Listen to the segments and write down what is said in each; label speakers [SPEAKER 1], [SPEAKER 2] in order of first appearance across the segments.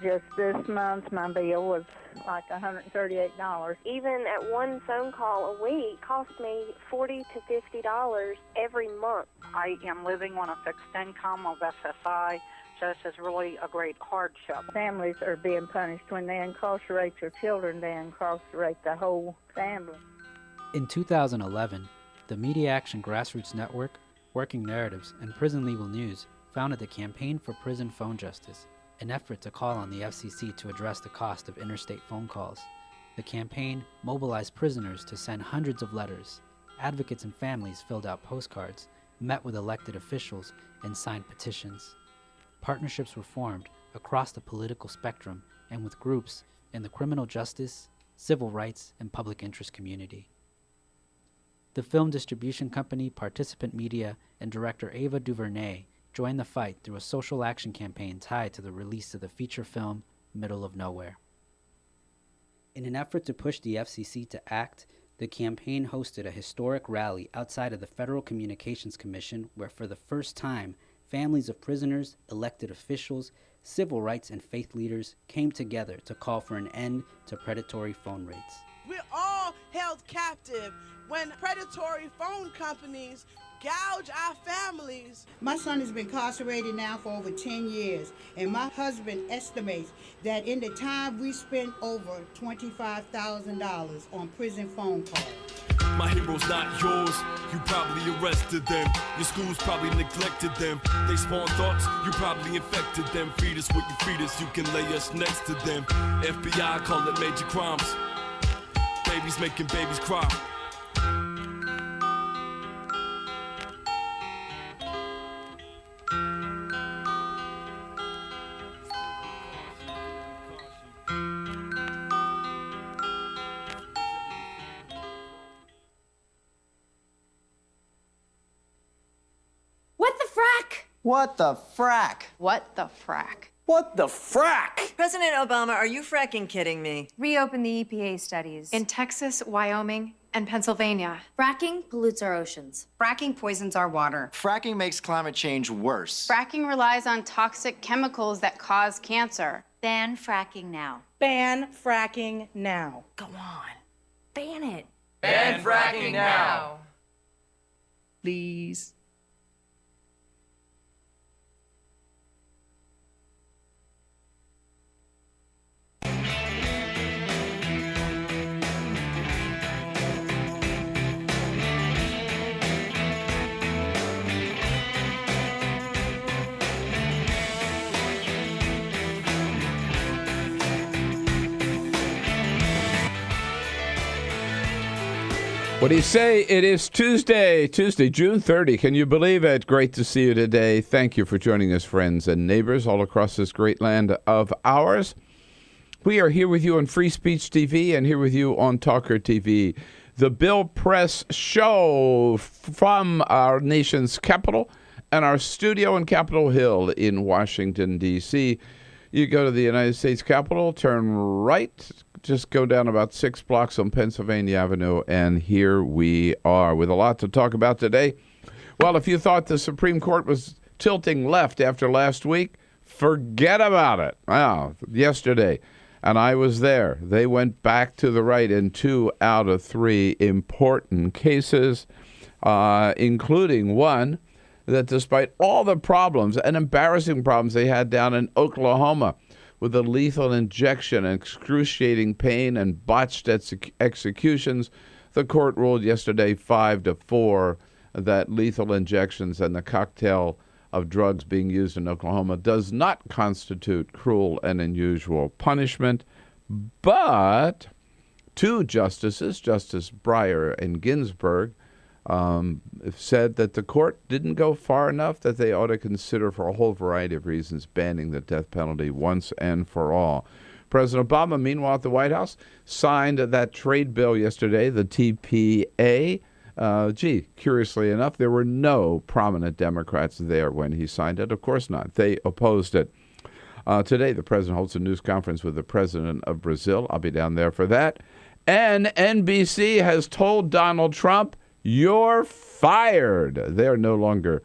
[SPEAKER 1] Just this month, my bill was like $138.
[SPEAKER 2] Even at one phone call a week cost me $40 to $50 every month.
[SPEAKER 3] I am living on a fixed income of SSI, so this is really a great hardship.
[SPEAKER 1] Families are being punished. When they incarcerate their children, they incarcerate the whole family.
[SPEAKER 4] In 2011, the Media Action Grassroots Network, Working Narratives, and Prison Legal News founded the Campaign for Prison Phone Justice, an effort to call on the FCC to address the cost of interstate phone calls. The campaign mobilized prisoners to send hundreds of letters. Advocates and families filled out postcards, met with elected officials, and signed petitions. Partnerships were formed across the political spectrum and with groups in the criminal justice, civil rights, and public interest community. The film distribution company Participant Media and director Ava DuVernay joined the fight through a social action campaign tied to the release of the feature film Middle of Nowhere. In an effort to push the FCC to act, the campaign hosted a historic rally outside of the Federal Communications Commission where for the first time, families of prisoners, elected officials, civil rights and faith leaders came together to call for an end to predatory phone rates.
[SPEAKER 5] We're all held captive when predatory phone companies gouge our families.
[SPEAKER 6] My son has been incarcerated now for over 10 years, and my husband estimates that in the time we spent over $25,000 on prison phone calls.
[SPEAKER 7] My hero's not yours, you probably arrested them. Your schools probably neglected them. They spawn thoughts, you probably infected them. Feed us what you feed us, you can lay us next to them. FBI call it major crimes. Babies making babies cry.
[SPEAKER 8] What the frack?
[SPEAKER 9] What the frack?
[SPEAKER 8] What the frack?
[SPEAKER 10] President Obama, are you fracking kidding me?
[SPEAKER 9] Reopen the EPA studies. In Texas, Wyoming, and Pennsylvania.
[SPEAKER 11] Fracking pollutes our oceans.
[SPEAKER 12] Fracking poisons our water.
[SPEAKER 8] Fracking makes climate change worse.
[SPEAKER 9] Fracking relies on toxic chemicals that cause cancer.
[SPEAKER 11] Ban fracking now.
[SPEAKER 5] Ban fracking now.
[SPEAKER 11] Go on. Ban it.
[SPEAKER 13] Ban fracking now.
[SPEAKER 5] Please.
[SPEAKER 14] What do you say? It is Tuesday, June 30. Can you believe it? Great to see you today. Thank you for joining us, friends and neighbors all across this great land of ours. We are here with you on Free Speech TV and here with you on TawkrTV, the Bill Press show from our nation's capital and our studio in Capitol Hill in Washington, D.C. You go to the United States Capitol, turn right, just go down about 6 blocks on Pennsylvania Avenue, and here we are with a lot to talk about today. Well, if you thought the Supreme Court was tilting left after last week, forget about it. Wow, yesterday, and I was there. They went back to the right in 2 out of 3 important cases, including one that despite all the problems and embarrassing problems they had down in Oklahoma, with a lethal injection, excruciating pain, and botched executions, the court ruled yesterday 5-4 that lethal injections and the cocktail of drugs being used in Oklahoma does not constitute cruel and unusual punishment. But 2 justices, Justice Breyer and Ginsburg, said that the court didn't go far enough, that they ought to consider for a whole variety of reasons banning the death penalty once and for all. President Obama, meanwhile, at the White House, signed that trade bill yesterday, the TPA. Curiously enough, there were no prominent Democrats there when he signed it. Of course not. They opposed it. Today, the president holds a news conference with the president of Brazil. I'll be down there for that. And NBC has told Donald Trump, "You're fired." They're no longer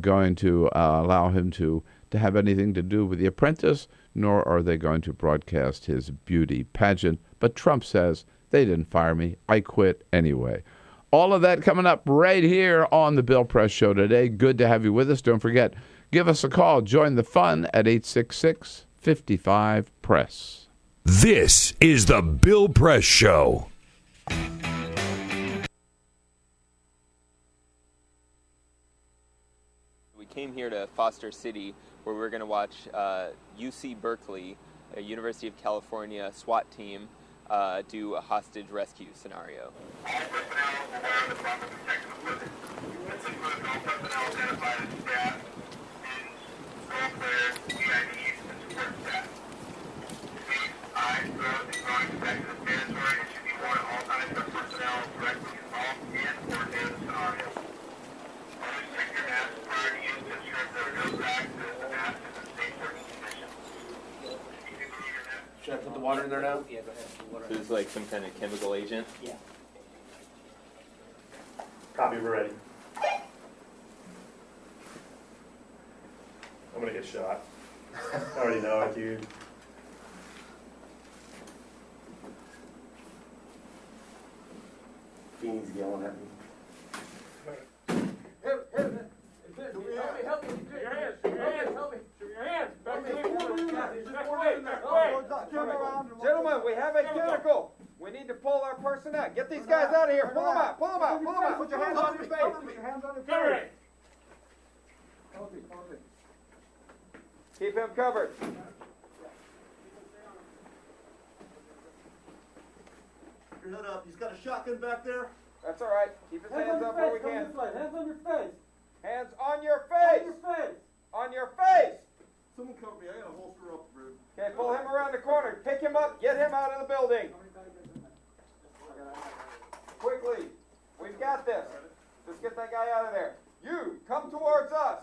[SPEAKER 14] going to allow him to have anything to do with The Apprentice, nor are they going to broadcast his beauty pageant. But Trump says, they didn't fire me. I quit anyway. All of that coming up right here on the Bill Press Show today. Good to have you with us. Don't forget, give us a call. Join the fun at 866-55-PRESS.
[SPEAKER 7] This is the Bill Press Show.
[SPEAKER 15] We came here to Foster City, where we're going to watch UC Berkeley, a University of California SWAT team, do a hostage rescue scenario.
[SPEAKER 16] All personnel will wear the proper protective equipment. This includes all personnel identified as staff and role players, VIPs, and support staff. Face, eyes, throat, and drawing protective is mandatory and should be worn at all times by personnel directly involved in or near the scenario. Always check your mask prior to use to ensure there are no cracks and the mask is in safe working condition.
[SPEAKER 15] Should I put the water in there now? Yeah, go ahead. This is like some kind of chemical agent?
[SPEAKER 17] Yeah. Copy, we're ready. I'm gonna get shot. I already know it, dude. Feeney's yelling at me.
[SPEAKER 18] Help me. Your hands. Help me. Your hands. Back away.
[SPEAKER 19] Gentlemen, we have a chemical. We need to pull our person out. Get these guys out of here. Pull them out. Put your hands on your face. Put your hands on your face. Keep him covered.
[SPEAKER 17] Your head up. He's got a shotgun back there.
[SPEAKER 19] That's all right. Keep his hands up where we can.
[SPEAKER 17] Hands on your face.
[SPEAKER 19] Hands on your face. On your face.
[SPEAKER 17] Someone cover me. I got a holster up, bro.
[SPEAKER 19] Okay, pull him around the corner. Pick him up. Get him out of the building. Quickly. We've got this. Just get that guy out of there. You, come towards us.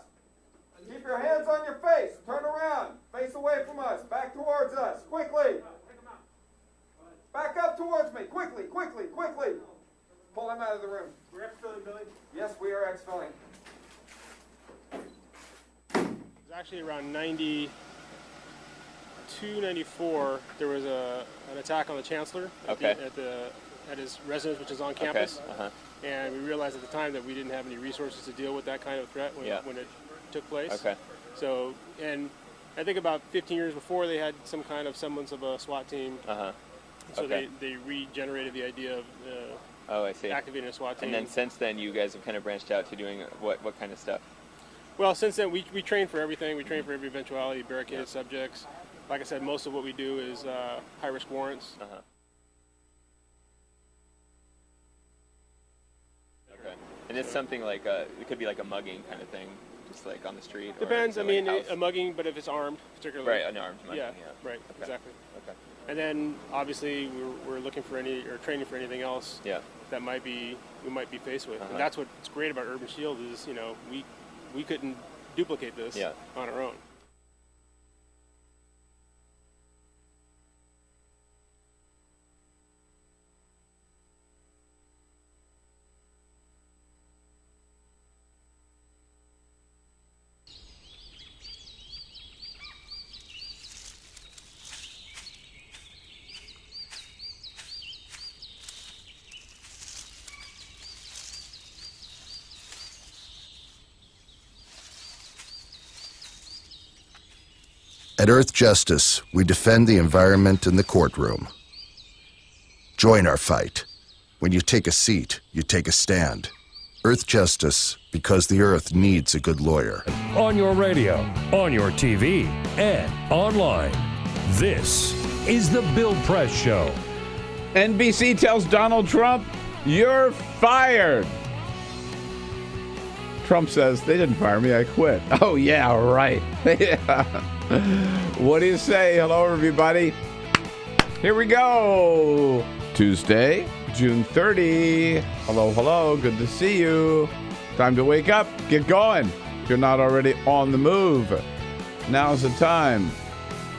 [SPEAKER 19] Keep your hands on your face. Turn around. Face away from us. Back towards us. Quickly. Back up towards me. Quickly. Pull him out of the room.
[SPEAKER 17] We're exfilling, Billy?
[SPEAKER 19] Yes, we are exfilling.
[SPEAKER 17] It was actually around 92, 94. There was an attack on the chancellor at his residence, which is on campus. And we realized at the time that we didn't have any resources to deal with that kind of threat when it took place. So, and I think about 15 years before, they had some kind of semblance of a SWAT team. So they regenerated the idea of activating a SWAT team.
[SPEAKER 15] And then since then, you guys have kind of branched out to doing what kind of stuff?
[SPEAKER 17] Well, since then, we train for everything. We train for every eventuality, barricaded subjects. Like I said, most of what we do is high-risk warrants.
[SPEAKER 15] And it's something like it could be like a mugging kind of thing, just like on the street.
[SPEAKER 17] Depends.
[SPEAKER 15] Or
[SPEAKER 17] I mean,
[SPEAKER 15] like
[SPEAKER 17] a mugging, but if it's armed, particularly.
[SPEAKER 15] Right, an armed mugging.
[SPEAKER 17] Yeah. Right. Exactly. And then obviously we're looking for training for anything else. That we might be faced with. And that's what's great about Urban Shield is, we couldn't duplicate this on our own.
[SPEAKER 20] At Earth Justice, we defend the environment in the courtroom. Join our fight. When you take a seat, you take a stand. Earth Justice, because the Earth needs a good lawyer.
[SPEAKER 7] On your radio, on your TV, and online. This is the Bill Press Show.
[SPEAKER 14] NBC tells Donald Trump, "You're fired." Trump says, "They didn't fire me, I quit." Oh, yeah, right. What do you say? Hello, everybody. Here we go. Tuesday, June 30. Hello. Good to see you. Time to wake up. Get going. If you're not already on the move, now's the time.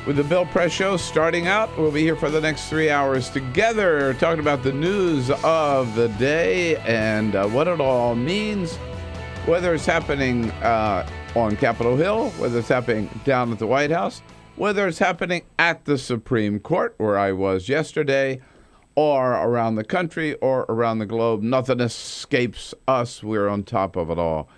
[SPEAKER 14] With the Bill Press Show starting out, we'll be here for the next 3 hours together, talking about the news of the day and what it all means, whether it's happening on Capitol Hill, whether it's happening down at the White House, whether it's happening at the Supreme Court, where I was yesterday, or around the country or around the globe. Nothing escapes us. We're on top of it all.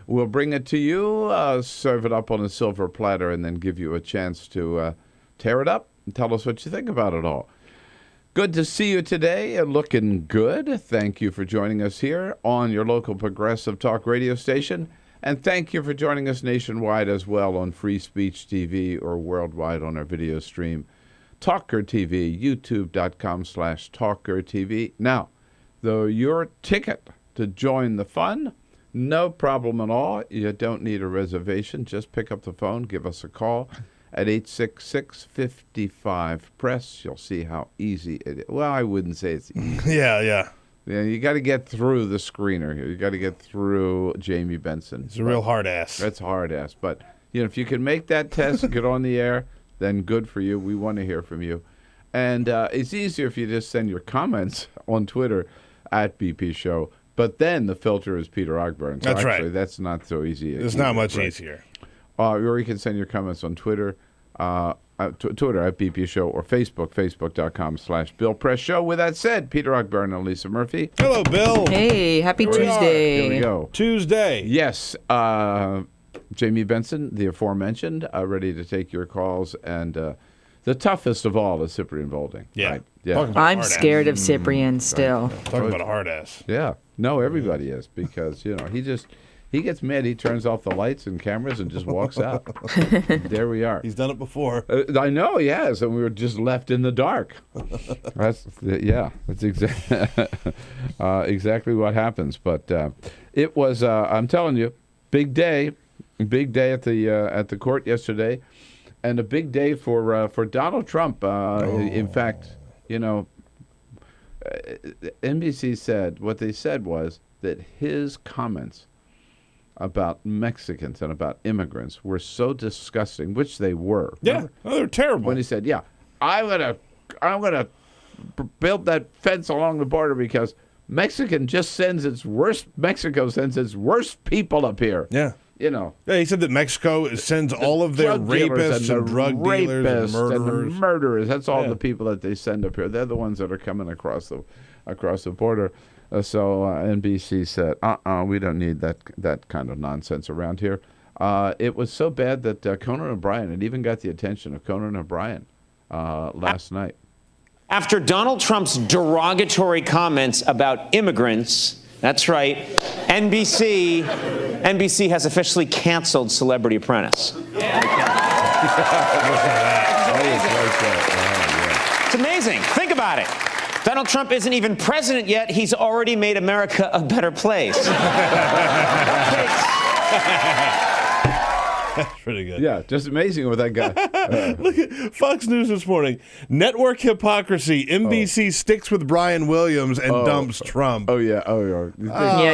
[SPEAKER 14] We'll bring it to you, serve it up on a silver platter, and then give you a chance to tear it up and tell us what you think about it all. Good to see you today. Looking good. Thank you for joining us here on your local progressive talk radio station. And thank you for joining us nationwide as well on Free Speech TV or worldwide on our video stream. TawkrTV, youtube.com/TawkrTV. Now, your ticket to join the fun, no problem at all. You don't need a reservation. Just pick up the phone, give us a call at 866-55-PRESS. You'll see how easy it is. Well, I wouldn't say it's easy.
[SPEAKER 2] Yeah,
[SPEAKER 14] you got to get through the screener here. You got to get through Jamie Benson.
[SPEAKER 2] It's a real hard ass.
[SPEAKER 14] That's hard ass. But, if you can make that test and get on the air, then good for you. We want to hear from you. And it's easier if you just send your comments on Twitter at BP Show. But then the filter is Peter Ogburn. So
[SPEAKER 2] That's
[SPEAKER 14] actually,
[SPEAKER 2] right.
[SPEAKER 14] That's not so easy.
[SPEAKER 2] It's not much easier.
[SPEAKER 14] Or you can send your comments on Twitter. Twitter at BP Show or Facebook.com/Bill Press Show. With that said, Peter Ogburn and Lisa Murphy.
[SPEAKER 2] Hello, Bill.
[SPEAKER 21] Hey, happy Tuesday.
[SPEAKER 14] Here we go.
[SPEAKER 2] Tuesday.
[SPEAKER 14] Yes. Jamie Benson, the aforementioned, ready to take your calls. And the toughest of all is Cyprian Volding.
[SPEAKER 2] Yeah.
[SPEAKER 14] Right? Yeah.
[SPEAKER 21] I'm scared of Cyprian still.
[SPEAKER 2] Talking about a hard ass.
[SPEAKER 14] Yeah. No, everybody is because, he gets mad. He turns off the lights and cameras and just walks out. There we are.
[SPEAKER 2] He's done it before.
[SPEAKER 14] I know he has, and we were just left in the dark. That's exactly what happens. But it was, I'm telling you, big day at the court yesterday, and a big day for Donald Trump. In fact, NBC said what they said was that his comments about Mexicans and about immigrants were so disgusting, which they were.
[SPEAKER 2] Yeah, they're terrible.
[SPEAKER 14] When he said, "Yeah, I'm gonna build that fence along the border because Mexico sends its worst people up here."
[SPEAKER 2] Yeah. Yeah, he said that Mexico sends all of their rapists and drug dealers and
[SPEAKER 14] murderers. That's all the people that they send up here. They're the ones that are coming across the border. So NBC said, we don't need that kind of nonsense around here. It was so bad that Conan O'Brien, it even got the attention of Conan O'Brien last night.
[SPEAKER 22] After Donald Trump's derogatory comments about immigrants, that's right, NBC has officially canceled Celebrity Apprentice. It's amazing. Think about it. Donald Trump isn't even president yet. He's already made America a better place.
[SPEAKER 2] That's pretty good.
[SPEAKER 14] Yeah, just amazing with that guy.
[SPEAKER 2] Look at Fox News this morning. Network hypocrisy. NBC sticks with Brian Williams and dumps Trump.
[SPEAKER 14] Yeah,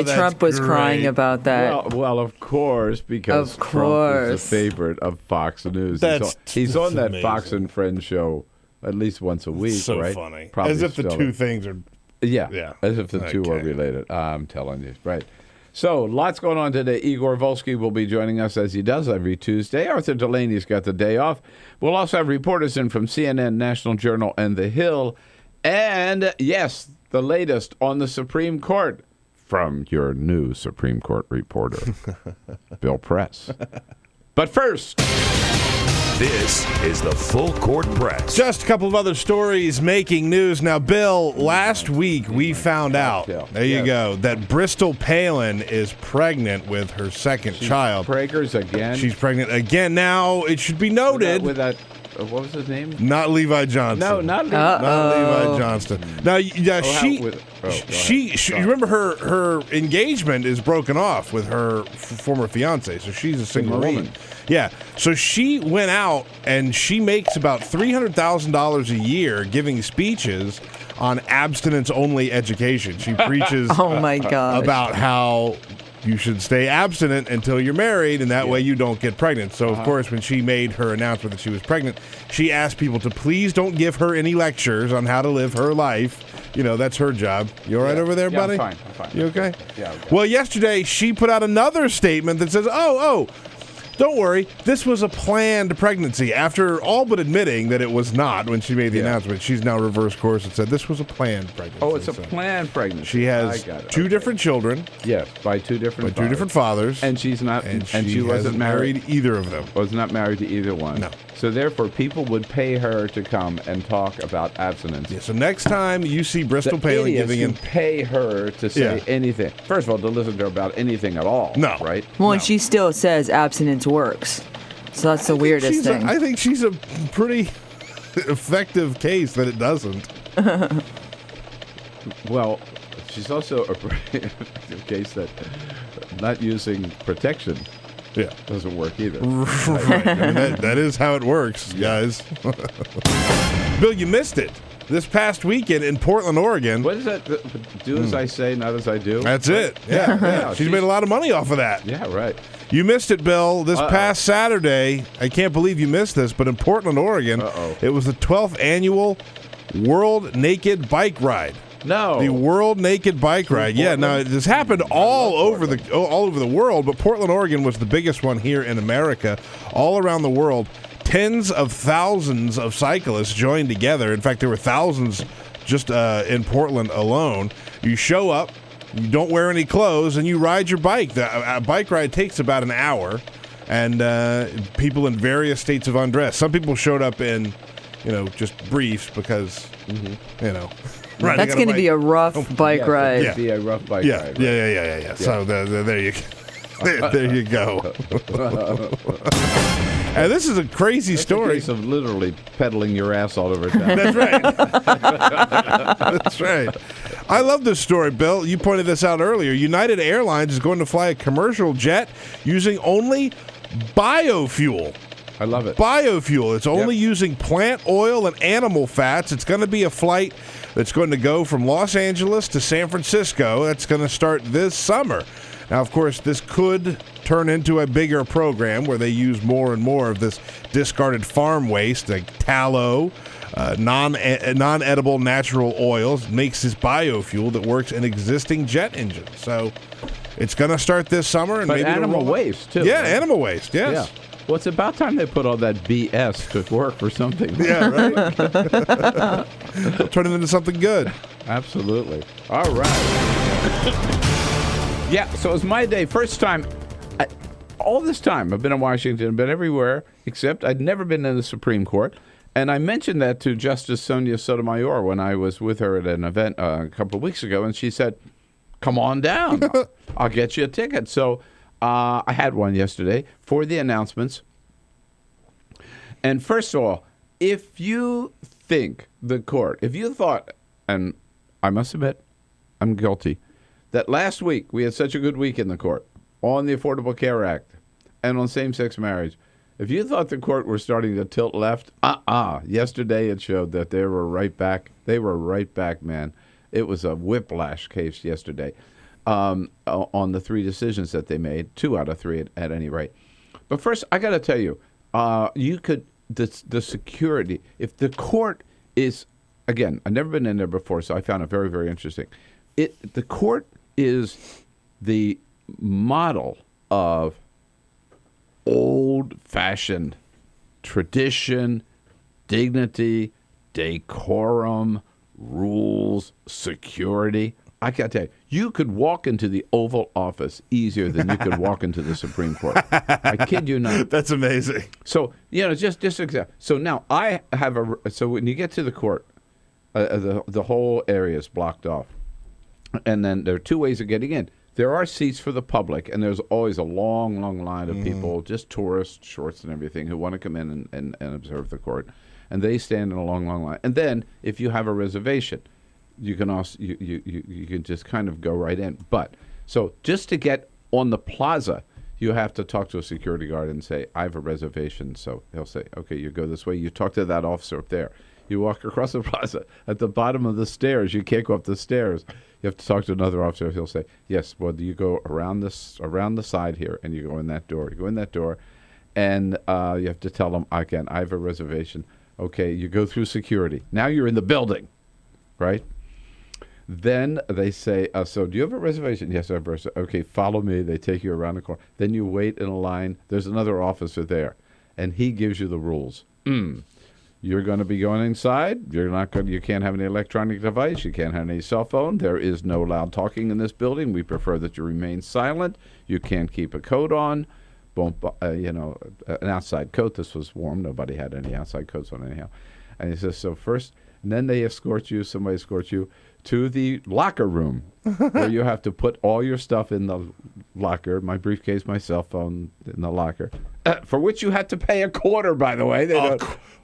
[SPEAKER 21] Trump was crying about that.
[SPEAKER 14] Well, of course, because Trump is the favorite of Fox News. He's on that amazing Fox and Friends show at least once a week,
[SPEAKER 2] so
[SPEAKER 14] right?
[SPEAKER 2] Funny.
[SPEAKER 14] Probably
[SPEAKER 2] as if the two things are...
[SPEAKER 14] Yeah, as if the two are related. I'm telling you, right. So, lots going on today. Igor Volsky will be joining us as he does every Tuesday. Arthur Delaney's got the day off. We'll also have reporters in from CNN, National Journal, and The Hill. And, yes, the latest on the Supreme Court from your new Supreme Court reporter, Bill Press. But first...
[SPEAKER 23] This is the Full Court Press.
[SPEAKER 2] Just a couple of other stories making news. Now, Bill, last week we found out, there you go, that Bristol Palin is pregnant with her second child.
[SPEAKER 14] She's
[SPEAKER 2] pregnant again. Now, it should be noted.
[SPEAKER 14] With that what was his name?
[SPEAKER 2] Not Levi Johnston.
[SPEAKER 14] No, not
[SPEAKER 2] Levi Johnston. Now, you remember her engagement is broken off with her former fiance, so she's a single woman. Yeah, so she went out and she makes about $300,000 a year giving speeches on abstinence-only education. She preaches
[SPEAKER 21] oh my God.
[SPEAKER 2] About how you should stay abstinent until you're married, and that way you don't get pregnant. So, of course, when she made her announcement that she was pregnant, she asked people to please don't give her any lectures on how to live her life. You know, that's her job. You all right over there, buddy?
[SPEAKER 14] I'm fine.
[SPEAKER 2] You okay?
[SPEAKER 14] Yeah.
[SPEAKER 2] Well, yesterday she put out another statement that says, Don't worry, this was a planned pregnancy. After all but admitting that it was not when she made the announcement, she's now reversed course and said this was a planned pregnancy.
[SPEAKER 14] Oh, it's a planned pregnancy.
[SPEAKER 2] She has two different children.
[SPEAKER 14] Yes, by two different
[SPEAKER 2] fathers.
[SPEAKER 14] And she's not, and she wasn't
[SPEAKER 2] married either of them.
[SPEAKER 14] Was not married to either one.
[SPEAKER 2] No.
[SPEAKER 14] So therefore, people would pay her to come and talk about abstinence.
[SPEAKER 2] Yeah, so next time you see Bristol Palin giving in,
[SPEAKER 14] pay her to say anything. First of all, to listen to her about anything at all.
[SPEAKER 2] No.
[SPEAKER 14] Right?
[SPEAKER 21] Well, and she still says abstinence works. So that's the weirdest thing.
[SPEAKER 2] I think she's a pretty effective case that it doesn't.
[SPEAKER 14] Well, she's also a pretty effective case that not using protection doesn't work either.
[SPEAKER 2] Right. I mean, that is how it works, guys. Bill, you missed it. This past weekend in Portland, Oregon.
[SPEAKER 14] What is that? Do as I say, not as I do?
[SPEAKER 2] That's it. Yeah. She's made a lot of money off of that.
[SPEAKER 14] Yeah, right.
[SPEAKER 2] You missed it, Bill. This past Saturday, I can't believe you missed this, but in Portland, Oregon, it was the 12th annual World Naked Bike Ride.
[SPEAKER 14] No.
[SPEAKER 2] The World Naked Bike Ride. Yeah, now this happened all over the world, but Portland, Oregon was the biggest one here in America. All around the world, tens of thousands of cyclists joined together. In fact, there were thousands just in Portland alone. You show up, you don't wear any clothes, and you ride your bike. The bike ride takes about an hour, and people in various states of undress. Some people showed up in, just briefs because,
[SPEAKER 21] That's going to be a rough bike ride.
[SPEAKER 14] Yeah, be a rough bike ride.
[SPEAKER 2] Yeah. So there you go. There you go. And this is a crazy story.
[SPEAKER 14] A case of literally pedaling your ass all over town.
[SPEAKER 2] That's right. That's right. I love this story, Bill. You pointed this out earlier. United Airlines is going to fly a commercial jet using only biofuel.
[SPEAKER 14] I love it.
[SPEAKER 2] Biofuel. It's only using plant oil and animal fats. It's going to be a flight that's going to go from Los Angeles to San Francisco. That's going to start this summer. Now, of course, this could turn into a bigger program where they use more and more of this discarded farm waste, like tallow, non-edible natural oils, makes this biofuel that works in existing jet engines. So it's going to start this summer. And
[SPEAKER 14] but
[SPEAKER 2] maybe
[SPEAKER 14] animal waste, too.
[SPEAKER 2] Yeah,
[SPEAKER 14] right?
[SPEAKER 2] Animal waste, yes.
[SPEAKER 14] Yeah. Well, it's about time they put all that BS to work for something.
[SPEAKER 2] Yeah, right? Turn it into something good.
[SPEAKER 14] Absolutely. All right. Yeah, so it was my day. First time, all this time, I've been in Washington, been everywhere, except I'd never been in the Supreme Court. And I mentioned that to Justice Sonia Sotomayor when I was with her at an event a couple of weeks ago, and she said, come on down. I'll get you a ticket. So I had one yesterday for the announcements. And first of all, if you think the court, if you thought, and I must admit, I'm guilty, that last week we had such a good week in the court on the Affordable Care Act and on same-sex marriage, if you thought the court were starting to tilt left, yesterday it showed that they were right back. They were right back, man. It was a whiplash case yesterday on the three decisions that they made, 2 out of 3 at any rate. But first, I got to tell you, you could, the security, if the court is, again, I've never been in there before, so I found it very, very interesting. The court is the model of old-fashioned tradition, dignity, decorum, rules, security. I got to tell you, you could walk into the Oval Office easier than you could walk into the Supreme Court. I kid you not.
[SPEAKER 2] That's amazing.
[SPEAKER 14] So, just example. So now I have so when you get to the court, the whole area is blocked off. And then there are 2 ways of getting in. There are seats for the public, and there's always a long, long line of people, just tourists, shorts and everything, who want to come in and observe the court. And they stand in a long, long line. And then if you have a reservation, you can also you can just kind of go right in. But so just to get on the plaza, you have to talk to a security guard and say, I have a reservation. So he'll say, okay, you go this way. You talk to that officer up there. You walk across the plaza. At the bottom of the stairs, you can't go up the stairs. You have to talk to another officer. He'll say, yes, well, you go around the side here, and you go in that door. You go in that door, and you have to tell them, again, I have a reservation. Okay, you go through security. Now you're in the building, right? Then they say, so do you have a reservation? Yes, I have a reservation. Okay, follow me. They take you around the corner. Then you wait in a line. There's another officer there, and he gives you the rules. You're going to be going inside. You can't have any electronic device. You can't have any cell phone. There is no loud talking in this building. We prefer that you remain silent. You can't keep a coat on. An outside coat. This was warm. Nobody had any outside coats on anyhow. And he says, so first, and then somebody escorts you to the locker room where you have to put all your stuff in the locker, my briefcase, my cell phone in the locker, for which you had to pay a quarter, by the way.
[SPEAKER 2] By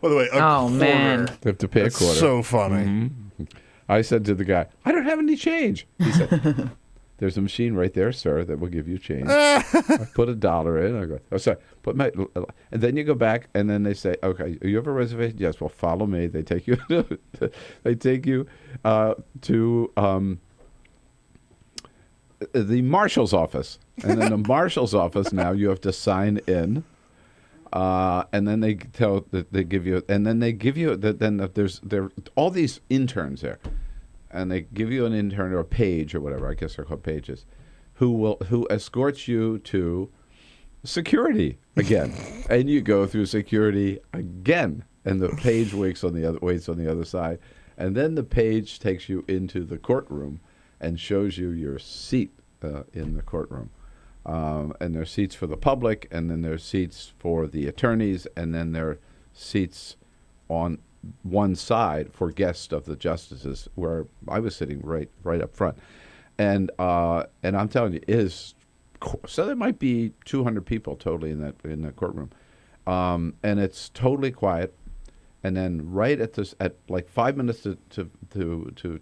[SPEAKER 2] the way, quarter.
[SPEAKER 14] Man. They have to pay a quarter.
[SPEAKER 2] So funny.
[SPEAKER 14] Mm-hmm. I said to the guy, I don't have any change. He said, there's a machine right there, sir, that will give you change. I put $1 in. I go, oh, sorry. And then you go back, and then they say, okay, you have a reservation? Yes. Well, follow me. They take you. To the marshal's office, and in the marshal's office now you have to sign in, and then there are all these interns there. And they give you an intern or a page or whatever, I guess they're called pages, who escorts you to security again. And you go through security again. And the page waits on the other side. And then the page takes you into the courtroom and shows you your seat in the courtroom. And there are seats for the public, and then there are seats for the attorneys, and then there are seats on one side for guests of the justices, where I was sitting right up front, and I'm telling you, so there might be 200 people totally in that courtroom, and it's totally quiet, and then right at like 5 minutes to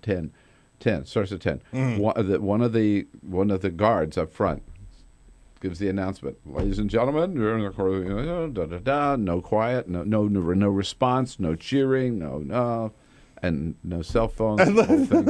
[SPEAKER 14] 10 starts at 10. One of the guards up front gives the announcement, ladies and gentlemen, you're in the court, no quiet, no response, no cheering, and no cell phones, the whole thing.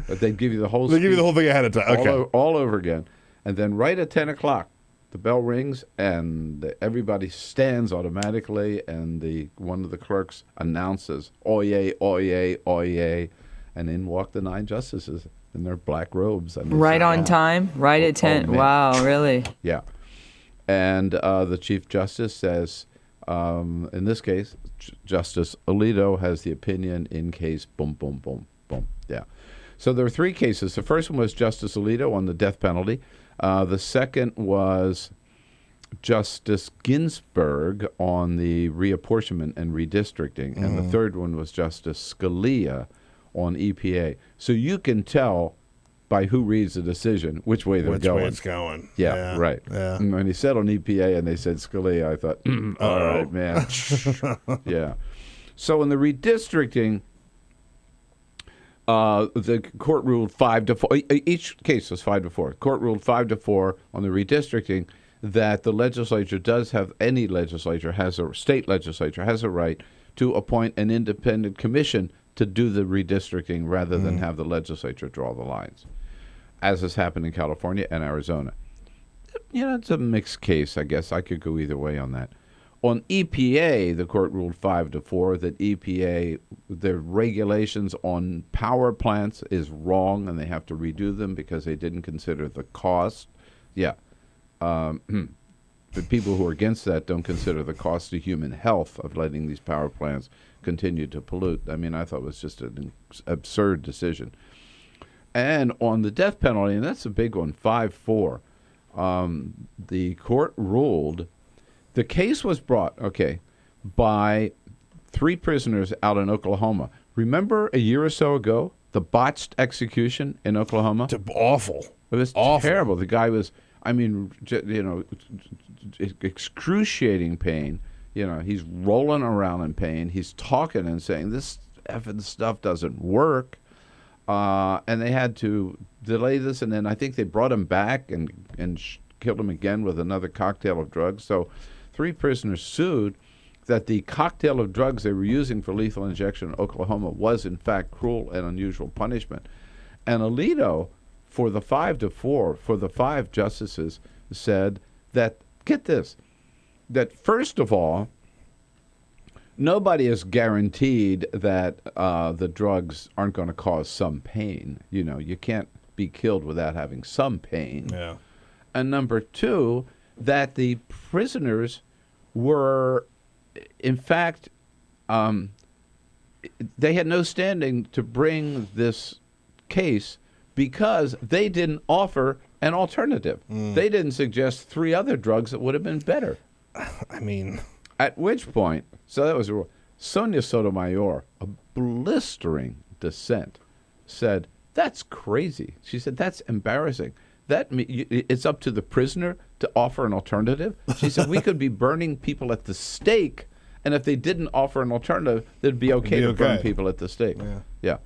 [SPEAKER 14] But they give you the whole
[SPEAKER 2] They give you the whole thing ahead of time. Okay.
[SPEAKER 14] All over again. And then right at 10 o'clock, the bell rings, and everybody stands automatically, and one of the clerks announces, oyez, oyez, oyez, and in walk the 9 justices in their black robes.
[SPEAKER 21] Right on time, right at 10. Wow, really?
[SPEAKER 14] Yeah. And the Chief Justice says, in this case, Justice Alito has the opinion in case boom, boom, boom, boom. Yeah. So there were 3 cases. The first one was Justice Alito on the death penalty. The second was Justice Ginsburg on the reapportionment and redistricting. And the third one was Justice Scalia on EPA. So you can tell by who reads the decision which way they're going.
[SPEAKER 2] Which way it's going.
[SPEAKER 14] Yeah, right. Yeah. And when he said on EPA and they said Scalia, I thought, all right, man. Yeah. So in the redistricting, the court ruled 5-4. Each case was 5-4. Court ruled 5-4 on the redistricting that the legislature does have, any legislature state legislature has a right to appoint an independent commission to do the redistricting rather than have the legislature draw the lines, as has happened in California and Arizona. It's a mixed case, I guess. I could go either way on that. On EPA, the court ruled 5-4 that EPA, their regulations on power plants is wrong, and they have to redo them because they didn't consider the cost. Yeah. The people who are against that don't consider the cost to human health of letting these power plants continue to pollute. I mean, I thought it was just an absurd decision. And on the death penalty, and that's a big one, 5-4, the court ruled, the case was brought, by 3 prisoners out in Oklahoma. Remember a year or so ago, the botched execution in Oklahoma?
[SPEAKER 2] It's awful.
[SPEAKER 14] It was terrible. The guy was, excruciating pain. He's rolling around in pain. He's talking and saying, this effing stuff doesn't work. And they had to delay this, and then I think they brought him back and killed him again with another cocktail of drugs. So 3 prisoners sued that the cocktail of drugs they were using for lethal injection in Oklahoma was, in fact, cruel and unusual punishment. And Alito, for the 5-4, for the 5 justices, said that, get this, that first of all, nobody is guaranteed that the drugs aren't going to cause some pain. You know, you can't be killed without having some pain.
[SPEAKER 2] Yeah.
[SPEAKER 14] And number two, that the prisoners were, in fact, they had no standing to bring this case because they didn't offer an alternative. They didn't suggest 3 other drugs that would have been better.
[SPEAKER 2] I mean...
[SPEAKER 14] At which point, so that was Sonia Sotomayor, a blistering dissent, said, "That's crazy." She said, "That's embarrassing. It's up to the prisoner to offer an alternative." She said, "We could be burning people at the stake, and if they didn't offer an alternative, it'd be okay to burn people at the stake." Yeah.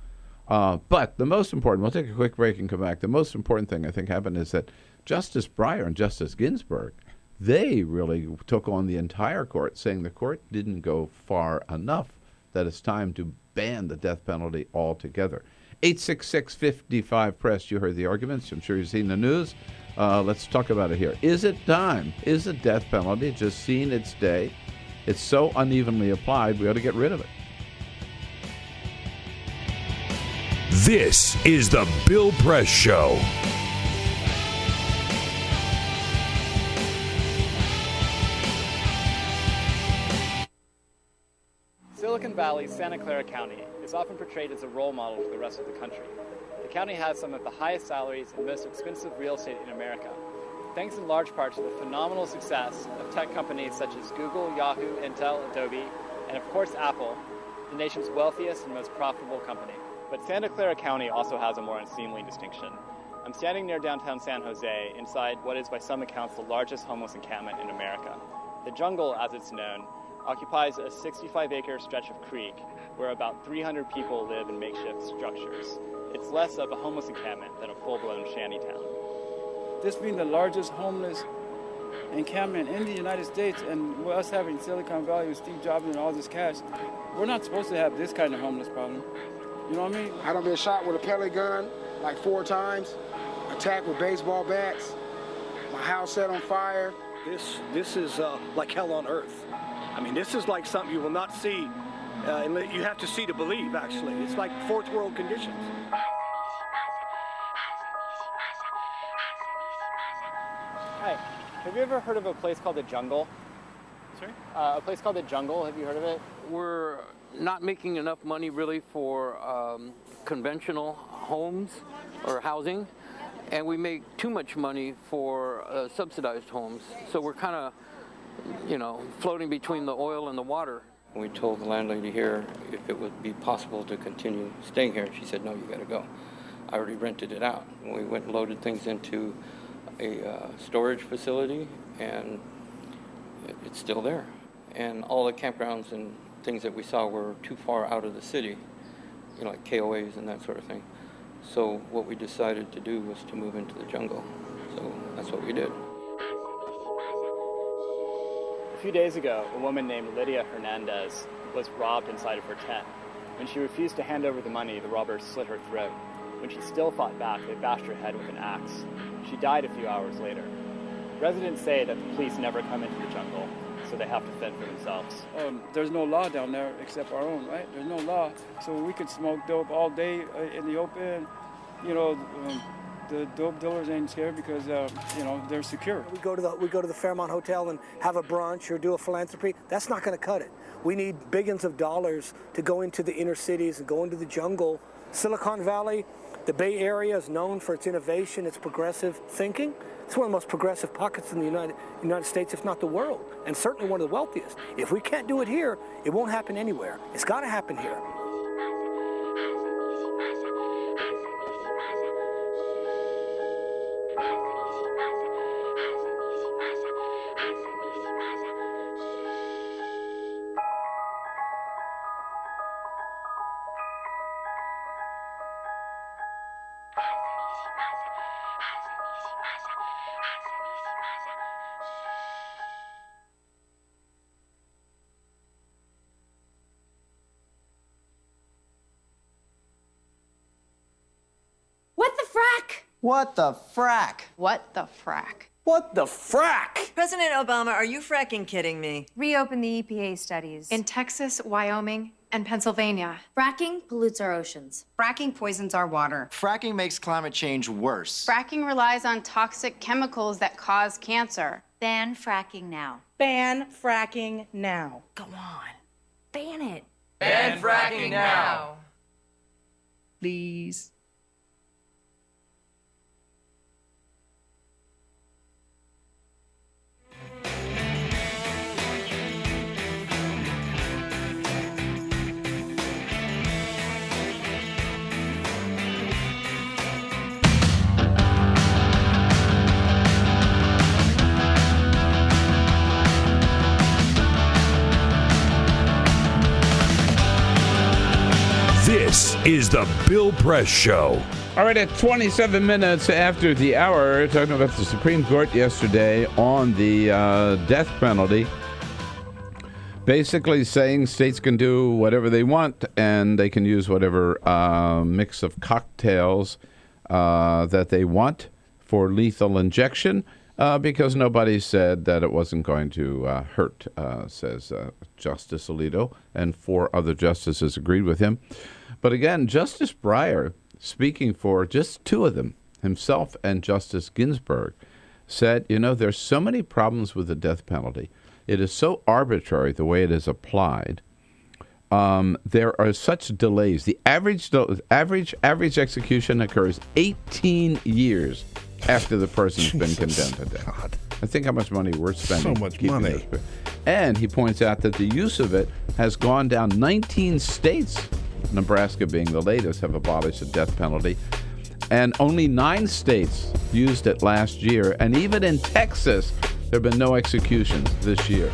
[SPEAKER 14] But the most important, we'll take a quick break and come back. The most important thing I think happened is that Justice Breyer and Justice Ginsburg, they really took on the entire court, saying the court didn't go far enough, that it's time to ban the death penalty altogether. 866-55-PRESS. You heard the arguments. I'm sure you've seen the news. Let's talk about it here. Is it time? Is the death penalty just seen its day? It's so unevenly applied, we ought to get rid of it.
[SPEAKER 23] This is the Bill Press Show.
[SPEAKER 1] Silicon Valley's Santa Clara County is often portrayed as a role model for the rest of the country. The county has some of the highest salaries and most expensive real estate in America, thanks in large part to the phenomenal success of tech companies such as Google, Yahoo, Intel, Adobe, and of course Apple, the nation's wealthiest and most profitable company. But Santa Clara County also has a more unseemly distinction. I'm standing near downtown San Jose, inside what is by some accounts the largest homeless encampment in America. The Jungle, as it's known, occupies a 65-acre stretch of creek where about 300 people live in makeshift structures. It's less of a homeless encampment than a full-blown shantytown.
[SPEAKER 3] This being the largest homeless encampment in the United States, and with us having Silicon Valley with Steve Jobs and all this cash, we're not supposed to have this kind of homeless problem. You know what I mean?
[SPEAKER 4] I done been shot with a pellet gun like 4 times, attacked with baseball bats, my house set on fire.
[SPEAKER 24] This is like hell on earth. I mean, this is like something you will not see. You have to see to believe, actually. It's like fourth world conditions.
[SPEAKER 1] Hi, have you ever heard of a place called the Jungle?
[SPEAKER 3] Sorry?
[SPEAKER 1] A place called the Jungle, have you heard of it?
[SPEAKER 25] We're not making enough money really for conventional homes or housing, and we make too much money for subsidized homes. So we're kind of, floating between the oil and the water.
[SPEAKER 26] We told the landlady here if it would be possible to continue staying here. She said, no, you got to go. I already rented it out. We went and loaded things into a storage facility, and it's still there. And all the campgrounds and things that we saw were too far out of the city, like KOAs and that sort of thing. So what we decided to do was to move into the jungle. So that's what we did.
[SPEAKER 1] A few days ago, a woman named Lydia Hernandez was robbed inside of her tent. When she refused to hand over the money, the robbers slit her throat. When she still fought back, they bashed her head with an axe. She died a few hours later. Residents say that the police never come into the jungle, so they have to fend for themselves.
[SPEAKER 3] There's no law down there except our own, right? There's no law. So we could smoke dope all day in the open. The dope dealers ain't scared because, they're secure.
[SPEAKER 24] We go to the Fairmont Hotel and have a brunch or do a philanthropy. That's not going to cut it. We need billions of dollars to go into the inner cities and go into the jungle. Silicon Valley, the Bay Area is known for its innovation, its progressive thinking. It's one of the most progressive pockets in the United States, if not the world, and certainly one of the wealthiest. If we can't do it here, it won't happen anywhere. It's got to happen here.
[SPEAKER 11] What the frack?
[SPEAKER 8] What the frack?
[SPEAKER 11] What the frack?
[SPEAKER 8] What the frack?
[SPEAKER 21] President Obama, are you fracking kidding me?
[SPEAKER 5] Reopen the EPA studies in Texas, Wyoming, and Pennsylvania.
[SPEAKER 11] Fracking pollutes our oceans.
[SPEAKER 6] Fracking poisons our water.
[SPEAKER 8] Fracking makes climate change worse.
[SPEAKER 6] Fracking relies on toxic chemicals that cause cancer.
[SPEAKER 11] Ban fracking now.
[SPEAKER 9] Ban fracking now.
[SPEAKER 11] Go on. Ban it.
[SPEAKER 9] Ban fracking now. Please.
[SPEAKER 23] This is the Bill Press Show.
[SPEAKER 14] All right, at 27 minutes after the hour, talking about the Supreme Court yesterday on the death penalty, basically saying states can do whatever they want and they can use whatever mix of cocktails that they want for lethal injection because nobody said that it wasn't going to hurt, says Justice Alito, and 4 other justices agreed with him. But again, Justice Breyer, speaking for just 2 of them, himself and Justice Ginsburg, said, you know, there's so many problems with the death penalty. It is so arbitrary the way it is applied. There are such delays. The average execution occurs 18 years after the person's been condemned to death. God. I think how much money we're spending.
[SPEAKER 2] So much money.
[SPEAKER 14] And he points out that the use of it has gone down. 19 states, Nebraska being the latest, have abolished the death penalty. And only 9 states used it last year. And even in Texas, there have been no executions this year.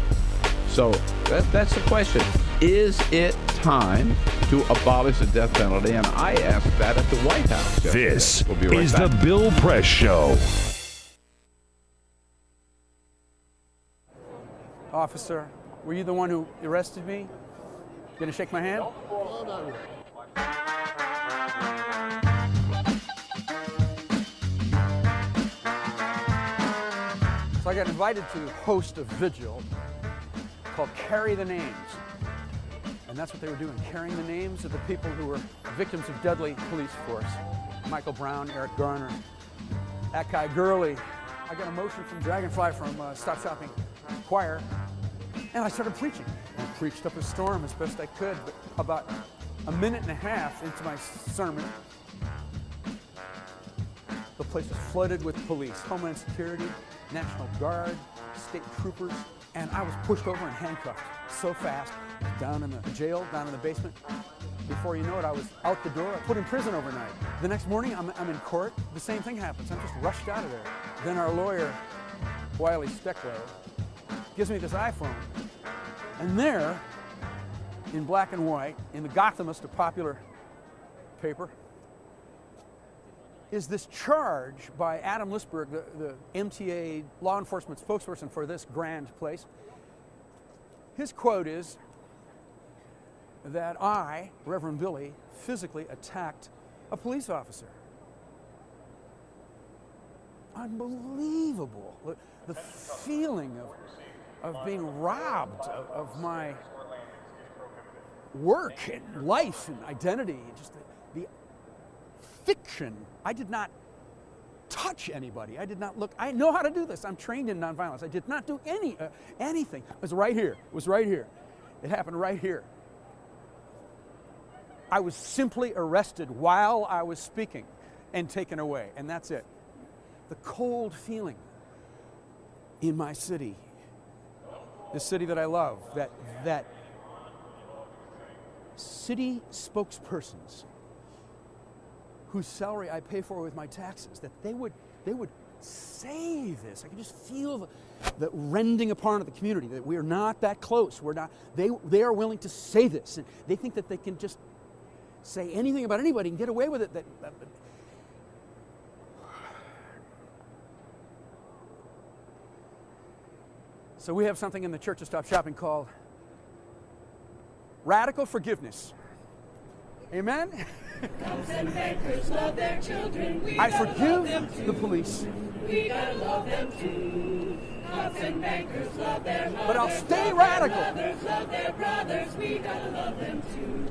[SPEAKER 14] So that's the question. Is it time to abolish the death penalty? And I asked that at the White House.
[SPEAKER 23] This
[SPEAKER 14] we'll be right
[SPEAKER 23] is
[SPEAKER 14] back.
[SPEAKER 23] the Bill Press Show.
[SPEAKER 3] Officer, were you the one who arrested me? Gonna shake my hand? So I got invited to host a vigil called Carry the Names. And that's what they were doing, carrying the names of the people who were victims of deadly police force. Michael Brown, Eric Garner, Akai Gurley. I got a motion from Dragonfly from Stop Shopping Choir, and I started preaching. I preached up a storm as best I could, but about a minute and a half into my sermon, the place was flooded with police, Homeland Security, National Guard, state troopers, and I was pushed over and handcuffed so fast, down in the jail, down in the basement. Before you know it, I was out the door, put in prison overnight. The next morning, I'm in court. The same thing happens. I'm just rushed out of there. Then our lawyer, Wiley Steckler, gives me this iPhone. And there, in black and white, in the Gothamist, a popular paper, is this charge by Adam Lisberg, the MTA law enforcement spokesperson for this grand place. His quote is that I, Reverend Billy, physically attacked a police officer. Unbelievable. The feeling of being robbed of my work and life and identity, just the fiction. I did not touch anybody. I did not look. I know how to do this. I'm trained in nonviolence. I did not do anything. It was right here. It was right here. It happened right here. I was simply arrested while I was speaking and taken away, and that's it. The cold feeling in my city, the city that I love, that city spokespersons whose salary I pay for with my taxes, that they would say this. I could just feel the rending apart of the community, that we are not that close. We're not. They are willing to say this, and they think that they can just say anything about anybody and get away with it. So we have something in the Church of Stop Shopping called radical forgiveness.
[SPEAKER 10] Amen?
[SPEAKER 12] Cops and bankers love their children.
[SPEAKER 10] I forgive the police.
[SPEAKER 12] We gotta love them too. Cops and bankers love their mothers.
[SPEAKER 10] But I'll stay radical.
[SPEAKER 12] Mothers love their brothers. We gotta love them too.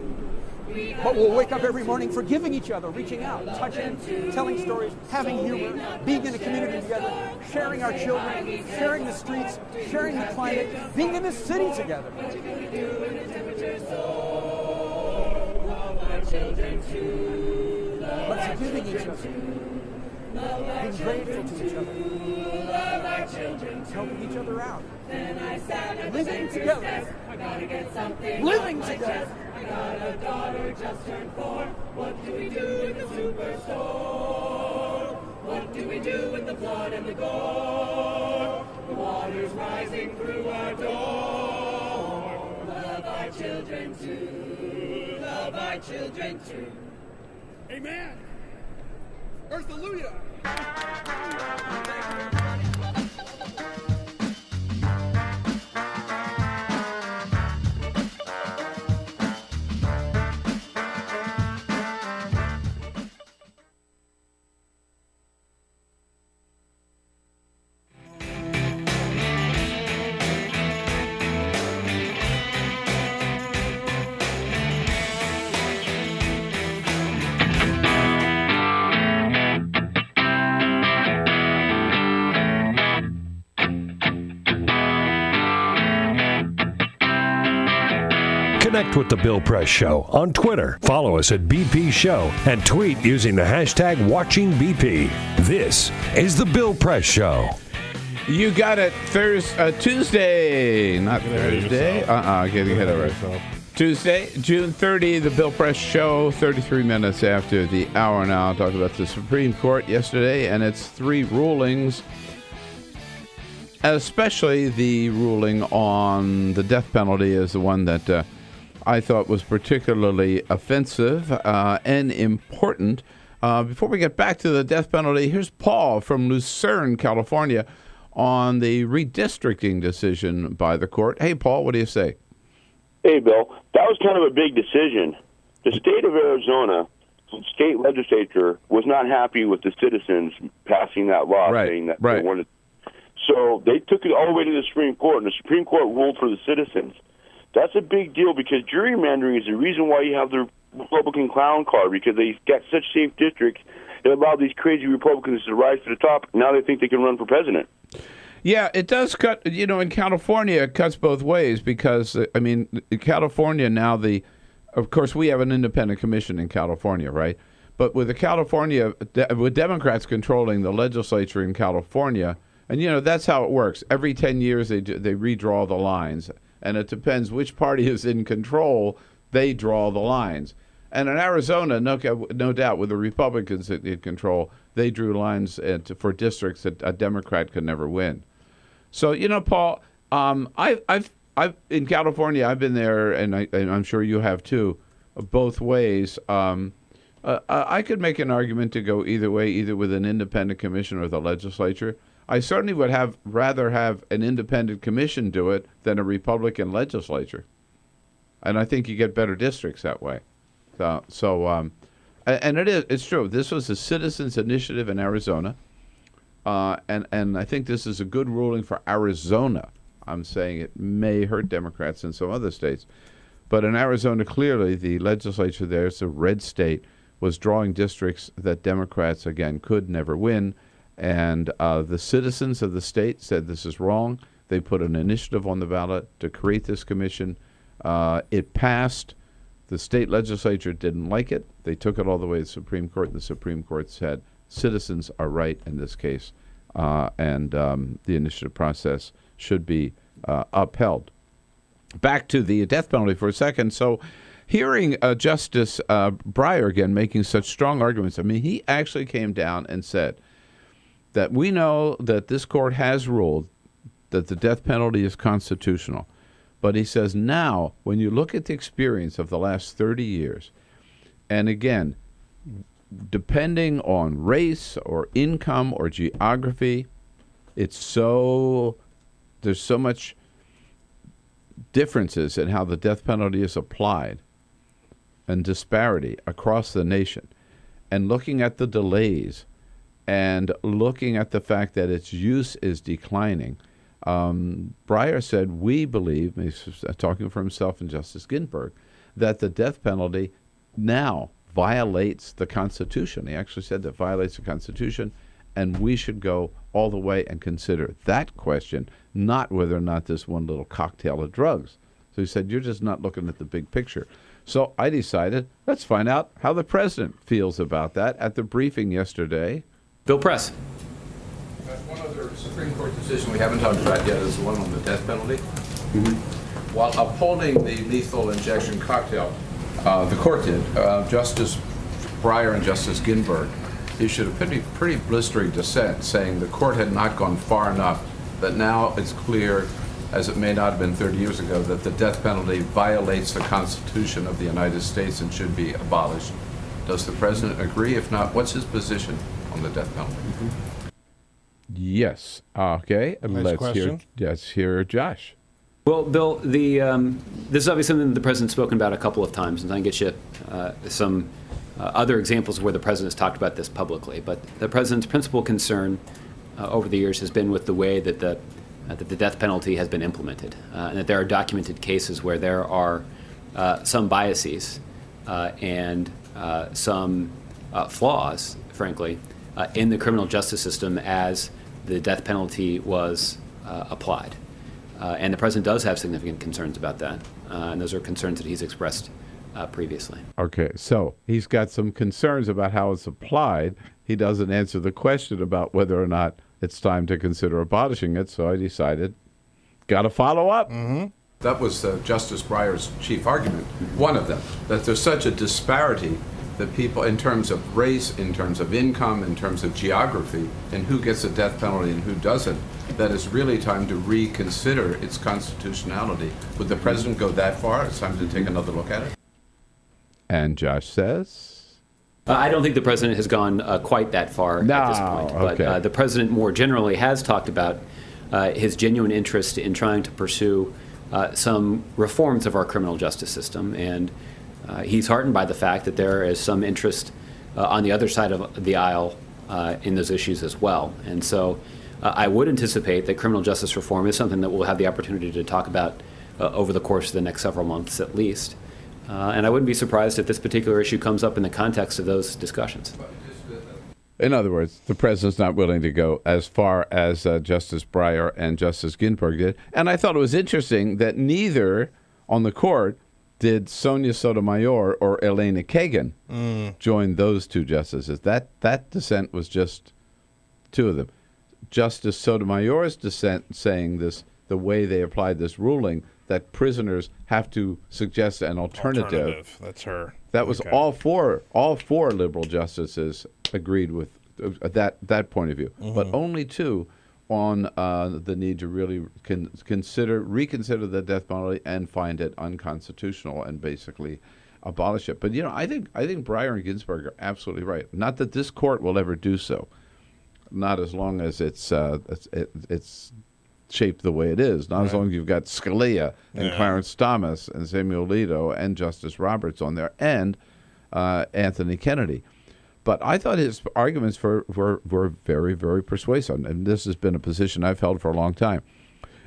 [SPEAKER 10] But we'll wake up every morning forgiving each other, reaching out, touching, telling stories, having humor, being in a community together, sharing our children, sharing the streets, sharing the climate, being in the city together. But forgiving each other, being grateful to each other, helping each other out, living together, living together.
[SPEAKER 12] I got a daughter just turned 4. What do we do in the superstore? What do we do with the blood and the gore? The water's rising through our door. Love our children too. Love our children too.
[SPEAKER 10] Amen. Earth-alleluia.
[SPEAKER 23] Connect with The Bill Press Show on Twitter. Follow us at BP Show and tweet using the hashtag WatchingBP. This is The Bill Press Show.
[SPEAKER 14] You got it. Tuesday, not Thursday. Getting ahead of ourselves. Tuesday, June 30, The Bill Press Show, 33 minutes after the hour now. Talk about the Supreme Court yesterday and its 3 rulings, especially the ruling on the death penalty is the one that I thought was particularly offensive and important. Before we get back to the death penalty, here's Paul from Lucerne, California, on the redistricting decision by the court. Hey, Paul, what do you say?
[SPEAKER 13] Hey, Bill. That was kind of a big decision. The state of Arizona, the state legislature, was not happy with the citizens passing that law, saying that they wanted. So they took it all the way to the Supreme Court, and the Supreme Court ruled for the citizens. That's a big deal because gerrymandering is the reason why you have the Republican clown car, because they got such safe districts that allowed these crazy Republicans to rise to the top. Now they think they can run for president.
[SPEAKER 14] Yeah, it does cut, in California, it cuts both ways because, in California now, of course, we have an independent commission in California, right? But with with Democrats controlling the legislature in California, and, that's how it works. Every 10 years, they redraw the lines. And it depends which party is in control, they draw the lines. And in Arizona, no doubt, with the Republicans in control, they drew lines for districts that a Democrat could never win. So, Paul, I've in California, I've been there, and I'm sure you have too, both ways. I could make an argument to go either way, either with an independent commission or the legislature. I certainly would rather have an independent commission do it than a Republican legislature, and I think you get better districts that way. And it's true. This was a citizens' initiative in Arizona, and I think this is a good ruling for Arizona. I'm saying it may hurt Democrats in some other states, but in Arizona, clearly the legislature there, it's a red state, was drawing districts that Democrats again could never win. And the citizens of the state said this is wrong. They put an initiative on the ballot to create this commission. It passed. The state legislature didn't like it. They took it all the way to the Supreme Court. The Supreme Court said citizens are right in this case, and the initiative process should be upheld. Back to the death penalty for a second. So hearing Justice Breyer again making such strong arguments, he actually came down and said that we know that this court has ruled that the death penalty is constitutional. But he says now, when you look at the experience of the last 30 years, and again, depending on race or income or geography, there's so much differences in how the death penalty is applied. and disparity across the nation, and looking at the delays, and looking at the fact that its use is declining, Breyer said, we believe, he's talking for himself and Justice Ginsburg, that the death penalty now violates the Constitution. He actually said that violates the Constitution, and we should go all the way and consider that question, not whether or not this one little cocktail of drugs. So he said, you're just not looking at the big picture. So I decided, let's find out how the president feels about that at the briefing yesterday.
[SPEAKER 15] Bill Press.
[SPEAKER 14] One other Supreme Court decision we haven't talked about yet is the one on the death penalty. While upholding the lethal injection cocktail, the court did, Justice Breyer and Justice Ginsburg issued a pretty blistering dissent saying the court had not gone far enough, that now it's clear, as it may not have been 30 years ago, that the death penalty violates the Constitution of the United States and should be abolished. Does the president agree? If not, what's his position on the death penalty? Yes. Okay. Let's hear Josh.
[SPEAKER 15] Well, Bill, this is obviously something that the president's spoken about a couple of times, and I can get you some other examples of where the president has talked about this publicly. But the president's principal concern over the years has been with the way that the death penalty has been implemented, and that there are documented cases where there are some biases and some flaws, frankly, in the criminal justice system as the death penalty was applied. And the president does have significant concerns about that, and those are concerns that he's expressed previously.
[SPEAKER 14] Okay, so he's got some concerns about how it's applied. He doesn't answer the question about whether or not it's time to consider abolishing it, so I decided, got to follow up. That was Justice Breyer's chief argument, one of them, that there's such a disparity that people, in terms of race, in terms of income, in terms of geography, and who gets a death penalty and who doesn't, that it's really time to reconsider its constitutionality. Would the president go that far? It's time to take another look at it? And Josh says?
[SPEAKER 15] I don't think the president has gone quite that far at this point. But the president more generally has talked about his genuine interest in trying to pursue some reforms of our criminal justice system. And he's heartened by the fact that there is some interest on the other side of the aisle in those issues as well. And so I would anticipate that criminal justice reform is something that we'll have the opportunity to talk about over the course of the next several months at least. And I wouldn't be surprised if this particular issue comes up in the context of those discussions.
[SPEAKER 14] In other words, the president's not willing to go as far as Justice Breyer and Justice Ginsburg did. And I thought it was interesting that neither on the court did Sonia Sotomayor or Elena Kagan join those two justices. That dissent was just two of them. Justice Sotomayor's dissent saying this, the way they applied this ruling, that prisoners have to suggest an alternative.
[SPEAKER 2] That's her.
[SPEAKER 14] That was all four liberal justices agreed with that point of view, but only two on the need to really reconsider the death penalty and find it unconstitutional and basically abolish it. But I think Breyer and Ginsburg are absolutely right. Not that this court will ever do so, not as long as it's shaped the way it is. Not as long as you've got Scalia and Clarence Thomas and Samuel Alito and Justice Roberts on there and Anthony Kennedy. But I thought his arguments were very, very persuasive, and this has been a position I've held for a long time.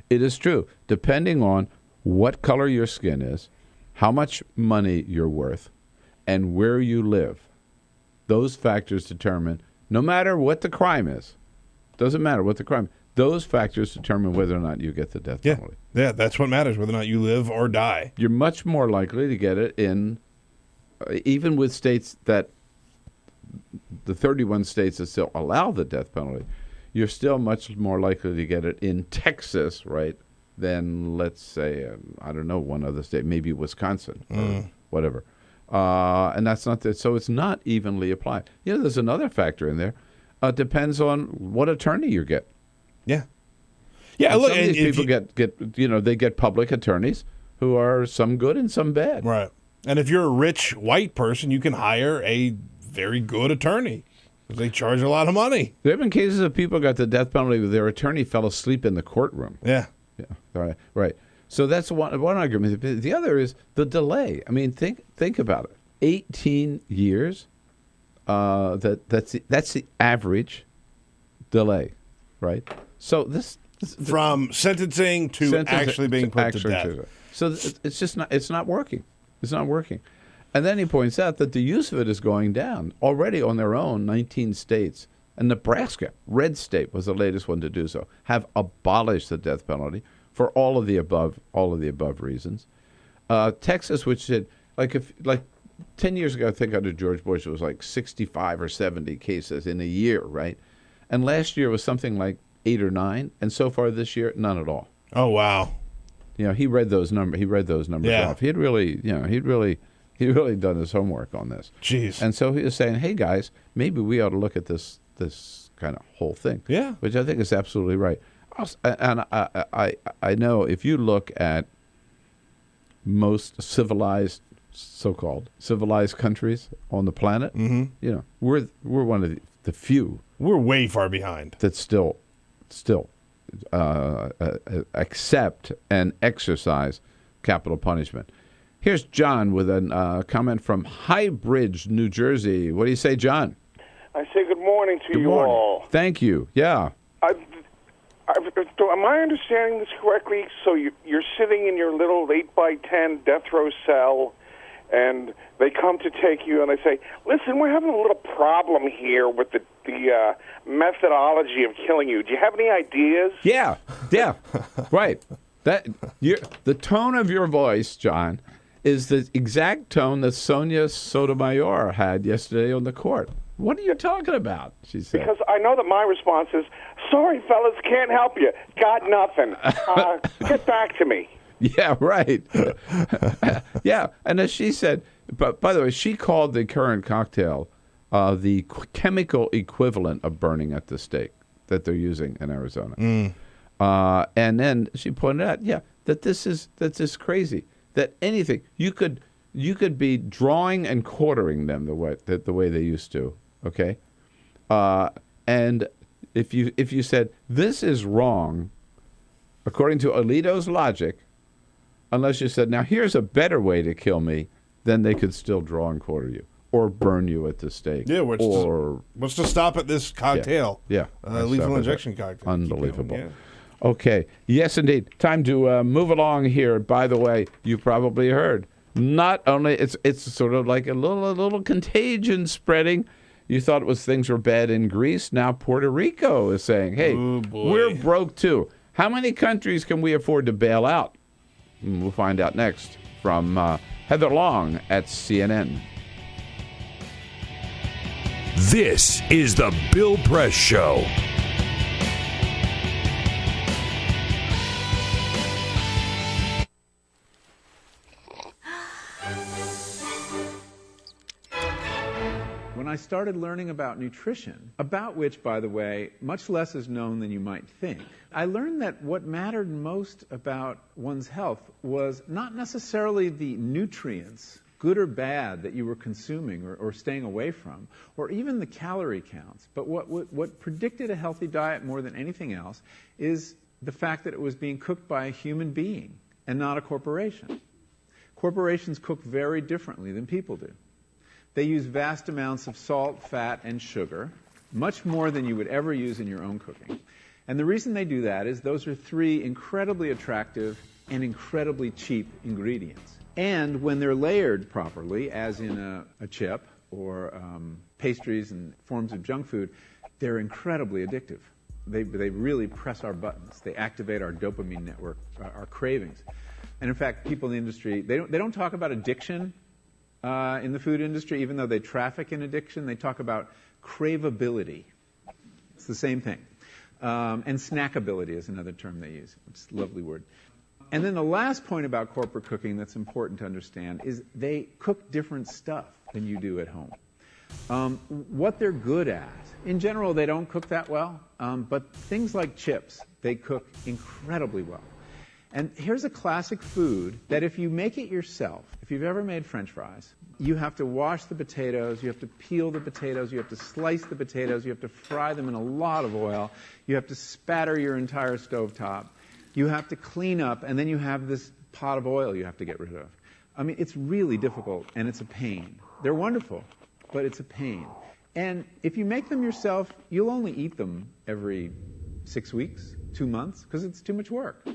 [SPEAKER 14] It is true, depending on what color your skin is, how much money you're worth, and where you live, those factors determine, no matter what the crime is, doesn't matter what the crime is, those factors determine whether or not you get the death penalty.
[SPEAKER 2] Yeah, that's what matters, whether or not you live or die.
[SPEAKER 14] You're much more likely to get it in, even with states that, the 31 states that still allow the death penalty, you're still much more likely to get it in Texas, right, than, let's say, I don't know, one other state, maybe Wisconsin or whatever. And that's not that. So it's not evenly applied. There's another factor in there. It depends on what attorney you get.
[SPEAKER 2] Yeah.
[SPEAKER 14] And look, some of these people they get public attorneys who are some good and some bad.
[SPEAKER 2] Right. And if you're a rich white person, you can hire a very good attorney because they charge a lot of money.
[SPEAKER 14] There have been cases of people got the death penalty where their attorney fell asleep in the courtroom.
[SPEAKER 2] Yeah.
[SPEAKER 14] Right. So that's one argument. The other is the delay. I mean, think about it. 18 years. That's the average delay, right? So this
[SPEAKER 2] from sentencing to actually being put to death.
[SPEAKER 14] So it's just not. It's not working. It's not working. And then he points out that the use of it is going down already on their own. 19 states and Nebraska, red state, was the latest one to do so, have abolished the death penalty for all of the above reasons. Texas, which said like 10 years ago, I think under George Bush, it was like 65 or 70 cases in a year, right? And last year was something like 8 or 9, and so far this year, none at all.
[SPEAKER 2] Oh wow!
[SPEAKER 14] He read those numbers. He read those numbers off. He'd really done his homework on this.
[SPEAKER 2] Jeez.
[SPEAKER 14] And so he was saying, "Hey guys, maybe we ought to look at this kind of whole thing."
[SPEAKER 2] Yeah.
[SPEAKER 14] Which I think is absolutely right. And I know if you look at most so-called civilized countries on the planet, we're one of the few.
[SPEAKER 2] We're way far behind.
[SPEAKER 14] That still accept and exercise capital punishment. Here's John with a comment from High Bridge, New Jersey. What do you say, John?
[SPEAKER 7] I say good morning to you
[SPEAKER 14] morning.
[SPEAKER 7] all.
[SPEAKER 14] Thank you. Yeah.
[SPEAKER 7] Am I understanding this correctly? So you're sitting in your little 8x10 death row cell, and they come to take you, and they say, "Listen, we're having a little problem here with the methodology of killing you. Do you have any ideas?"
[SPEAKER 14] Yeah, right. The tone of your voice, John, is the exact tone that Sonia Sotomayor had yesterday on the court. What are you talking about? She said.
[SPEAKER 7] Because I know that my response is, "Sorry, fellas, can't help you. Got nothing. Get back to me."
[SPEAKER 14] Yeah, right. Yeah, and as she said, but by the way, she called the current cocktail the chemical equivalent of burning at the stake that they're using in Arizona. And then she pointed out, that this is crazy. That anything you could be drawing and quartering them the way they used to. Okay, and if you said this is wrong, according to Alito's logic, unless you said now here's a better way to kill me, then they could still draw and quarter you or burn you at the stake.
[SPEAKER 2] Yeah, what's to stop at this cocktail?
[SPEAKER 14] Yeah,
[SPEAKER 2] lethal injection cocktail.
[SPEAKER 14] Unbelievable.
[SPEAKER 2] Yeah.
[SPEAKER 14] Okay, yes, indeed. Time to move along here. By the way, you probably heard. Not only it's sort of like a little contagion spreading. You thought things were bad in Greece. Now Puerto Rico is saying, "Hey, we're broke too." How many countries can we afford to bail out? We'll find out next from Heather Long at CNN.
[SPEAKER 23] This is the Bill Press Show.
[SPEAKER 16] When I started learning about nutrition, about which, by the way, much less is known than you might think, I learned that what mattered most about one's health was not necessarily the nutrients, good or bad, that you were consuming or staying away from, or even the calorie counts. But what predicted a healthy diet more than anything else is the fact that it was being cooked by a human being and not a corporation. Corporations cook very differently than people do. They use vast amounts of salt, fat, and sugar, much more than you would ever use in your own cooking. And the reason they do that is those are 3 incredibly attractive and incredibly cheap ingredients. And when they're layered properly, as in a chip or pastries and forms of junk food, they're incredibly addictive. They really press our buttons. They activate our dopamine network, our cravings. And in fact, people in the industry, they don't talk about addiction in the food industry, even though they traffic in addiction. They talk about craveability. It's the same thing. And snackability is another term they use. It's a lovely word. And then the last point about corporate cooking that's important to understand is they cook different stuff than you do at home. What they're good at, in general, they don't cook that well, but things like chips, they cook incredibly well. And here's a classic food that if you make it yourself, if you've ever made French fries, you have to wash the potatoes, you have to peel the potatoes, you have to slice the potatoes, you have to fry them in a lot of oil, you have to spatter your entire stovetop, you have to clean up, and then you have this pot of oil you have to get rid of. I mean, it's really difficult, and it's a pain. They're wonderful, but it's a pain. And if you make them yourself, you'll only eat them every 6 weeks, 2 months, because it's too much work.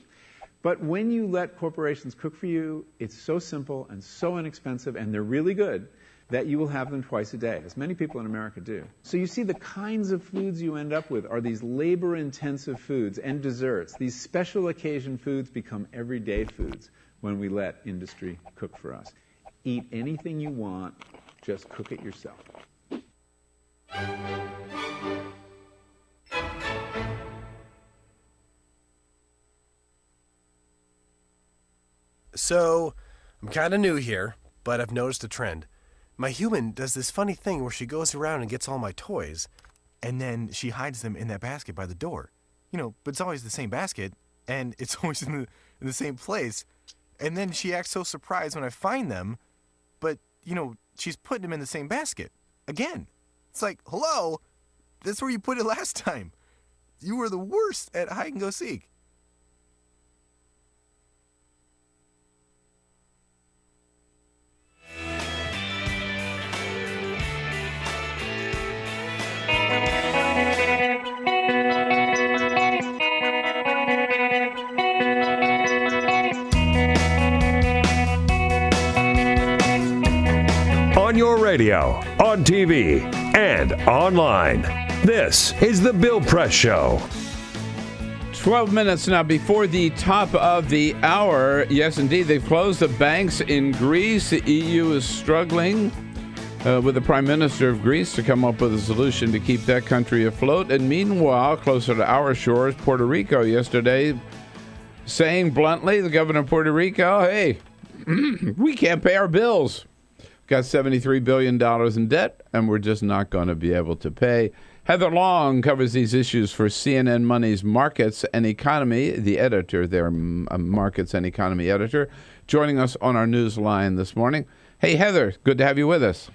[SPEAKER 16] But when you let corporations cook for you, it's so simple and so inexpensive, and they're really good, that you will have them twice a day, as many people in America do. So you see the kinds of foods you end up with are these labor-intensive foods and desserts. These special occasion foods become everyday foods when we let industry cook for us. Eat anything you want, just cook it yourself.
[SPEAKER 4] So, I'm kind of new here, but I've noticed a trend. My human does this funny thing where she goes around and gets all my toys, and then she hides them in that basket by the door. But it's always the same basket, and it's always in the same place. And then she acts so surprised when I find them, but, she's putting them in the same basket. Again. It's like, hello? That's where you put it last time. You were the worst at hide and go seek.
[SPEAKER 23] On your radio, on TV, and online. This is The Bill Press Show.
[SPEAKER 14] 12 minutes now before the top of the hour. Yes, indeed, they've closed the banks in Greece. The EU is struggling with the Prime Minister of Greece to come up with a solution to keep that country afloat. And meanwhile, closer to our shores, Puerto Rico yesterday saying bluntly, the governor of Puerto Rico, hey, we can't pay our bills. Got $73 billion in debt, and we're just not going to be able to pay. Heather Long covers these issues for CNN Money's Markets and Economy, the editor, their Markets and Economy editor, joining us on our news line this morning. Hey, Heather, good to have you with us.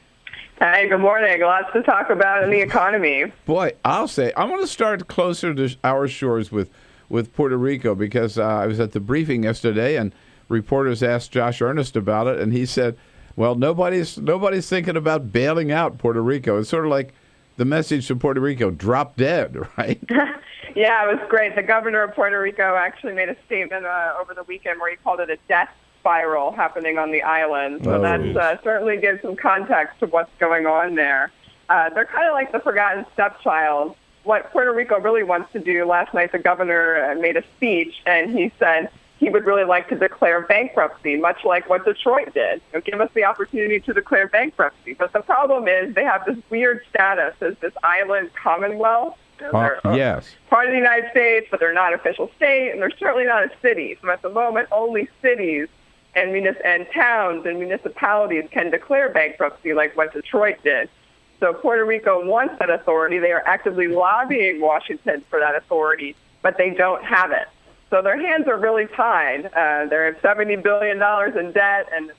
[SPEAKER 17] Hey, good morning. Lots to talk about in the economy.
[SPEAKER 14] Boy, I'll say, I want to start closer to our shores with Puerto Rico because I was at the briefing yesterday, and reporters asked Josh Earnest about it, and he said, well, nobody's thinking about bailing out Puerto Rico. It's sort of like the message to Puerto Rico, drop dead, right?
[SPEAKER 17] Yeah, it was great. The governor of Puerto Rico actually made a statement over the weekend where he called it a death spiral happening on the island. So that certainly gives some context to what's going on there. They're kind of like the forgotten stepchild. What Puerto Rico really wants to do, last night the governor made a speech, and he said he would really like to declare bankruptcy, much like what Detroit did. Give us the opportunity to declare bankruptcy. But the problem is they have this weird status as this island commonwealth.
[SPEAKER 14] Yes.
[SPEAKER 17] Part of the United States, but they're not official state, and they're certainly not a city. So at the moment, only cities and towns and municipalities can declare bankruptcy like what Detroit did. So Puerto Rico wants that authority. They are actively lobbying Washington for that authority, but they don't have it. So their hands are really tied. They have $70 billion in debt, and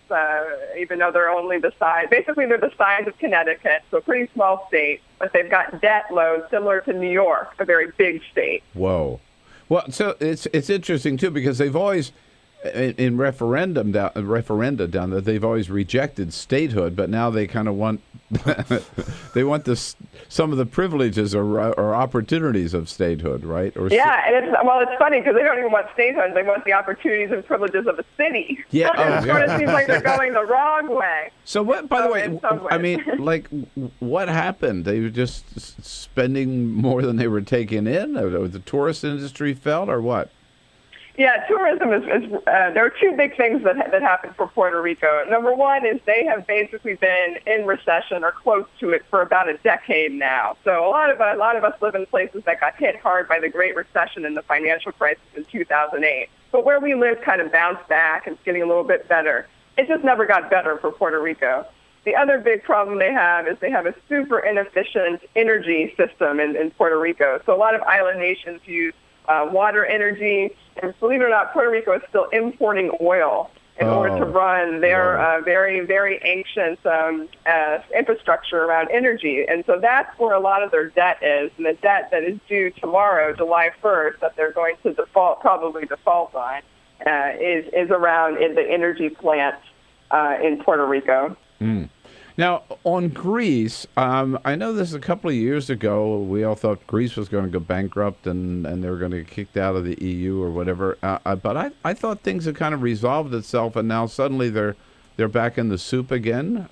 [SPEAKER 17] even though they're only the size, basically they're the size of Connecticut, so a pretty small state, but they've got debt loads similar to New York, a very big state.
[SPEAKER 14] Whoa. Well, so it's interesting, too, because they've always, in referenda down there, they've always rejected statehood, but now they kind of want they want some of the privileges or opportunities of statehood, right? And
[SPEAKER 17] it's funny because they don't even want statehood; they want the opportunities and privileges of a city.
[SPEAKER 14] Yeah,
[SPEAKER 17] it sort of seems like they're going the wrong way.
[SPEAKER 14] So what? By the way, I mean, like, what happened? They were just spending more than they were taking in, or the tourist industry fell, or what?
[SPEAKER 17] Yeah, tourism is there are two big things that happened for Puerto Rico. Number one is they have basically been in recession or close to it for about a decade now. So a lot of us live in places that got hit hard by the Great Recession and the financial crisis in 2008. But where we live kind of bounced back and it's getting a little bit better. It just never got better for Puerto Rico. The other big problem they have is they have a super inefficient energy system in Puerto Rico. So a lot of island nations use water energy, and believe it or not, Puerto Rico is still importing oil in order to run their very, very ancient infrastructure around energy. And so that's where a lot of their debt is, and the debt that is due tomorrow, July 1st, that they're going to probably default on, is around in the energy plant in Puerto Rico.
[SPEAKER 14] Mm. Now, on Greece, I know this a couple of years ago, we all thought Greece was going to go bankrupt and they were going to get kicked out of the EU or whatever. But I thought things had kind of resolved itself, and now suddenly they're back in the soup again.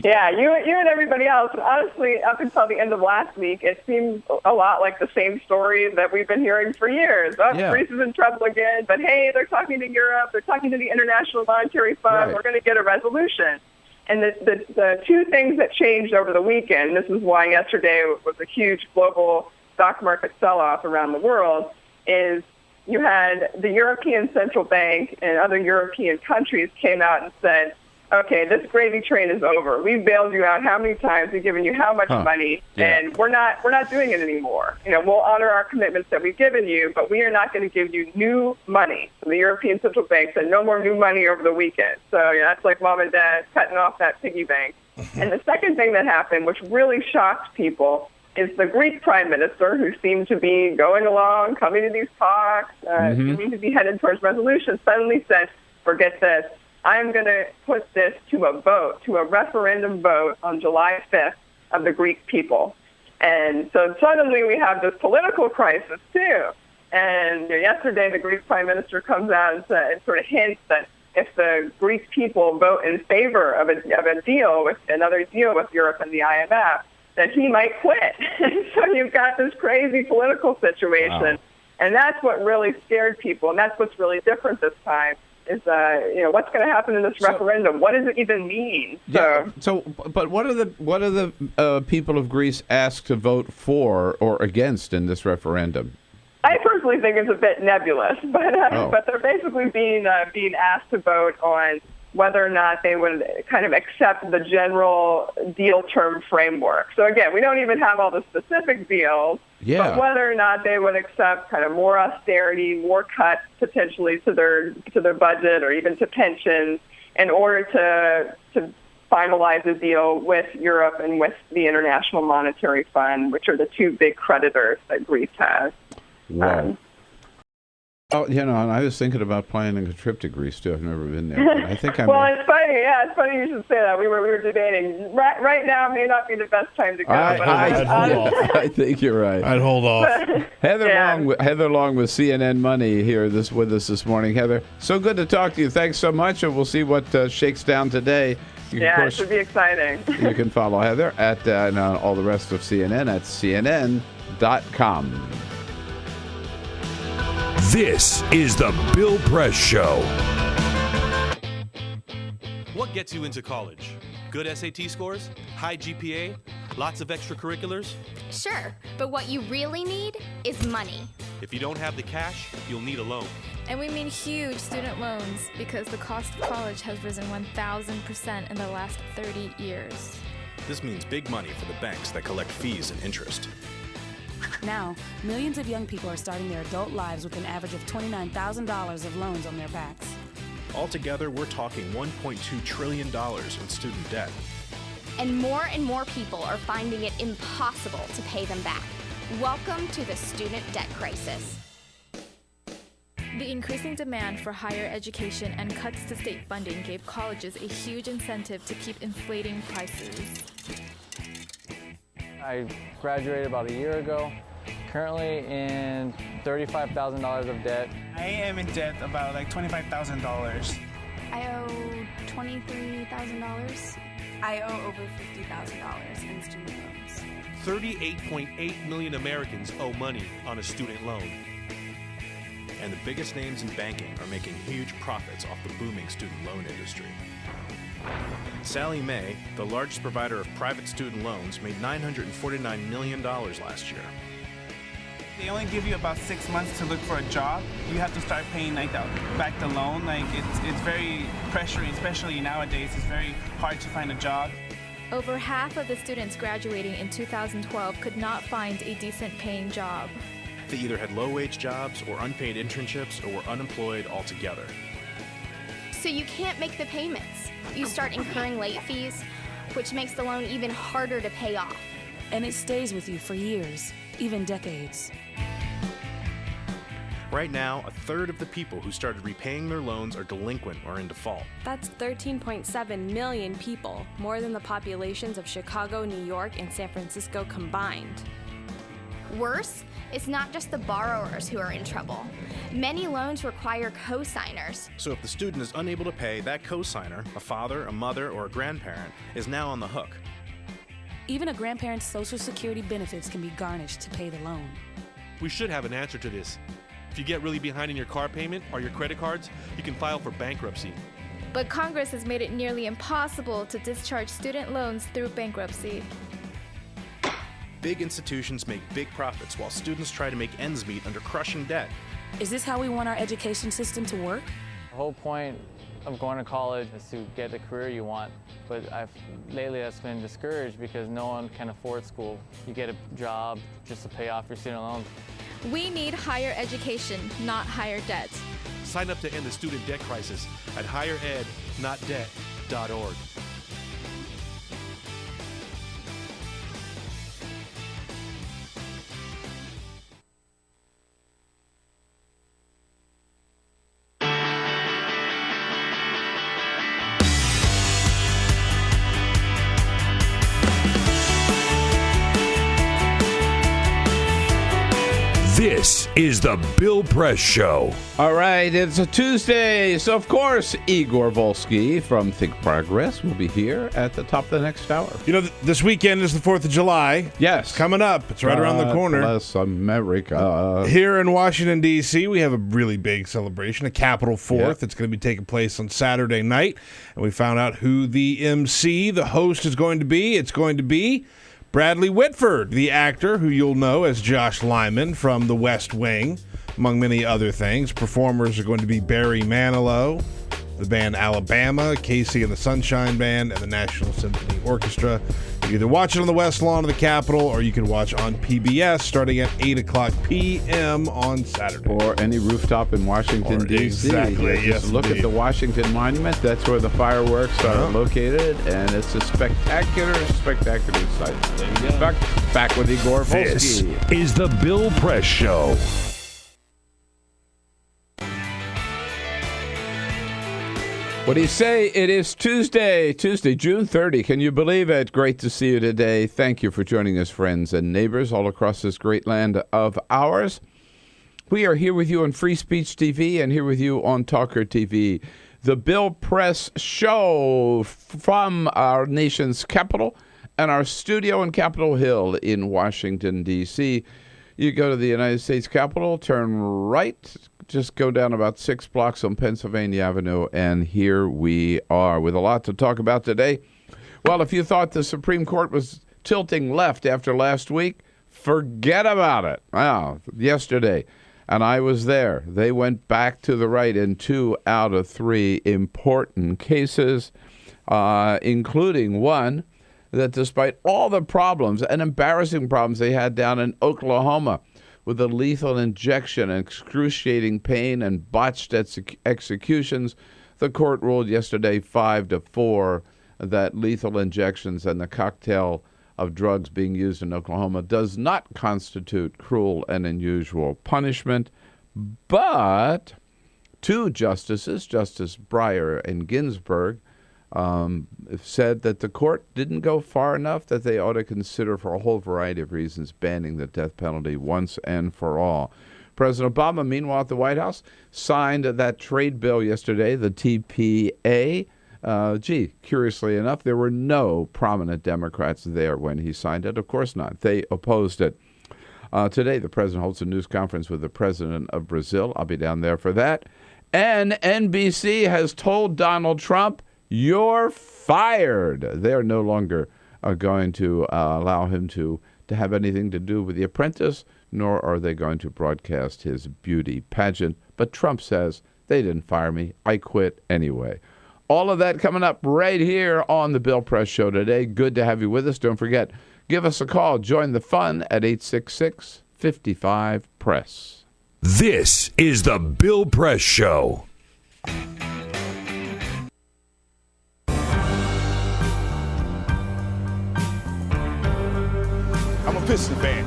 [SPEAKER 17] Yeah, you and everybody else. Honestly, up until the end of last week, it seemed a lot like the same story that we've been hearing for years. Greece is in trouble again, but hey, they're talking to Europe, they're talking to the International Monetary Fund,
[SPEAKER 14] Right.
[SPEAKER 17] We're going to get a resolution. And the two things that changed over the weekend, this is why yesterday was a huge global stock market sell-off around the world, is you had the European Central Bank and other European countries came out and said, okay, this gravy train is over. We've bailed you out how many times? We've given you how much money?
[SPEAKER 14] Yeah.
[SPEAKER 17] And we're not doing it anymore. We'll honor our commitments that we've given you, but we are not going to give you new money. So the European Central Bank said no more new money over the weekend. So that's like mom and dad cutting off that piggy bank. And the second thing that happened, which really shocked people, is the Greek prime minister, who seemed to be going along, coming to these talks, seeming to be headed towards resolution, suddenly said, forget this. I'm going to put this to a vote, to a referendum vote on July 5th of the Greek people. And so suddenly we have this political crisis, too. And yesterday the Greek prime minister comes out and sort of hints that if the Greek people vote in favor of a deal with another deal with Europe and the IMF, that he might quit. So you've got this crazy political situation. Wow. And that's what really scared people. And that's what's really different this time. Is what's going to happen in this referendum? What does it even mean?
[SPEAKER 14] But what are the people of Greece asked to vote for or against in this referendum?
[SPEAKER 17] I personally think it's a bit nebulous, but they're basically being asked to vote on whether or not they would kind of accept the general deal term framework. So again, we don't even have all the specific deals, but whether or not they would accept kind of more austerity, more cuts potentially to their budget or even to pensions in order to finalize a deal with Europe and with the International Monetary Fund, which are the two big creditors that Greece has.
[SPEAKER 14] Wow. And I was thinking about planning a trip to Greece too. I've never been there. But I think I'm.
[SPEAKER 17] Well, it's funny. Yeah, it's funny you should say that. We were debating. Right now may not be the best time to go.
[SPEAKER 2] I'd hold off.
[SPEAKER 14] I think you're right.
[SPEAKER 2] I'd hold off.
[SPEAKER 14] Heather Long with CNN Money here with us this morning. Heather, so good to talk to you. Thanks so much, and we'll see what shakes down today.
[SPEAKER 17] It should be exciting.
[SPEAKER 14] You can follow Heather at all the rest of CNN at CNN.com.
[SPEAKER 23] This is the Bill Press Show.
[SPEAKER 18] What gets you into college? Good SAT scores? High GPA? Lots of extracurriculars?
[SPEAKER 19] Sure, but what you really need is money.
[SPEAKER 18] If you don't have the cash, you'll need a loan.
[SPEAKER 20] And we mean huge student loans because the cost of college has risen 1,000% in the last 30 years.
[SPEAKER 18] This means big money for the banks that collect fees and interest.
[SPEAKER 22] Now, millions of young people are starting their adult lives with an average of $29,000 of loans on their backs.
[SPEAKER 18] Altogether, we're talking $1.2 trillion in student debt.
[SPEAKER 19] And more people are finding it impossible to pay them back. Welcome to the student debt crisis.
[SPEAKER 20] The increasing demand for higher education and cuts to state funding gave colleges a huge incentive to keep inflating prices.
[SPEAKER 25] I graduated about a year ago, currently in $35,000 of debt.
[SPEAKER 26] I am in debt about like $25,000.
[SPEAKER 20] I owe $23,000.
[SPEAKER 27] I owe over $50,000 in student loans.
[SPEAKER 18] 38.8 million Americans owe money on a student loan. And the biggest names in banking are making huge profits off the booming student loan industry. Sallie Mae, the largest provider of private student loans, made $949 million last year.
[SPEAKER 26] They only give you about 6 months to look for a job. You have to start paying back the loan. It's very pressuring, especially nowadays. It's very hard to find a job.
[SPEAKER 20] Over half of the students graduating in 2012 could not find a decent paying job.
[SPEAKER 18] They either had low-wage jobs or unpaid internships or were unemployed altogether.
[SPEAKER 19] So you can't make the payments. You start incurring late fees, which makes the loan even harder to pay off.
[SPEAKER 22] And it stays with you for years, even decades.
[SPEAKER 18] Right now, a third of the people who started repaying their loans are delinquent or in default.
[SPEAKER 27] That's 13.7 million people, more than the populations of Chicago, New York, and San Francisco combined.
[SPEAKER 19] Worse, it's not just the borrowers who are in trouble. Many loans require co-signers.
[SPEAKER 18] So if the student is unable to pay, that co-signer, a father, a mother, or a grandparent, is now on the hook.
[SPEAKER 22] Even a grandparent's Social Security benefits can be garnished to pay the loan.
[SPEAKER 1] We should have an answer to this. If you get really behind in your car payment or your credit cards, you can file for bankruptcy.
[SPEAKER 20] But Congress has made it nearly impossible to discharge student loans through bankruptcy.
[SPEAKER 18] Big institutions make big profits while students try to make ends meet under crushing debt.
[SPEAKER 22] Is this how we want our education system to work?
[SPEAKER 25] The whole point of going to college is to get the career you want, but lately that's been discouraged because no one can afford school. You get a job just to pay off your student loans.
[SPEAKER 20] We need higher education, not higher debt.
[SPEAKER 1] Sign up to end the student debt crisis at higherednotdebt.org.
[SPEAKER 23] This is the Bill Press Show.
[SPEAKER 14] All right, it's a Tuesday, so of course, Igor Volsky from Think Progress will be here at the top of the next hour.
[SPEAKER 2] You know, this weekend is the 4th of July.
[SPEAKER 14] Yes.
[SPEAKER 2] It's coming up. It's right around the corner.
[SPEAKER 14] Bless America.
[SPEAKER 2] Here in Washington, D.C., we have a really big celebration, a Capitol 4th. It's going to be taking place on Saturday night, and we found out who the MC, the host, is going to be. It's going to be Bradley Whitford, the actor who you'll know as Josh Lyman from The West Wing, among many other things. Performers are going to be Barry Manilow, the band Alabama, Casey and the Sunshine Band, and the National Symphony Orchestra. You can either watch it on the West Lawn of the Capitol, or you can watch on PBS starting at 8 o'clock p.m. on Saturday.
[SPEAKER 14] Or any rooftop in Washington, D.C.
[SPEAKER 2] Exactly,
[SPEAKER 14] Just look at the Washington Monument. That's where the fireworks are located, and it's a spectacular sight. There you go. Back with Igor Volsky.
[SPEAKER 23] This is the Bill Press Show.
[SPEAKER 14] What do you say? It is Tuesday, June 30. Can you believe it? Great to see you today. Thank you for joining us, friends and neighbors all across this great land of ours. We are here with you on Free Speech TV and here with you on TawkrTV. The Bill Press Show from our nation's capital and our studio in Capitol Hill in Washington, D.C. You go to the United States Capitol, turn right, just go down about 6 blocks on Pennsylvania Avenue, and here we are with a lot to talk about today. Well, if you thought the Supreme Court was tilting left after last week, forget about it. Wow, yesterday, and I was there. They went back to the right in 2 out of 3 important cases, including one that despite all the problems and embarrassing problems they had down in Oklahoma, with a lethal injection, excruciating pain, and botched executions, the court ruled yesterday 5-4 that lethal injections and the cocktail of drugs being used in Oklahoma does not constitute cruel and unusual punishment. But 2 justices, Justice Breyer and Ginsburg, said that the court didn't go far enough, that they ought to consider for a whole variety of reasons banning the death penalty once and for all. President Obama, meanwhile, at the White House, signed that trade bill yesterday, the TPA. Curiously enough, there were no prominent Democrats there when he signed it. Of course not. They opposed it. Today, the president holds a news conference with the president of Brazil. I'll be down there for that. And NBC has told Donald Trump, "You're fired." They're no longer going to allow him to have anything to do with The Apprentice, nor are they going to broadcast his beauty pageant. But Trump says, they didn't fire me. I quit anyway. All of that coming up right here on the Bill Press Show today. Good to have you with us. Don't forget, give us a call. Join the fun at 866-55-PRESS.
[SPEAKER 23] This is the Bill Press Show.
[SPEAKER 5] I'm a Piston fan.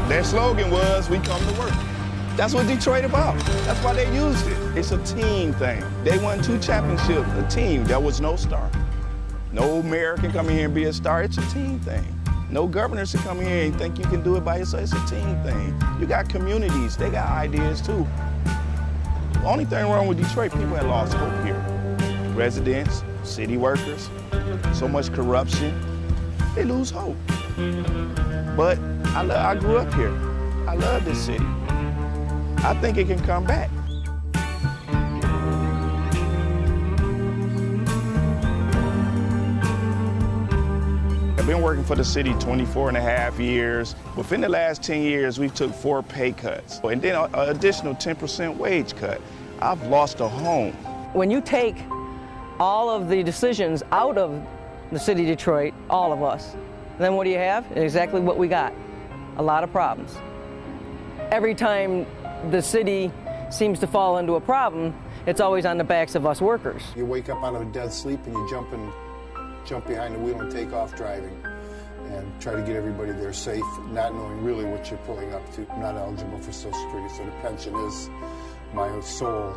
[SPEAKER 5] Their slogan was, "We come to work." That's what Detroit about. That's why they used it. It's a team thing. They won 2 championships, a team. There was no star. No mayor can come in here and be a star. It's a team thing. No governor should come in here and think you can do it by yourself. It's a team thing. You got communities. They got ideas, too. The only thing wrong with Detroit, people have lost hope here. Residents, city workers, so much corruption. They lose hope. But I grew up here. I love this city. I think it can come back. I've been working for the city 24 and a half years. Within the last 10 years, we've took 4 pay cuts, and then an additional 10% wage cut. I've lost a home.
[SPEAKER 6] When you take all of the decisions out of the city of Detroit, all of us, then what do you have? Exactly what we got, a lot of problems. Every time the city seems to fall into a problem, it's always on the backs of us workers.
[SPEAKER 8] You wake up out of a dead sleep and you jump behind the wheel and take off driving and try to get everybody there safe, not knowing really what you're pulling up to. I'm not eligible for Social Security, so the pension is my sole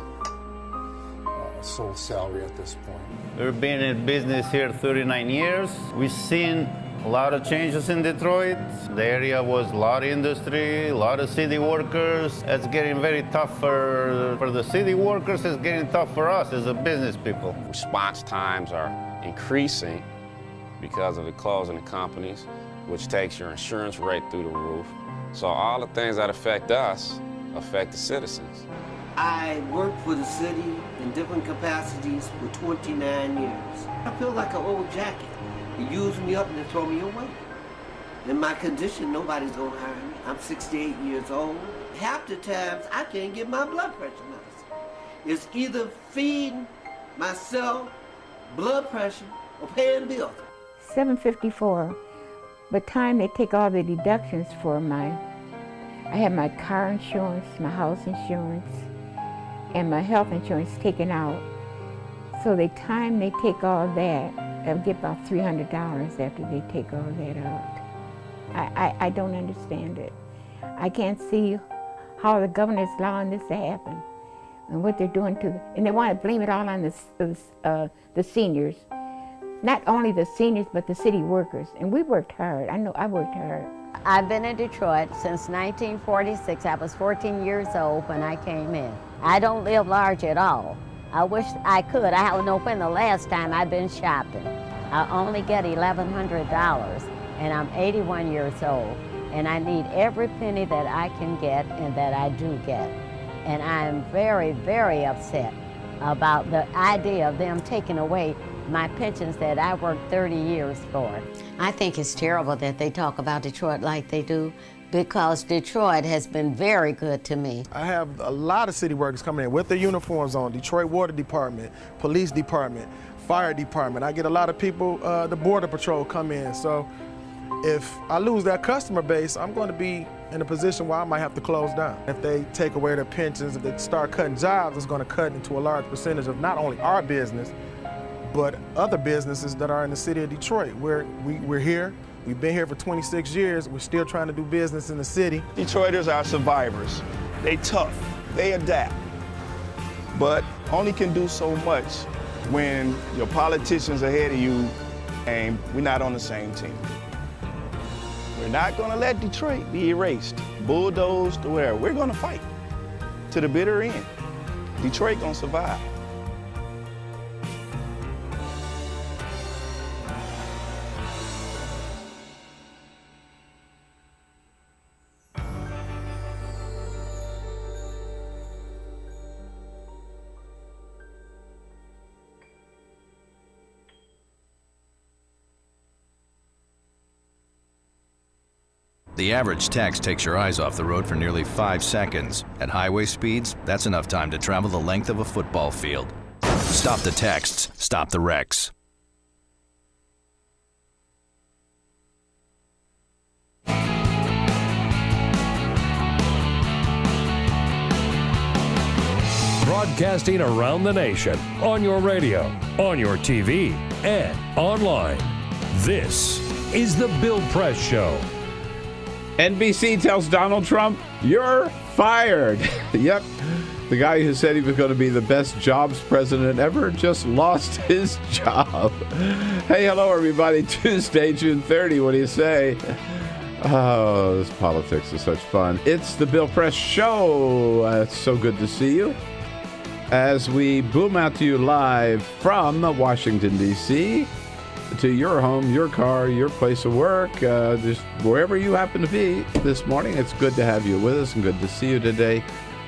[SPEAKER 8] salary at this point.
[SPEAKER 9] We've been in business here 39 years. We've seen a lot of changes in Detroit. The area was a lot of industry, a lot of city workers. It's getting very tough for the city workers. It's getting tough for us as a business people.
[SPEAKER 11] Response times are increasing because of the closing of companies, which takes your insurance rate through the roof. So all the things that affect us affect the citizens.
[SPEAKER 21] I worked for the city in different capacities for 29 years. I feel like an old jacket. They use me up and they throw me away. In my condition, nobody's gonna hire me. I'm 68 years old. Half the times, I can't get my blood pressure medicine. It's either feeding myself blood pressure or paying bills.
[SPEAKER 24] $754. By the time they take all the deductions for I have my car insurance, my house insurance, and my health insurance taken out. So the time they take all that, I'll get about $300 after they take all that out. I don't understand it. I can't see how the governor's allowing this to happen and what they're doing and they want to blame it all on the seniors. Not only the seniors, but the city workers. And we worked hard. I know I worked hard.
[SPEAKER 28] I've been in Detroit since 1946. I was 14 years old when I came in. I don't live large at all. I wish I could. I don't know when the last time I've been shopping. I only get $1,100, and I'm 81 years old, and I need every penny that I can get and that I do get. And I'm very, very upset about the idea of them taking away my pensions that I worked 30 years for.
[SPEAKER 29] I think it's terrible that they talk about Detroit like they do, because Detroit has been very good to me.
[SPEAKER 30] I have a lot of city workers coming in with their uniforms on, Detroit Water Department, Police Department, Fire Department. I get a lot of people, the Border Patrol come in. So if I lose that customer base, I'm going to be in a position where I might have to close down. If they take away their pensions, if they start cutting jobs, it's going to cut into a large percentage of not only our business, but other businesses that are in the city of Detroit. We're here. We've been here for 26 years. We're still trying to do business in the city.
[SPEAKER 5] Detroiters are survivors. They tough. They adapt. But only can do so much when your politicians are ahead of you and we're not on the same team. We're not going to let Detroit be erased, bulldozed to where. We're going to fight to the bitter end. Detroit going to survive.
[SPEAKER 31] The average text takes your eyes off the road for nearly 5 seconds. At highway speeds, that's enough time to travel the length of a football field. Stop the texts, stop the wrecks.
[SPEAKER 23] Broadcasting around the nation, on your radio, on your TV, and online. This is The Bill Press Show.
[SPEAKER 14] NBC tells Donald Trump, "You're fired. Yep. The guy who said he was going to be the best jobs president ever just lost his job. Hey, hello, everybody. Tuesday, June 30. What do you say? Oh, this politics is such fun. It's the Bill Press Show. It's so good to see you as we boom out to you live from Washington, D.C., to your home, your car, your place of work, just wherever you happen to be this morning. It's good to have you with us and good to see you today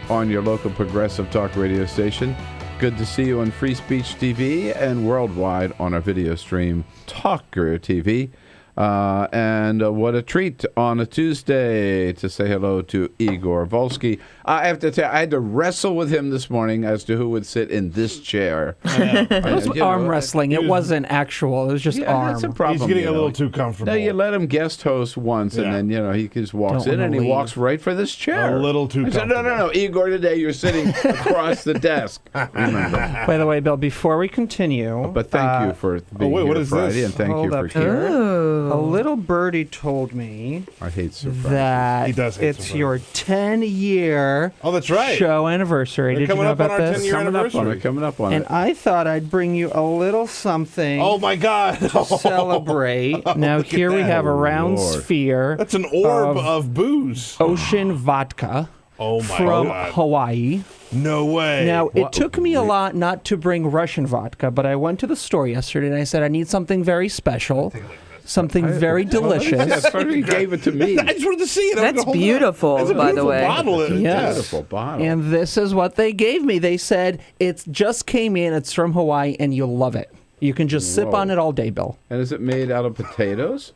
[SPEAKER 14] on your local progressive talk radio station. Good to see you on Free Speech TV and worldwide on our video stream, TawkrTV. And what a treat on a Tuesday to say hello to Igor Volsky. I have to tell you, I had to wrestle with him this morning as to who would sit in this chair.
[SPEAKER 3] It was arm wrestling. It wasn't actual. It was just arm.
[SPEAKER 14] That's a problem.
[SPEAKER 2] He's getting a little too comfortable.
[SPEAKER 14] No, you let him guest host once, and then, he just walks in and he walks right for this chair.
[SPEAKER 2] A little too comfortable.
[SPEAKER 14] No, Igor, today you're sitting across the desk. Remember.
[SPEAKER 3] By the way, Bill, before we continue...
[SPEAKER 14] But thank you for being here Friday, and thank you for caring.
[SPEAKER 3] A little birdie told me
[SPEAKER 14] I hate surprises.
[SPEAKER 3] that
[SPEAKER 2] He does hate
[SPEAKER 3] it's your 10-year
[SPEAKER 2] that's right.
[SPEAKER 3] show anniversary.
[SPEAKER 2] They're
[SPEAKER 3] Did you know about
[SPEAKER 2] coming up on our
[SPEAKER 3] this?
[SPEAKER 2] 10-year anniversary.
[SPEAKER 14] Coming up on
[SPEAKER 3] and
[SPEAKER 14] it.
[SPEAKER 3] I thought I'd bring you a little something.
[SPEAKER 2] Oh, my God.
[SPEAKER 3] To celebrate. Now, here we have a round sphere.
[SPEAKER 2] That's an orb of booze.
[SPEAKER 3] Ocean vodka.
[SPEAKER 2] Oh, my
[SPEAKER 3] from
[SPEAKER 2] God.
[SPEAKER 3] Hawaii.
[SPEAKER 2] No way.
[SPEAKER 3] Now, it took me a lot not to bring Russian vodka, but I went to the store yesterday and I said, I need something very special. Something very delicious.
[SPEAKER 14] He gave it to me.
[SPEAKER 2] I just wanted to see it.
[SPEAKER 4] That's beautiful, by the way.
[SPEAKER 2] Bottle.
[SPEAKER 3] Yes.
[SPEAKER 14] Beautiful bottle.
[SPEAKER 3] And this is what they gave me. They said, it just came in, it's from Hawaii, and you'll love it. You can just sip on it all day, Bill.
[SPEAKER 14] And is it made out of potatoes?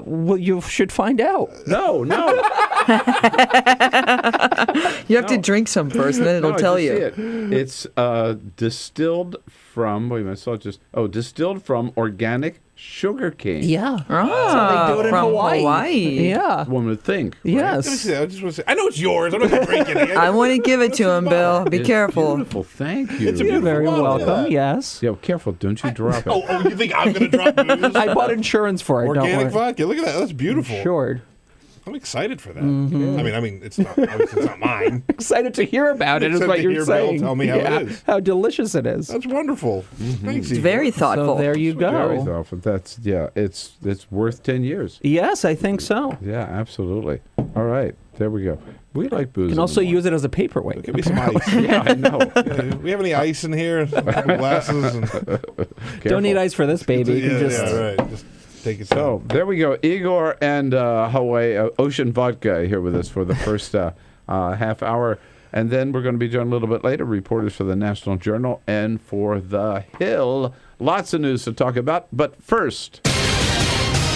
[SPEAKER 3] Well, you should find out.
[SPEAKER 14] No.
[SPEAKER 4] You have to drink some first, and then it'll tell you.
[SPEAKER 14] It's distilled from, wait a minute, distilled from organic sugar cane.
[SPEAKER 3] Yeah. So they do it in Hawaii. Yeah.
[SPEAKER 14] One would think. Right?
[SPEAKER 3] Yes.
[SPEAKER 2] I just want to say, I know it's yours. I'm not going to drink it.
[SPEAKER 4] I want to give it to him, Bill. Be careful.
[SPEAKER 14] Beautiful. Thank you.
[SPEAKER 2] It's a beautiful
[SPEAKER 3] Very
[SPEAKER 2] bottle,
[SPEAKER 3] welcome.
[SPEAKER 2] yeah.
[SPEAKER 3] Yes.
[SPEAKER 14] Yeah, careful. Don't you drop it.
[SPEAKER 2] Oh, you think I'm going to drop booze?
[SPEAKER 3] I bought insurance for it.
[SPEAKER 2] Organic
[SPEAKER 3] don't worry.
[SPEAKER 2] vodka. Look at that. That's beautiful.
[SPEAKER 3] Insured.
[SPEAKER 2] I'm excited for that.
[SPEAKER 3] Mm-hmm.
[SPEAKER 2] I mean, it's not mine.
[SPEAKER 3] Excited to hear about it is
[SPEAKER 2] Excited
[SPEAKER 3] what
[SPEAKER 2] to
[SPEAKER 3] you're
[SPEAKER 2] hear
[SPEAKER 3] saying.
[SPEAKER 2] Bill tell me how it is.
[SPEAKER 3] How delicious it is.
[SPEAKER 2] That's wonderful. Thanks,
[SPEAKER 4] It's very thoughtful.
[SPEAKER 3] So there you go.
[SPEAKER 14] Very thoughtful. That's it's worth 10 years.
[SPEAKER 3] Yes, I think so.
[SPEAKER 14] Yeah, absolutely. All right, there we go. We like booze.
[SPEAKER 3] You can also use it as a paperweight.
[SPEAKER 2] Give me some ice.
[SPEAKER 14] Yeah, I know.
[SPEAKER 2] Do we have any ice in here? Glasses.
[SPEAKER 3] Don't need ice for this, baby. You can just
[SPEAKER 2] right. Just take it.
[SPEAKER 14] So there we go. Igor and Hawaii Ocean Vodka here with us for the first half hour. And then we're going to be joined a little bit later, reporters for the National Journal and for The Hill. Lots of news to talk about. But first...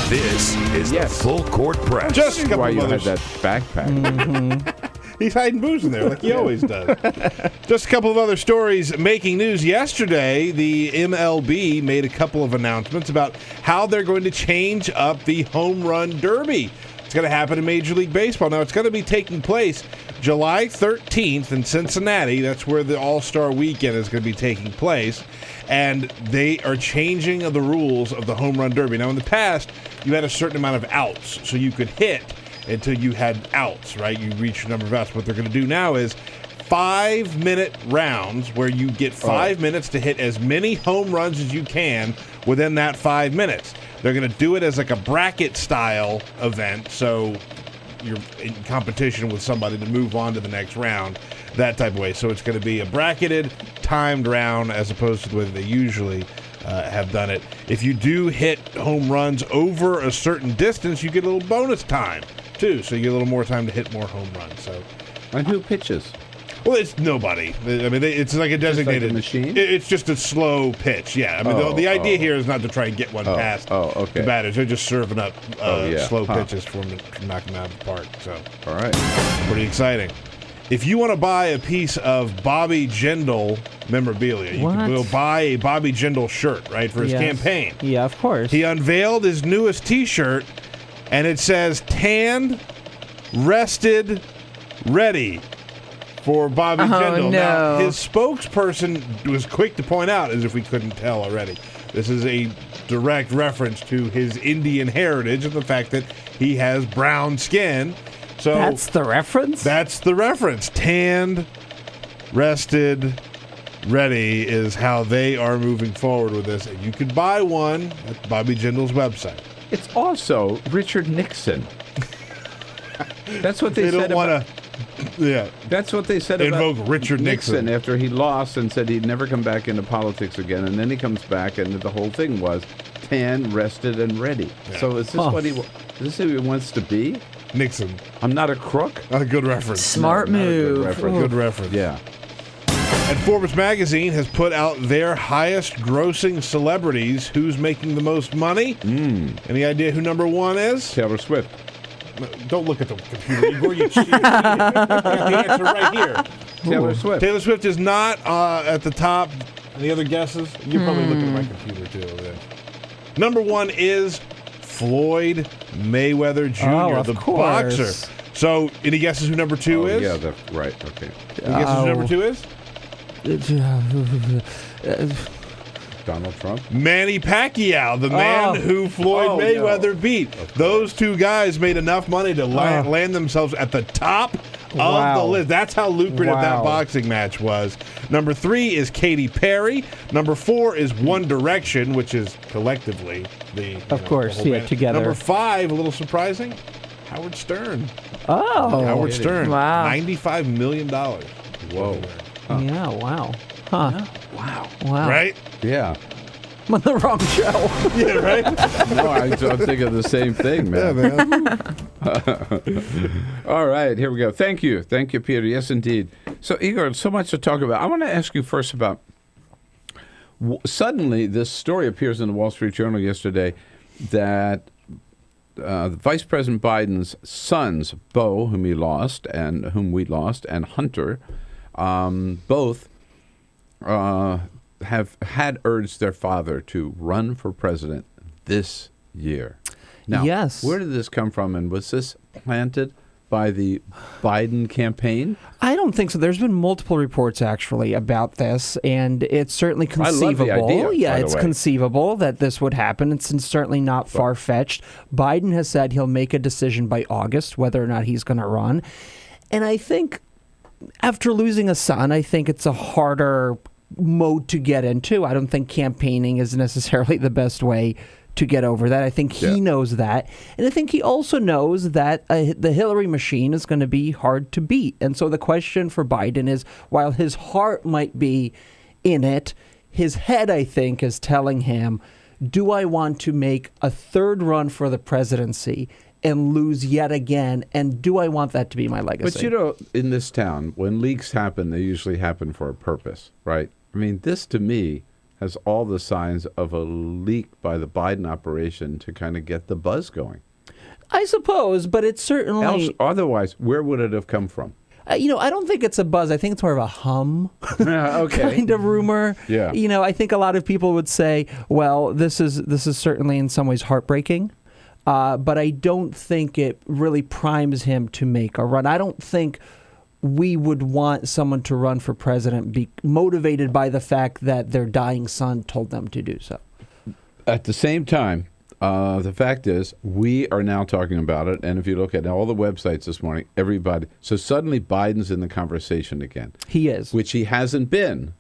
[SPEAKER 23] This is the Full Court Press.
[SPEAKER 2] Just a couple
[SPEAKER 14] why
[SPEAKER 2] of
[SPEAKER 14] you
[SPEAKER 2] others.
[SPEAKER 14] had that backpack.
[SPEAKER 2] He's hiding booze in there like he always does. Just a couple of other stories making news. Yesterday, the MLB made a couple of announcements about how they're going to change up the Home Run Derby. It's going to happen in Major League Baseball. Now, it's going to be taking place July 13th in Cincinnati. That's where the All-Star Weekend is going to be taking place. And they are changing the rules of the Home Run Derby. Now, in the past, you had a certain amount of outs, so you could hit until you had outs, right? You reach your number of outs. What they're going to do now is 5-minute rounds where you get 5 minutes to hit as many home runs as you can within that 5 minutes. They're going to do it as like a bracket-style event, so you're in competition with somebody to move on to the next round, that type of way. So it's going to be a bracketed, timed round as opposed to the way that they usually have done it. If you do hit home runs over a certain distance, you get a little bonus time, too. So you get a little more time to hit more home runs. So,
[SPEAKER 14] and who pitches?
[SPEAKER 2] Well, it's nobody. I mean, it's like a designated
[SPEAKER 14] machine.
[SPEAKER 2] It's just a slow pitch. Yeah. I mean, the idea here is not to try and get one past the batters. They're just serving up slow pitches for them to knock them out of the park. So,
[SPEAKER 14] all right,
[SPEAKER 2] pretty exciting. If you want to buy a piece of Bobby Jindal memorabilia, you can go buy a Bobby Jindal shirt, right, for his campaign.
[SPEAKER 3] Yeah, of course.
[SPEAKER 2] He unveiled his newest T-shirt, and it says "Tanned, Rested, Ready." For Bobby Jindal.
[SPEAKER 4] No.
[SPEAKER 2] Now, his spokesperson was quick to point out, as if we couldn't tell already, this is a direct reference to his Indian heritage and the fact that he has brown skin. So
[SPEAKER 3] that's the reference?
[SPEAKER 2] That's the reference. Tanned, rested, ready is how they are moving forward with this. And you could buy one at Bobby Jindal's website.
[SPEAKER 14] It's also Richard Nixon. That's what they said.
[SPEAKER 2] Don't want to. Yeah,
[SPEAKER 14] that's what they said
[SPEAKER 2] invoke
[SPEAKER 14] about
[SPEAKER 2] Richard Nixon
[SPEAKER 14] after he lost and said he'd never come back into politics again, and then he comes back, and the whole thing was tan, rested, and ready. Yeah. So is this what is this who he wants to be?
[SPEAKER 2] Nixon.
[SPEAKER 14] I'm not a crook.
[SPEAKER 2] Not a good reference.
[SPEAKER 4] Smart move.
[SPEAKER 2] Good reference.
[SPEAKER 14] Yeah.
[SPEAKER 2] And Forbes magazine has put out their highest grossing celebrities. Who's making the most money? Any idea who number one is?
[SPEAKER 14] Taylor Swift.
[SPEAKER 2] No, don't look at the computer, Igor. You cheated. The answer right here.
[SPEAKER 14] Taylor Swift.
[SPEAKER 2] Taylor Swift is not at the top. Any other guesses? You're probably looking at my computer too. Then. Number one is Floyd Mayweather Jr., the boxer. So, any guesses who number two is?
[SPEAKER 14] Yeah, that's right. Okay.
[SPEAKER 2] Any guesses who number two is?
[SPEAKER 14] Donald Trump?
[SPEAKER 2] Manny Pacquiao, the man who Floyd Mayweather beat. Those two guys made enough money to land themselves at the top of the list. That's how lucrative that boxing match was. Number 3 is Katy Perry. Number 4 is One Direction, which is collectively the
[SPEAKER 3] together.
[SPEAKER 2] Number 5, a little surprising, Howard Stern.
[SPEAKER 3] Oh,
[SPEAKER 2] Howard Stern.
[SPEAKER 3] Wow.
[SPEAKER 2] $95 million.
[SPEAKER 14] Whoa.
[SPEAKER 3] Yeah, wow. Huh.
[SPEAKER 14] Yeah.
[SPEAKER 3] Wow.
[SPEAKER 2] Right?
[SPEAKER 14] Yeah.
[SPEAKER 3] I'm on the wrong show.
[SPEAKER 2] Yeah, right?
[SPEAKER 14] No, I'm thinking the same thing, man.
[SPEAKER 2] Yeah, man.
[SPEAKER 14] All right, here we go. Thank you. Thank you, Peter. Yes, indeed. So, Igor, so much to talk about. I want to ask you first about, suddenly this story appears in the Wall Street Journal yesterday that Vice President Biden's sons, Beau, whom we lost, and Hunter, both have had urged their father to run for president this year. Now,
[SPEAKER 3] yes.
[SPEAKER 14] Where did this come from, and was this planted by the Biden campaign?
[SPEAKER 3] I don't think so. There's been multiple reports actually about this, and it's certainly conceivable.
[SPEAKER 14] I love the idea, by the way.
[SPEAKER 3] Conceivable that this would happen. It's certainly not far-fetched. Biden has said he'll make a decision by August whether or not he's going to run. And I think after losing a son, I think it's a harder mode to get into. I don't think campaigning is necessarily the best way to get over that. I think he knows that. And I think he also knows that the Hillary machine is going to be hard to beat. And so the question for Biden is, while his heart might be in it, his head, I think, is telling him, do I want to make a third run for the presidency and lose yet again? And do I want that to be my legacy?
[SPEAKER 14] But, in this town, when leaks happen, they usually happen for a purpose, right? I mean, this to me has all the signs of a leak by the Biden operation to kind of get the buzz going.
[SPEAKER 3] I suppose, but it's certainly...
[SPEAKER 14] Otherwise, where would it have come from?
[SPEAKER 3] I don't think it's a buzz. I think it's more of a hum kind of rumor.
[SPEAKER 14] Yeah.
[SPEAKER 3] I think a lot of people would say, well, this is certainly in some ways heartbreaking. But I don't think it really primes him to make a run. I don't think we would want someone to run for president be motivated by the fact that their dying son told them to do so.
[SPEAKER 14] At the same time, the fact is, we are now talking about it, and if you look at all the websites this morning, everybody... So suddenly Biden's in the conversation again.
[SPEAKER 3] He is.
[SPEAKER 14] Which he hasn't been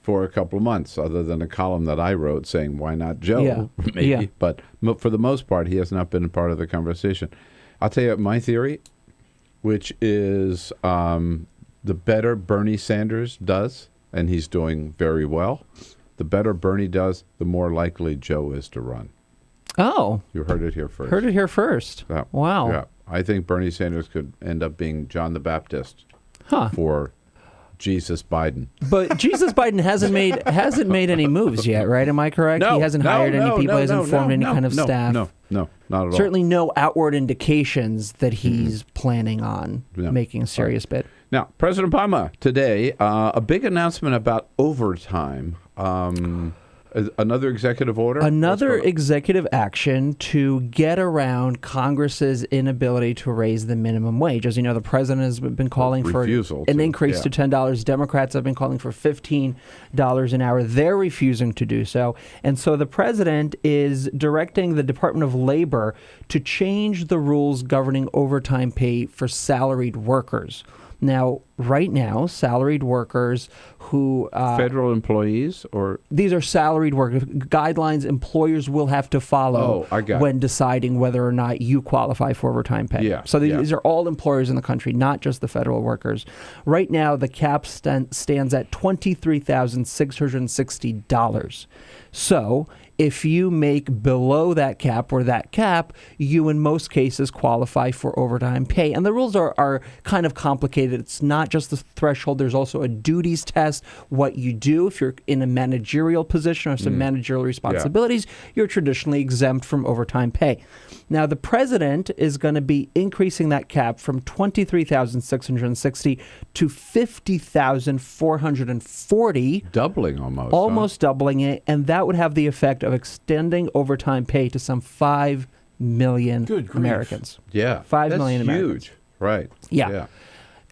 [SPEAKER 14] for a couple of months, other than a column that I wrote saying, why not Joe?
[SPEAKER 3] Yeah.
[SPEAKER 14] Maybe.
[SPEAKER 3] Yeah.
[SPEAKER 14] But for the most part, he has not been a part of the conversation. I'll tell you my theory, which is the better Bernie Sanders does, and he's doing very well, the better Bernie does, the more likely Joe is to run.
[SPEAKER 3] Oh.
[SPEAKER 14] You heard it here first.
[SPEAKER 3] Heard it here first.
[SPEAKER 14] Yeah.
[SPEAKER 3] Wow.
[SPEAKER 14] Yeah. I think Bernie Sanders could end up being John the Baptist for Jesus Biden.
[SPEAKER 3] But Jesus Biden hasn't made any moves yet, right? Am I correct? He hasn't hired any people, hasn't formed any kind of staff.
[SPEAKER 14] No, not at all.
[SPEAKER 3] Certainly no outward indications that he's planning on making a serious bid.
[SPEAKER 14] Now, President Obama today, a big announcement about overtime. Another executive order?
[SPEAKER 3] Another executive action to get around Congress's inability to raise the minimum wage. As you know, the president has been calling for an increase to $10. Democrats have been calling for $15 an hour. They're refusing to do so. And so the president is directing the Department of Labor to change the rules governing overtime pay for salaried workers. Now, right now, salaried workers who...
[SPEAKER 14] federal employees or...
[SPEAKER 3] These are salaried workers. Guidelines employers will have to follow when deciding whether or not you qualify for overtime pay.
[SPEAKER 14] Yeah,
[SPEAKER 3] so these are all employers in the country, not just the federal workers. Right now, the cap stands at $23,660. So if you make below that cap or that cap, you in most cases qualify for overtime pay. And the rules are kind of complicated. It's not just the threshold. There's also a duties test. What you do if you're in a managerial position or some managerial responsibilities, you're traditionally exempt from overtime pay. Now, the president is going to be increasing that cap from $23,660 to $50,440.
[SPEAKER 14] Doubling almost.
[SPEAKER 3] Almost doubling it. And that would have the effect of extending overtime pay to some 5 million Americans.
[SPEAKER 14] Yeah.
[SPEAKER 3] 5 million Americans.
[SPEAKER 14] Huge. Right.
[SPEAKER 3] Yeah.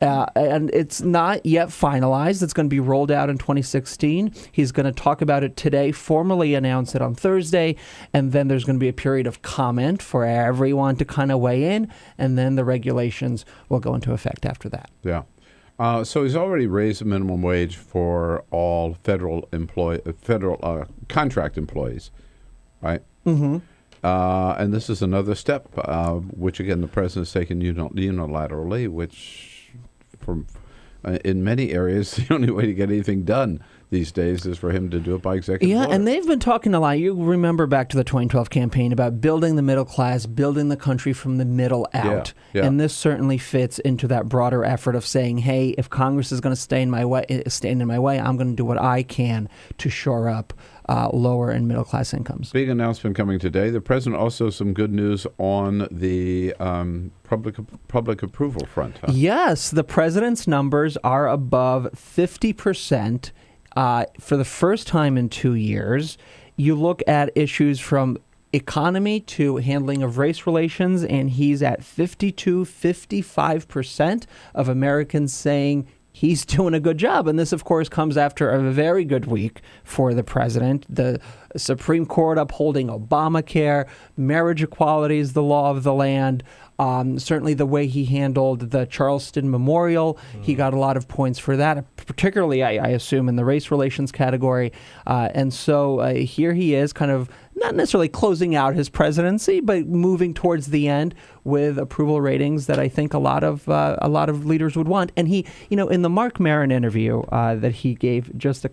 [SPEAKER 3] And it's not yet finalized. It's going to be rolled out in 2016. He's going to talk about it today, formally announce it on Thursday, and then there's going to be a period of comment for everyone to kind of weigh in, and then the regulations will go into effect after that.
[SPEAKER 14] Yeah. So he's already raised the minimum wage for all federal contract employees, right?
[SPEAKER 3] Mm-hmm.
[SPEAKER 14] And this is another step, which again the president's taken unilaterally, which in many areas the only way to get anything done these days is for him to do it by executive order.
[SPEAKER 3] And they've been talking a lot. You remember back to the 2012 campaign about building the middle class, building the country from the middle out.
[SPEAKER 14] Yeah.
[SPEAKER 3] And this certainly fits into that broader effort of saying, hey, if Congress is going to stand in my way, I'm going to do what I can to shore up lower and middle class incomes.
[SPEAKER 14] Big announcement coming today. The president also some good news on the public approval front. Huh?
[SPEAKER 3] Yes, the president's numbers are above 50%. For the first time in 2 years. You look at issues from economy to handling of race relations, and he's at 55% of Americans saying he's doing a good job. And this, of course, comes after a very good week for the president. The Supreme Court upholding Obamacare, marriage equality is the law of the land. Certainly the way he handled the Charleston Memorial, he got a lot of points for that, particularly, I assume, in the race relations category. And so here he is kind of not necessarily closing out his presidency, but moving towards the end with approval ratings that I think a lot of leaders would want. And he, in the Mark Maron interview that he gave just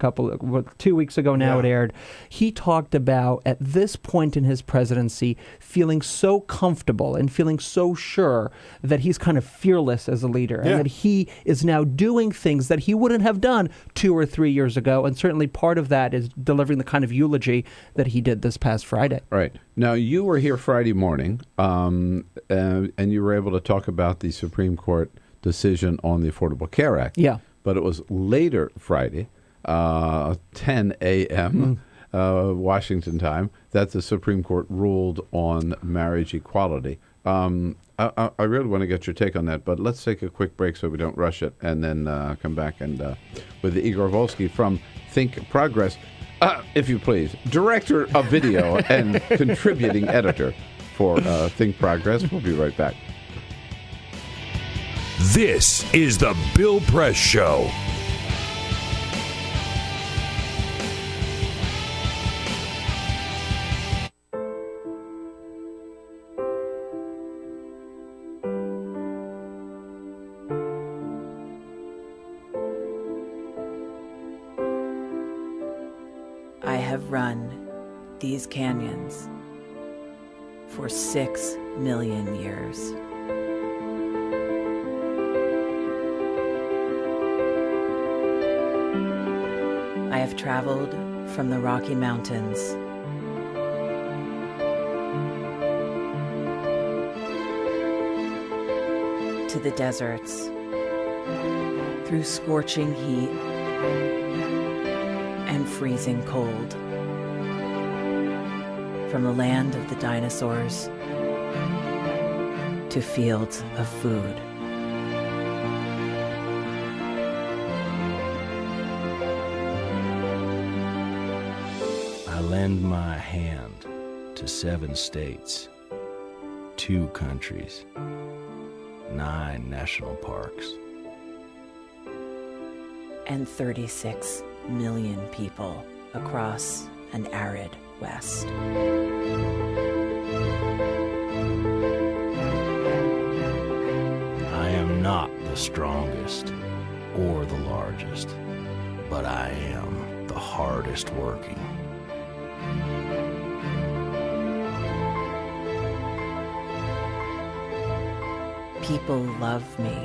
[SPEAKER 3] 2 weeks ago now, it aired, he talked about at this point in his presidency feeling so comfortable and feeling so sure that he's kind of fearless as a leader and that he is now doing things that he wouldn't have done 2 or 3 years ago. And certainly part of that is delivering the kind of eulogy that he did this past Friday.
[SPEAKER 14] Right. Now, you were here Friday morning, and you were able to talk about the Supreme Court decision on the Affordable Care Act.
[SPEAKER 3] Yeah.
[SPEAKER 14] But it was later Friday, 10 a.m., Washington time, that the Supreme Court ruled on marriage equality. I really want to get your take on that, but let's take a quick break so we don't rush it, and then come back and with Igor Volsky from Think Progress. If you please, director of video and contributing editor for Think Progress. We'll be right back.
[SPEAKER 23] This is the Bill Press Show.
[SPEAKER 7] I have run these canyons for 6 million years. I have traveled from the Rocky Mountains to the deserts, through scorching heat and freezing cold. from the land of the dinosaurs to fields of food.
[SPEAKER 10] I lend my hand to 7 states, 2 countries, 9 national parks,
[SPEAKER 7] and 36 million people across an arid West.
[SPEAKER 10] I am not the strongest or the largest, but I am the hardest working.
[SPEAKER 7] People love me.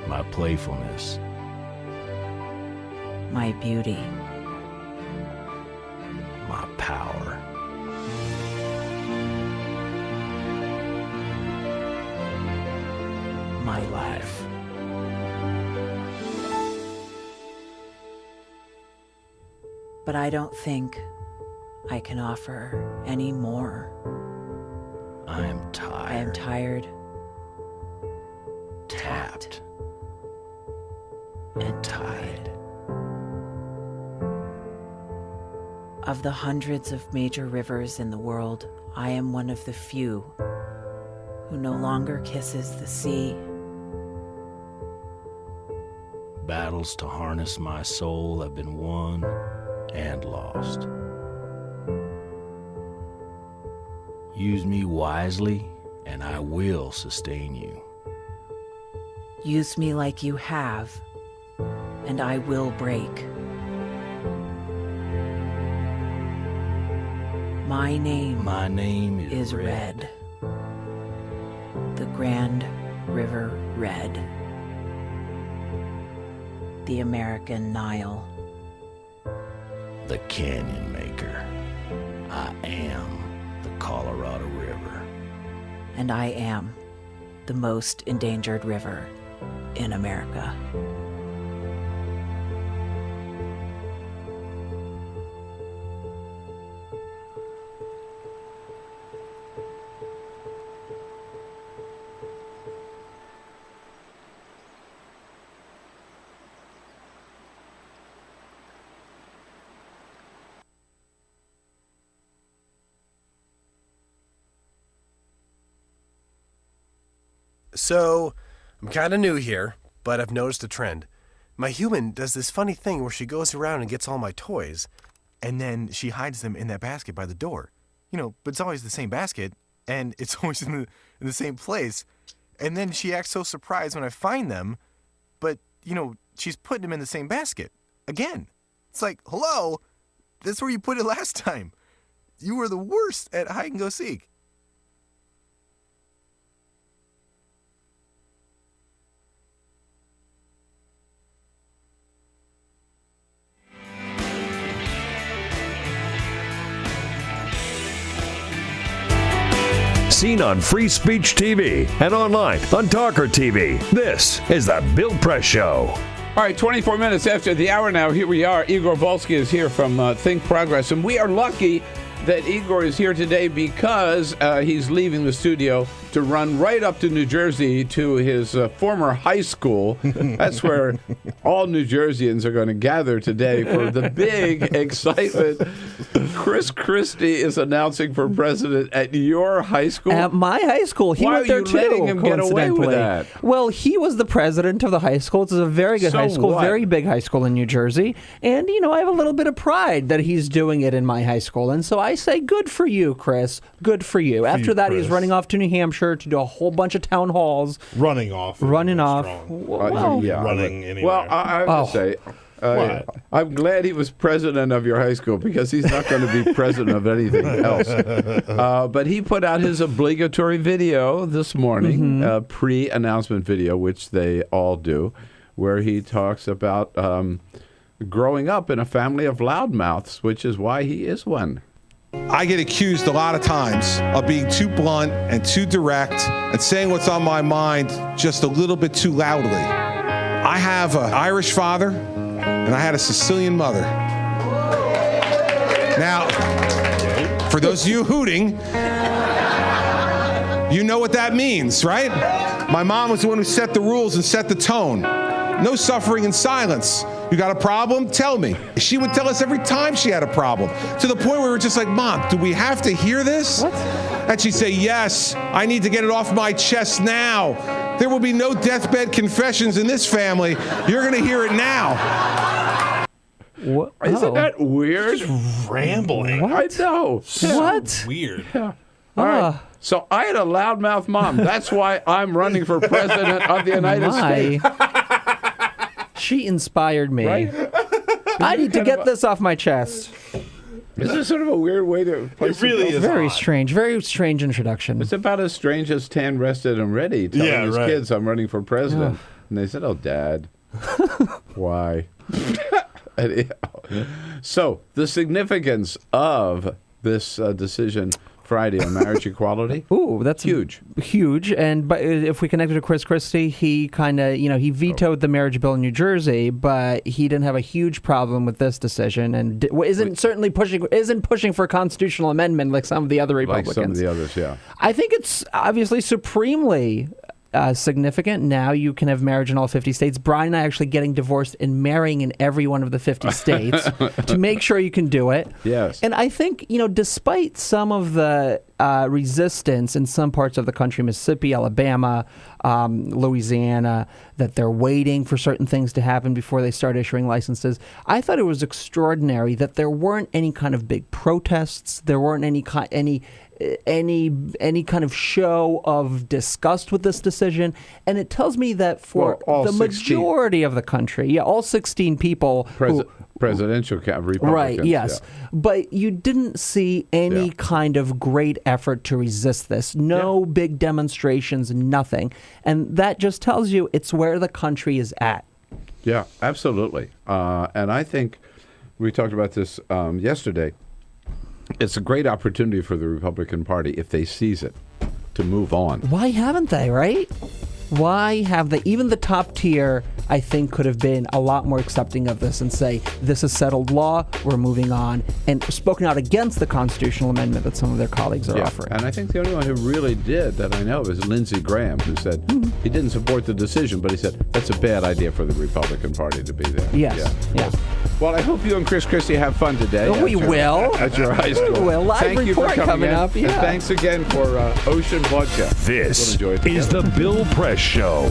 [SPEAKER 10] My playfulness,
[SPEAKER 7] My beauty.
[SPEAKER 10] my power.
[SPEAKER 7] My life. But I don't think I can offer any more.
[SPEAKER 10] I am tired.
[SPEAKER 7] I am tired,
[SPEAKER 10] tapped,
[SPEAKER 7] and tied. Of the hundreds of major rivers in the world, I am one of the few who no longer kisses the sea.
[SPEAKER 10] Battles to harness my soul have been won and lost. Use me wisely, and I will sustain you.
[SPEAKER 7] Use me like you have, and I will break. My name
[SPEAKER 10] is
[SPEAKER 7] Red. The Grand River Red. The American Nile.
[SPEAKER 10] The Canyon Maker. I am the Colorado River.
[SPEAKER 7] And I am the most endangered river in America.
[SPEAKER 12] So, I'm kind of new here, but I've noticed a trend. My human does this funny thing where she goes around and gets all my toys, and then she hides them in that basket by the door. You know, but it's always the same basket, and it's always in the same place. And then she acts so surprised when I find them, but, you know, she's putting them in the same basket. Again. It's like, hello? That's where you put it last time. You were the worst at hide and go seek.
[SPEAKER 23] Seen on Free Speech TV and online on TawkrTV. This is the Bill Press Show.
[SPEAKER 14] All right, 24 minutes after the hour now, here we are. Igor Volsky is here from Think Progress, and we are lucky that Igor is here today because he's leaving the studio to run right up to New Jersey to his former high school. That's where all New Jerseyans are going to gather today for the big excitement. Chris Christie is announcing for president at your high school.
[SPEAKER 3] At my high school. He
[SPEAKER 14] Why
[SPEAKER 3] went there
[SPEAKER 14] are you
[SPEAKER 3] too,
[SPEAKER 14] letting him get away with that?
[SPEAKER 3] Well, he was the president of the high school. It's a very good high school, very big high school in New Jersey. And, you know, I have a little bit of pride that he's doing it in my high school. And so I say, good for you, Chris. Good for you. After that, he's running off to New Hampshire to do a whole bunch of town halls.
[SPEAKER 2] Running off.
[SPEAKER 3] Well,
[SPEAKER 2] running anywhere.
[SPEAKER 14] Well, I have to say, I'm glad he was president of your high school because he's not going to be president of anything else. But he put out his obligatory video this morning, pre-announcement video, which they all do, where he talks about growing up in a family of loudmouths, which is why he is one.
[SPEAKER 13] I get accused a lot of times of being too blunt and too direct and saying what's on my mind just a little bit too loudly. I have an Irish father and I had a Sicilian mother. Now, for those of you hooting, you know what that means, right? My mom was the one who set the rules and set the tone. No suffering in silence. You got a problem? Tell me. She would tell us every time she had a problem, to the point where we were just like, Mom, do we have to hear this? What? And she'd say, yes, I need to get it off my chest now. There will be no deathbed confessions in this family. You're going to hear it now.
[SPEAKER 3] What?
[SPEAKER 14] Isn't that weird?
[SPEAKER 2] Just rambling.
[SPEAKER 14] I know.
[SPEAKER 3] What?
[SPEAKER 2] Weird.
[SPEAKER 14] Yeah. All right. So I had a loudmouth mom. That's why I'm running for president of the United States.
[SPEAKER 3] She inspired me.
[SPEAKER 14] Right?
[SPEAKER 3] I need to get this off my chest.
[SPEAKER 14] This is sort of a weird way to place
[SPEAKER 2] it. Really is
[SPEAKER 3] very
[SPEAKER 2] odd.
[SPEAKER 3] strange. Very strange introduction.
[SPEAKER 14] It's about as strange as Tan Rested and Ready telling his kids I'm running for president. And they said, oh, Dad. Why? So the significance of this decision Friday on marriage equality.
[SPEAKER 3] Ooh, that's
[SPEAKER 14] huge.
[SPEAKER 3] Huge. And but if we connect it to Chris Christie, he kind of, he vetoed the marriage bill in New Jersey, but he didn't have a huge problem with this decision and isn't pushing for a constitutional amendment like some of the other Republicans.
[SPEAKER 14] Like some of the others, yeah.
[SPEAKER 3] I think it's obviously supremely significant. Now you can have marriage in all 50 states. Brian and I are actually getting divorced and marrying in every one of the 50 states to make sure you can do it.
[SPEAKER 14] Yes.
[SPEAKER 3] And I think, despite some of the resistance in some parts of the country, Mississippi, Alabama, Louisiana, that they're waiting for certain things to happen before they start issuing licenses, I thought it was extraordinary that there weren't any kind of big protests. There weren't any kind of show of disgust with this decision, and it tells me that for the majority of the country, all 16 people,
[SPEAKER 14] presidential Republicans,
[SPEAKER 3] right? Yes, but you didn't see any kind of great effort to resist this. No big demonstrations, nothing, and that just tells you it's where the country is at.
[SPEAKER 14] Yeah, absolutely, and I think we talked about this yesterday. It's a great opportunity for the Republican Party, if they seize it, to move on.
[SPEAKER 3] Why haven't they, right? Why have they? Even the top tier, I think, could have been a lot more accepting of this and say, this is settled law, we're moving on, and spoken out against the constitutional amendment that some of their colleagues are offering.
[SPEAKER 14] And I think the only one who really did that I know of is Lindsey Graham, who said he didn't support the decision, but he said that's a bad idea for the Republican Party to be there.
[SPEAKER 3] Yes. Yeah.
[SPEAKER 14] Well, I hope you and Chris Christie have fun today.
[SPEAKER 3] We will.
[SPEAKER 14] At your high school.
[SPEAKER 3] We will. Live
[SPEAKER 14] Thank you for
[SPEAKER 3] report coming
[SPEAKER 14] in.
[SPEAKER 3] up. Yeah.
[SPEAKER 14] And thanks again for Ocean Vodka.
[SPEAKER 23] This is the Bill Press Show.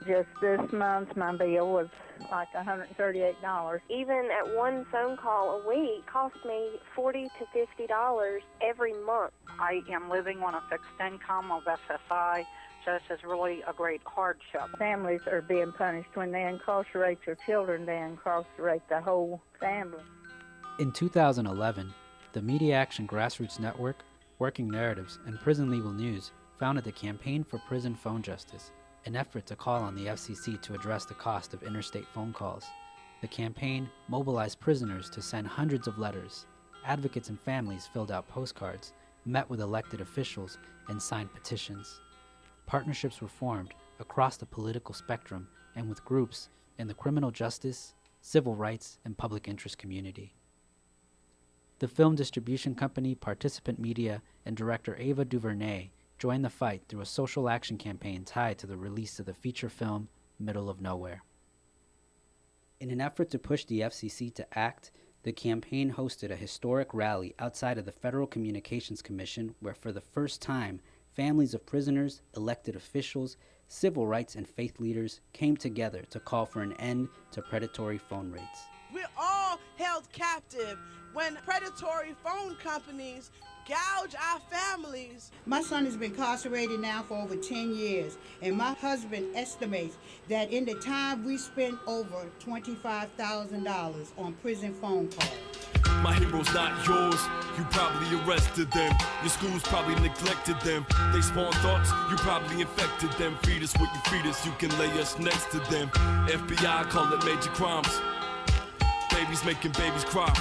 [SPEAKER 1] Just this month, my bill was like $138.
[SPEAKER 15] Even at one phone call a week cost me $40 to $50 every month.
[SPEAKER 1] I am living on a fixed income of SSI, so this is really a great hardship. Families are being punished when they incarcerate their children, they incarcerate the whole family.
[SPEAKER 16] In 2011, the Media Action Grassroots Network, Working Narratives, and Prison Legal News founded the Campaign for Prison Phone Justice, an effort to call on the FCC to address the cost of interstate phone calls. The campaign mobilized prisoners to send hundreds of letters. Advocates and families filled out postcards, met with elected officials, and signed petitions. Partnerships were formed across the political spectrum and with groups in the criminal justice, civil rights, and public interest community. The film distribution company Participant Media and director Ava DuVernay joined the fight through a social action campaign tied to the release of the feature film Middle of Nowhere. In an effort to push the FCC to act, the campaign hosted a historic rally outside of the Federal Communications Commission where for the first time, families of prisoners, elected officials, civil rights and faith leaders came together to call for an end to predatory phone rates.
[SPEAKER 17] We're all held captive when predatory phone companies
[SPEAKER 6] gouge our families.
[SPEAKER 8] My son has been incarcerated now for over 10 years, and my husband estimates that in the time we spent over $25,000 on prison phone calls.
[SPEAKER 9] My hero's not yours, you probably arrested them. Your schools probably neglected them. They spawn thoughts, you probably infected them. Feed us what you feed us, you can lay us next to them. FBI call it major crimes. Babies making babies cry.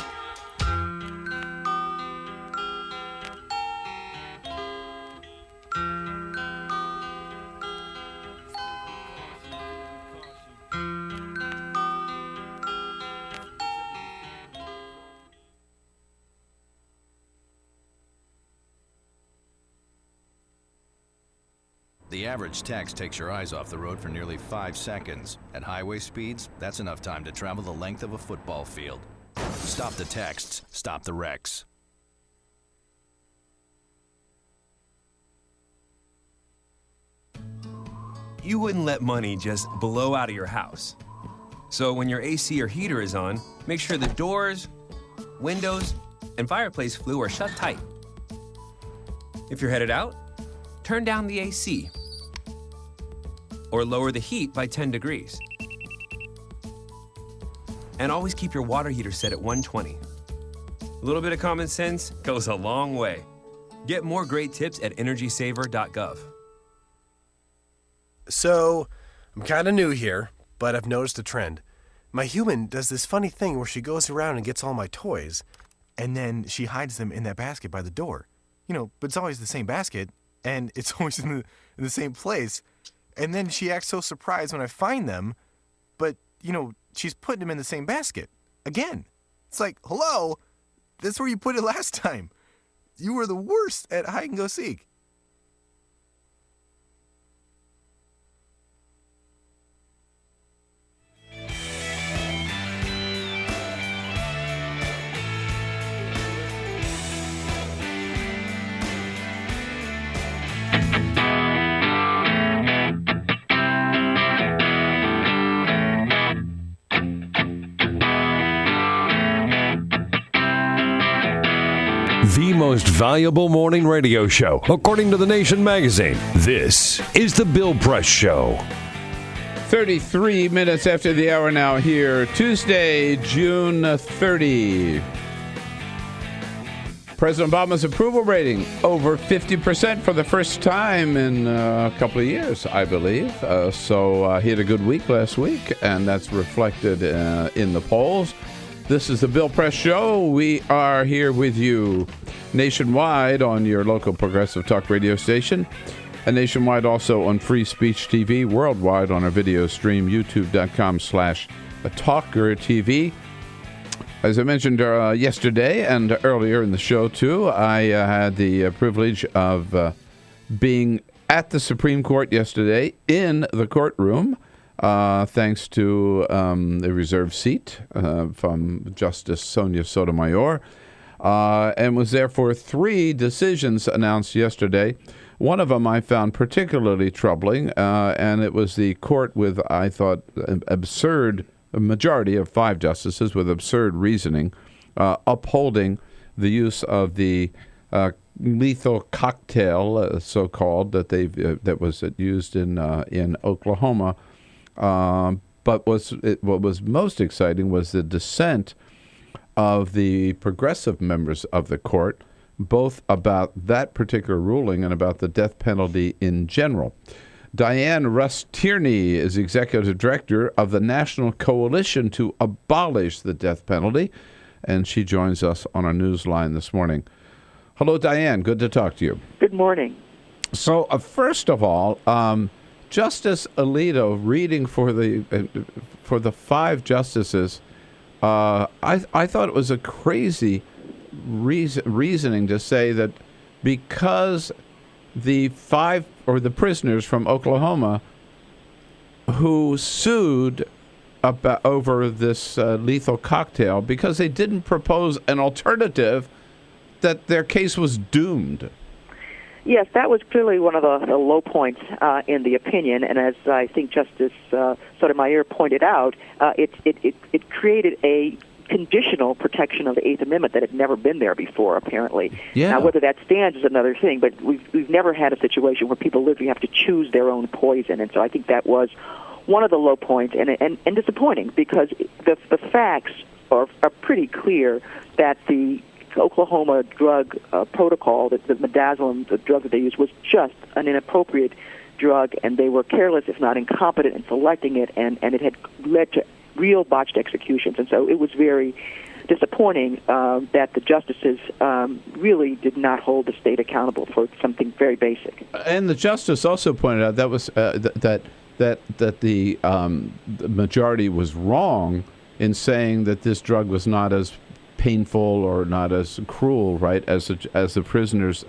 [SPEAKER 31] The average text takes your eyes off the road for nearly 5 seconds. At highway speeds, that's enough time to travel the length of a football field. Stop the texts, stop the wrecks.
[SPEAKER 17] You wouldn't let money just blow out of your house. So when your AC or heater is on, make sure the doors, windows, and fireplace flue are shut tight. If you're headed out, turn down the AC or lower the heat by 10 degrees. And always keep your water heater set at 120. A little bit of common sense goes a long way. Get more great tips at energysaver.gov.
[SPEAKER 12] So, I'm kind of new here, but I've noticed a trend. My human does this funny thing where she goes around and gets all my toys, and then she hides them in that basket by the door. You know, but it's always the same basket, and it's always in the same place. And then she acts so surprised when I find them, but, you know, she's putting them in the same basket. Again. It's like, hello, that's where you put it last time. You were the worst at hide and go seek.
[SPEAKER 23] The most valuable morning radio show, according to The Nation magazine. This is The Bill Press Show.
[SPEAKER 14] 33 minutes after the hour now here, Tuesday, June 30. President Obama's approval rating over 50% for the first time in a couple of years, I believe. So he had a good week last week, and that's reflected in the polls. This is the Bill Press Show. We are here with you nationwide on your local progressive talk radio station, and nationwide also on Free Speech TV, worldwide on our video stream, youtube.com/TawkrTV. As I mentioned yesterday and earlier in the show, too, I had the privilege of being at the Supreme Court yesterday in the courtroom, thanks to a reserved seat from Justice Sonia Sotomayor, and was there for 3 decisions announced yesterday. One of them I found particularly troubling, and it was the court with, I thought, absurd, a majority of 5 justices with absurd reasoning, upholding the use of the lethal cocktail, so-called, that was used in Oklahoma. But what was most exciting was the dissent of the progressive members of the court, both about that particular ruling and about the death penalty in general. Diann Rust-Tierney is executive director of the National Coalition to Abolish the Death Penalty, and she joins us on our news line this morning. Hello, Diann. Good to talk to you.
[SPEAKER 18] Good morning.
[SPEAKER 14] So, first of all, Justice Alito reading for the 5 justices, I thought it was a crazy reasoning to say that because the 5 or the prisoners from Oklahoma who sued over this lethal cocktail, because they didn't propose an alternative, that their case was doomed.
[SPEAKER 18] Yes, that was clearly one of the low points in the opinion, and as I think Justice Sotomayor pointed out, it created a conditional protection of the Eighth Amendment that had never been there before, apparently.
[SPEAKER 14] Yeah.
[SPEAKER 18] Now, whether that stands is another thing, but we've never had a situation where people literally have to choose their own poison, and so I think that was one of the low points, and disappointing, because the facts are pretty clear that the Oklahoma drug protocol, that the midazolam, the drug that they used, was just an inappropriate drug, and they were careless, if not incompetent, in selecting it, and it had led to real botched executions. And so it was very disappointing that the justices really did not hold the state accountable for something very basic.
[SPEAKER 14] And the justice also pointed out that was that the majority was wrong in saying that this drug was not as painful or not as cruel, right, as the prisoners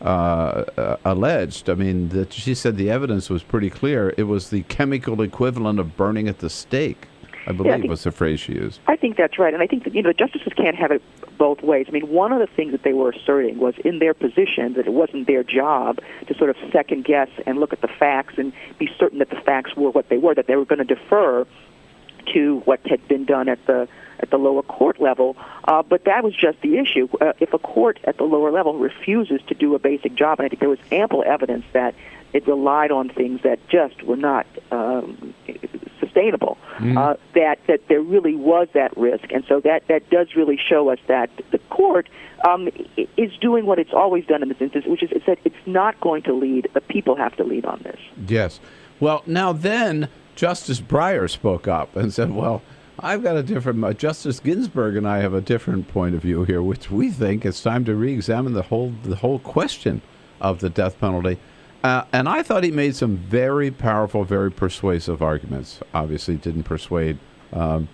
[SPEAKER 14] alleged. I mean, she said the evidence was pretty clear. It was the chemical equivalent of burning at the stake, I believe was the phrase she used.
[SPEAKER 18] I think that's right, and I think that, the justices can't have it both ways. I mean, one of the things that they were asserting was in their position that it wasn't their job to sort of second guess and look at the facts and be certain that the facts were what they were, that they were going to defer to what had been done at the lower court level, but that was just the issue. If a court at the lower level refuses to do a basic job, and I think there was ample evidence that it relied on things that just were not sustainable, that there really was that risk, and so that does really show us that the court is doing what it's always done in this instance, which is that it's not going to lead. The people have to lead on this.
[SPEAKER 14] Yes. Well, now then, Justice Breyer spoke up and said, well, I've got a different, Justice Ginsburg and I have a different point of view here, which we think it's time to re-examine the whole question of the death penalty. And I thought he made some very powerful, very persuasive arguments. Obviously didn't persuade the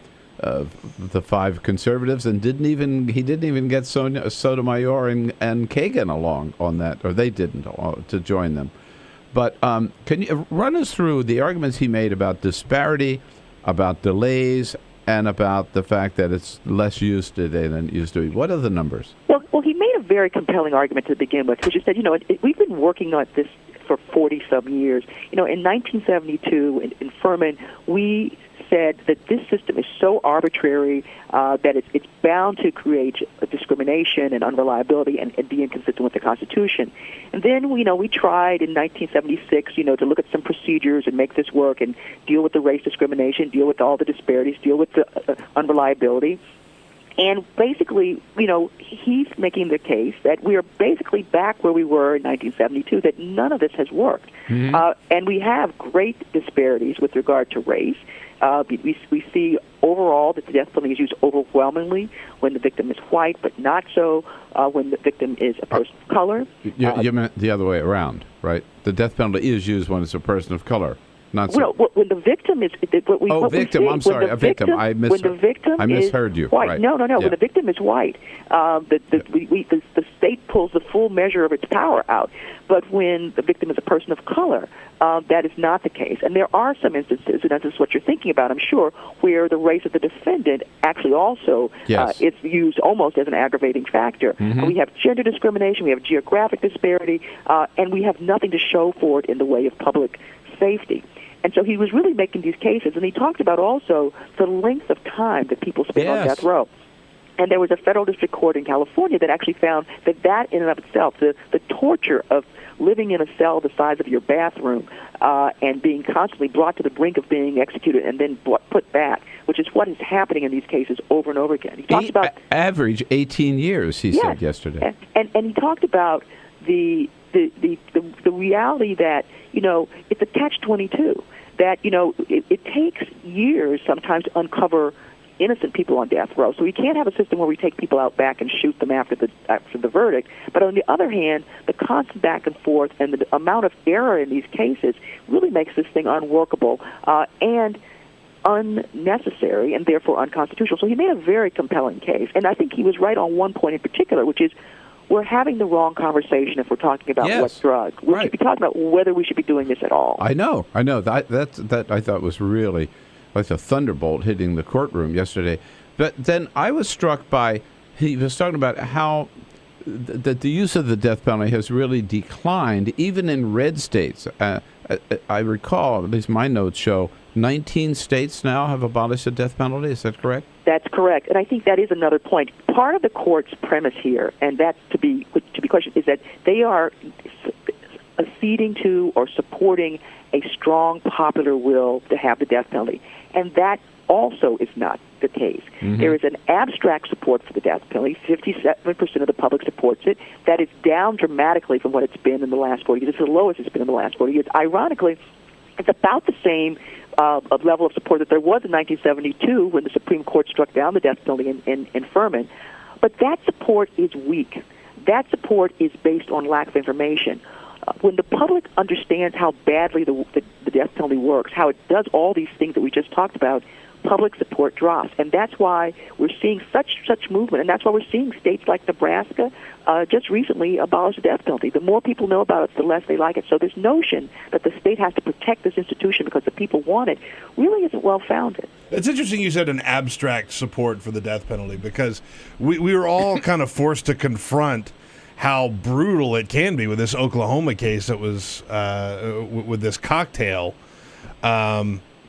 [SPEAKER 14] five conservatives, and he didn't even get Sotomayor and Kagan along on that, or they didn't, to join them. But can you run us through the arguments he made about disparity, about delays, and about the fact that it's less used today than it used to be? What are the numbers?
[SPEAKER 18] Well, he made a very compelling argument to begin with, which is that, we've been working on this for 40-some years. In 1972, in Furman, we said that this system is so arbitrary that it's bound to create discrimination and unreliability and be inconsistent with the Constitution. And then, we tried in 1976, to look at some procedures and make this work and deal with the race discrimination, deal with all the disparities, deal with the unreliability. And basically, he's making the case that we are basically back where we were in 1972, that none of this has worked. Mm-hmm. And we have great disparities with regard to race. We see overall that the death penalty is used overwhelmingly when the victim is white, but not so when the victim is a person of color.
[SPEAKER 14] You meant the other way around, right? The death penalty is used when it's a person of color. Not
[SPEAKER 18] so. Well, when the victim is
[SPEAKER 14] victim. I'm sorry, a victim. I misheard you.
[SPEAKER 18] White.
[SPEAKER 14] Right.
[SPEAKER 18] No. Yeah. When the victim is white, the state pulls the full measure of its power out. But when the victim is a person of color, that is not the case. And there are some instances, and this is what you're thinking about, I'm sure, where the race of the defendant actually also is used almost as an aggravating factor. Mm-hmm. We have gender discrimination, we have geographic disparity, and we have nothing to show for it in the way of public safety. And so he was really making these cases, and he talked about also the length of time that people spend on death row. And there was a federal district court in California that actually found that in and of itself, the torture of living in a cell the size of your bathroom and being constantly brought to the brink of being executed and then put back, which is what is happening in these cases over and over again. He talked about
[SPEAKER 14] average 18 years, he said yesterday.
[SPEAKER 18] And he talked about the reality that, it's a catch-22, that, it takes years sometimes to uncover innocent people on death row. So we can't have a system where we take people out back and shoot them after the verdict. But on the other hand, the constant back and forth and the amount of error in these cases really makes this thing unworkable and unnecessary and therefore unconstitutional. So he made a very compelling case. And I think he was right on one point in particular, which is we're having the wrong conversation if we're talking about what drug. We should be talking about whether we should be doing this at all.
[SPEAKER 14] I know. That I thought was really like a thunderbolt hitting the courtroom yesterday. But then I was struck by, he was talking about how that the use of the death penalty has really declined, even in red states. I recall, at least my notes show, 19 states now have abolished the death penalty. Is that correct?
[SPEAKER 18] That's correct, and I think that is another point. Part of the court's premise here, and that's to be questioned, is that they are acceding to or supporting a strong popular will to have the death penalty, and that also is not the case.
[SPEAKER 11] Mm-hmm.
[SPEAKER 18] There is an abstract support for the death penalty. 57% of the public supports it. That is down dramatically from what it's been in the last 40 years. It's the lowest it's been in the last 40 years. Ironically, it's about the same level of support that there was in 1972 when the Supreme Court struck down the death penalty in Furman. But that support is weak. That support is based on lack of information. When the public understands how badly the death penalty works, how it does all these things that we just talked about, public support drops. And that's why we're seeing such movement, and that's why we're seeing states like Nebraska just recently abolish the death penalty. The more people know about it, the less they like it. So this notion that the state has to protect this institution because the people want it really isn't well-founded.
[SPEAKER 2] It's interesting you said an abstract support for the death penalty, because we were all kind of forced to confront how brutal it can be with this Oklahoma case that was with this cocktail.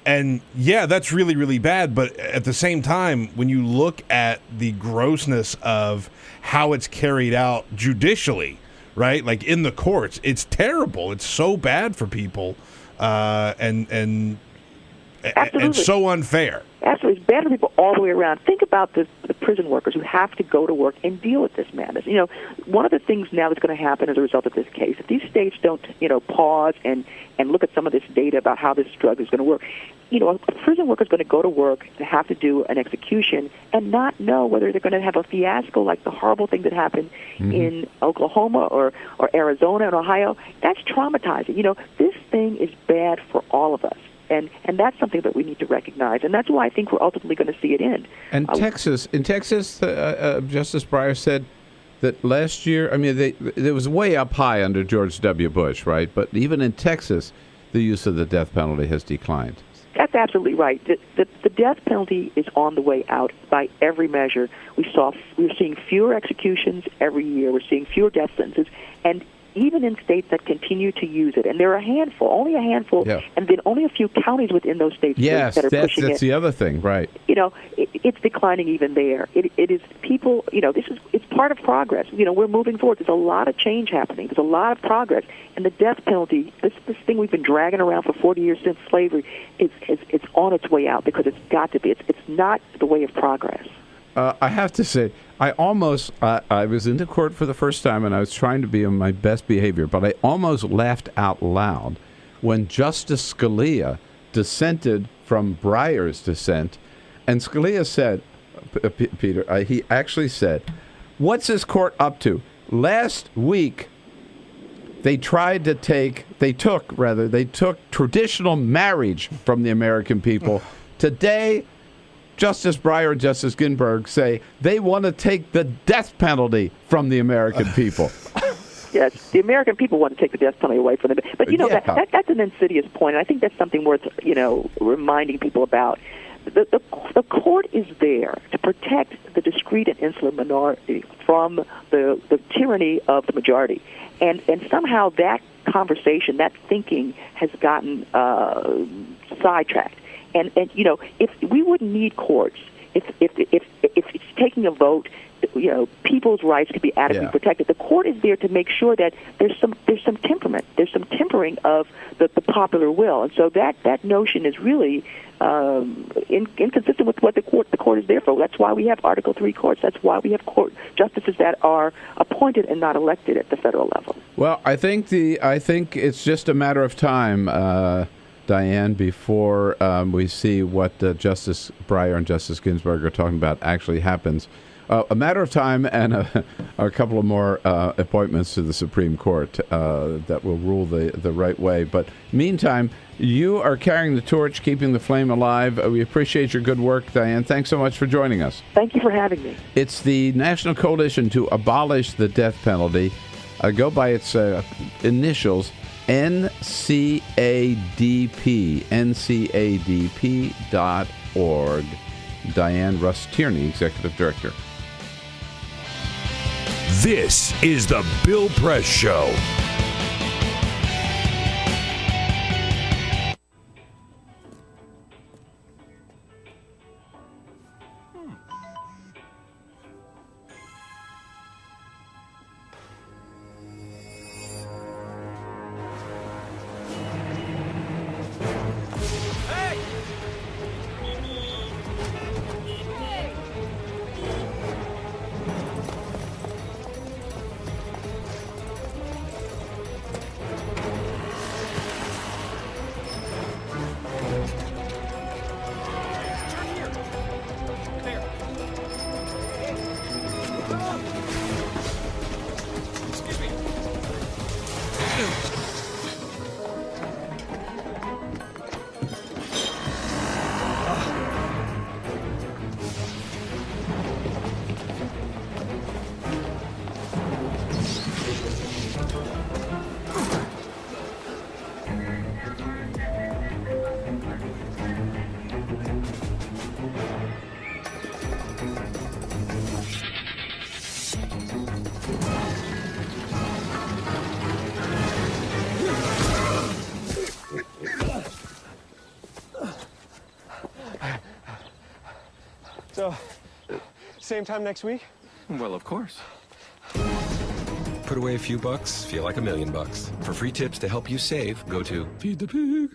[SPEAKER 2] And yeah, that's really, really bad. But at the same time, when you look at the grossness of how it's carried out judicially, right? Like in the courts, it's terrible. It's so bad for people, and so unfair.
[SPEAKER 18] Absolutely. It's bad for people all the way around. Think about the prison workers who have to go to work and deal with this madness. You know, one of the things now that's going to happen as a result of this case, if these states don't, pause and look at some of this data about how this drug is going to work, a prison worker is going to go to work to have to do an execution and not know whether they're going to have a fiasco like the horrible thing that happened in Oklahoma or Arizona and Ohio. That's traumatizing. This thing is bad for all of us. And that's something that we need to recognize, and that's why I think we're ultimately going to see it end.
[SPEAKER 14] And in Texas, Justice Breyer said that last year, it was way up high under George W. Bush, right? But even in Texas, the use of the death penalty has declined.
[SPEAKER 18] That's absolutely right. The death penalty is on the way out by every measure. We're seeing fewer executions every year. We're seeing fewer death sentences, and even in states that continue to use it, and there are only a handful, and then only a few counties within those states that are pushing it.
[SPEAKER 14] That's the other thing, right?
[SPEAKER 18] It's declining even there. It is people. It's part of progress. We're moving forward. There's a lot of change happening. There's a lot of progress, and the death penalty, this thing we've been dragging around for 40 years since slavery, it's on its way out because it's got to be. It's not the way of progress.
[SPEAKER 14] I have to say, I was in the court for the first time, and I was trying to be on my best behavior, but I almost laughed out loud when Justice Scalia dissented from Breyer's dissent, and Scalia said, Peter, he actually said, what's this court up to? Last week, they took traditional marriage from the American people. Today, Justice Breyer and Justice Ginsburg say they want to take the death penalty from the American people.
[SPEAKER 18] Yes, the American people want to take the death penalty away from them. But, that's an insidious point, and I think that's something worth, reminding people about. The court is there to protect the discrete and insular minority from the tyranny of the majority. And somehow that conversation, that thinking has gotten sidetracked. And if we wouldn't need courts, if it's taking a vote, people's rights could be adequately protected. The court is there to make sure that there's some temperament, there's some tempering of the popular will, and so that notion is really inconsistent with what the court is there for. That's why we have Article III courts. That's why we have court justices that are appointed and not elected at the federal level.
[SPEAKER 14] Well, I think it's just a matter of time. Diann, before we see what Justice Breyer and Justice Ginsburg are talking about actually happens. A matter of time and a couple of more appointments to the Supreme Court that will rule the right way. But meantime, you are carrying the torch, keeping the flame alive. We appreciate your good work, Diann. Thanks so much for joining us.
[SPEAKER 18] Thank you for having me.
[SPEAKER 14] It's the National Coalition to Abolish the Death Penalty. Go by its initials, NCADP, ncadp.org. Diann Rust-Tierney, Executive Director.
[SPEAKER 23] This is the Bill Press Show.
[SPEAKER 11] So, same time next week?
[SPEAKER 17] Well, of course. Put away a few bucks, feel like $1 million. For free tips to help you save, go to Feed the Pig.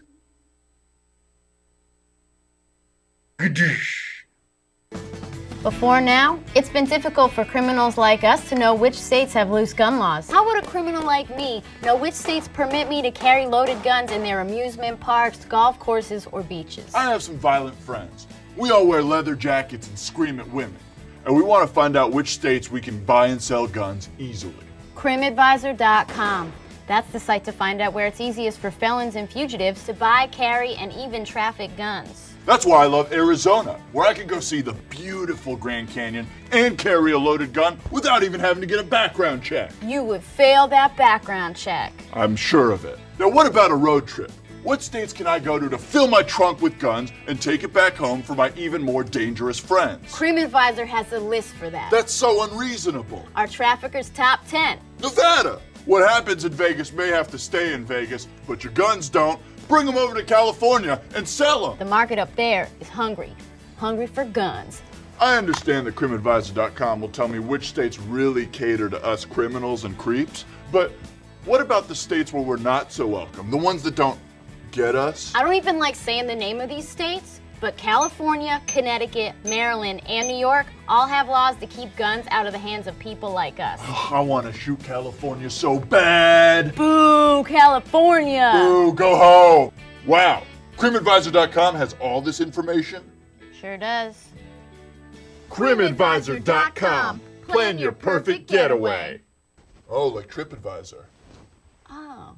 [SPEAKER 19] Before now, it's been difficult for criminals like us to know which states have loose gun laws. How would a criminal like me know which states permit me to carry loaded guns in their amusement parks, golf courses, or beaches?
[SPEAKER 20] I have some violent friends. We all wear leather jackets and scream at women. And we want to find out which states we can buy and sell guns easily.
[SPEAKER 19] CrimAdvisor.com. That's the site to find out where it's easiest for felons and fugitives to buy, carry, and even traffic guns.
[SPEAKER 20] That's why I love Arizona, where I can go see the beautiful Grand Canyon and carry a loaded gun without even having to get a background check.
[SPEAKER 19] You would fail that background check.
[SPEAKER 20] I'm sure of it. Now, what about a road trip? What states can I go to fill my trunk with guns and take it back home for my even more dangerous friends?
[SPEAKER 19] CrimAdvisor has a list for that.
[SPEAKER 20] That's so unreasonable.
[SPEAKER 19] Our traffickers' top 10.
[SPEAKER 20] Nevada. What happens in Vegas may have to stay in Vegas, but your guns don't. Bring them over to California and sell them.
[SPEAKER 19] The market up there is hungry. Hungry for guns.
[SPEAKER 20] I understand that CrimAdvisor.com will tell me which states really cater to us criminals and creeps, but what about the states where we're not so welcome? The ones that don't get us?
[SPEAKER 19] I don't even like saying the name of these states, but California, Connecticut, Maryland, and New York all have laws to keep guns out of the hands of people like us.
[SPEAKER 20] I want to shoot California so bad.
[SPEAKER 19] Boo, California.
[SPEAKER 20] Boo, go home. Wow. CrimAdvisor.com has all this information?
[SPEAKER 19] Sure does.
[SPEAKER 20] CrimAdvisor.com. Plan your perfect getaway. Oh, like TripAdvisor.
[SPEAKER 19] Oh.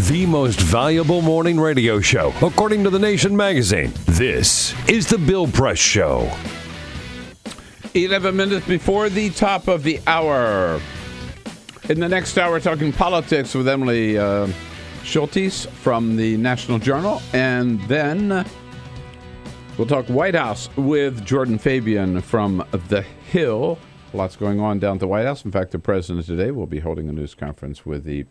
[SPEAKER 23] The most valuable morning radio show, according to The Nation magazine. This is The Bill Press Show.
[SPEAKER 14] 11 minutes before the top of the hour. In the next hour, talking politics with Emily Shultheis from the National Journal. And then we'll talk White House with Jordan Fabian from The Hill. Lots going on down at the White House. In fact, the president today will be holding a news conference with the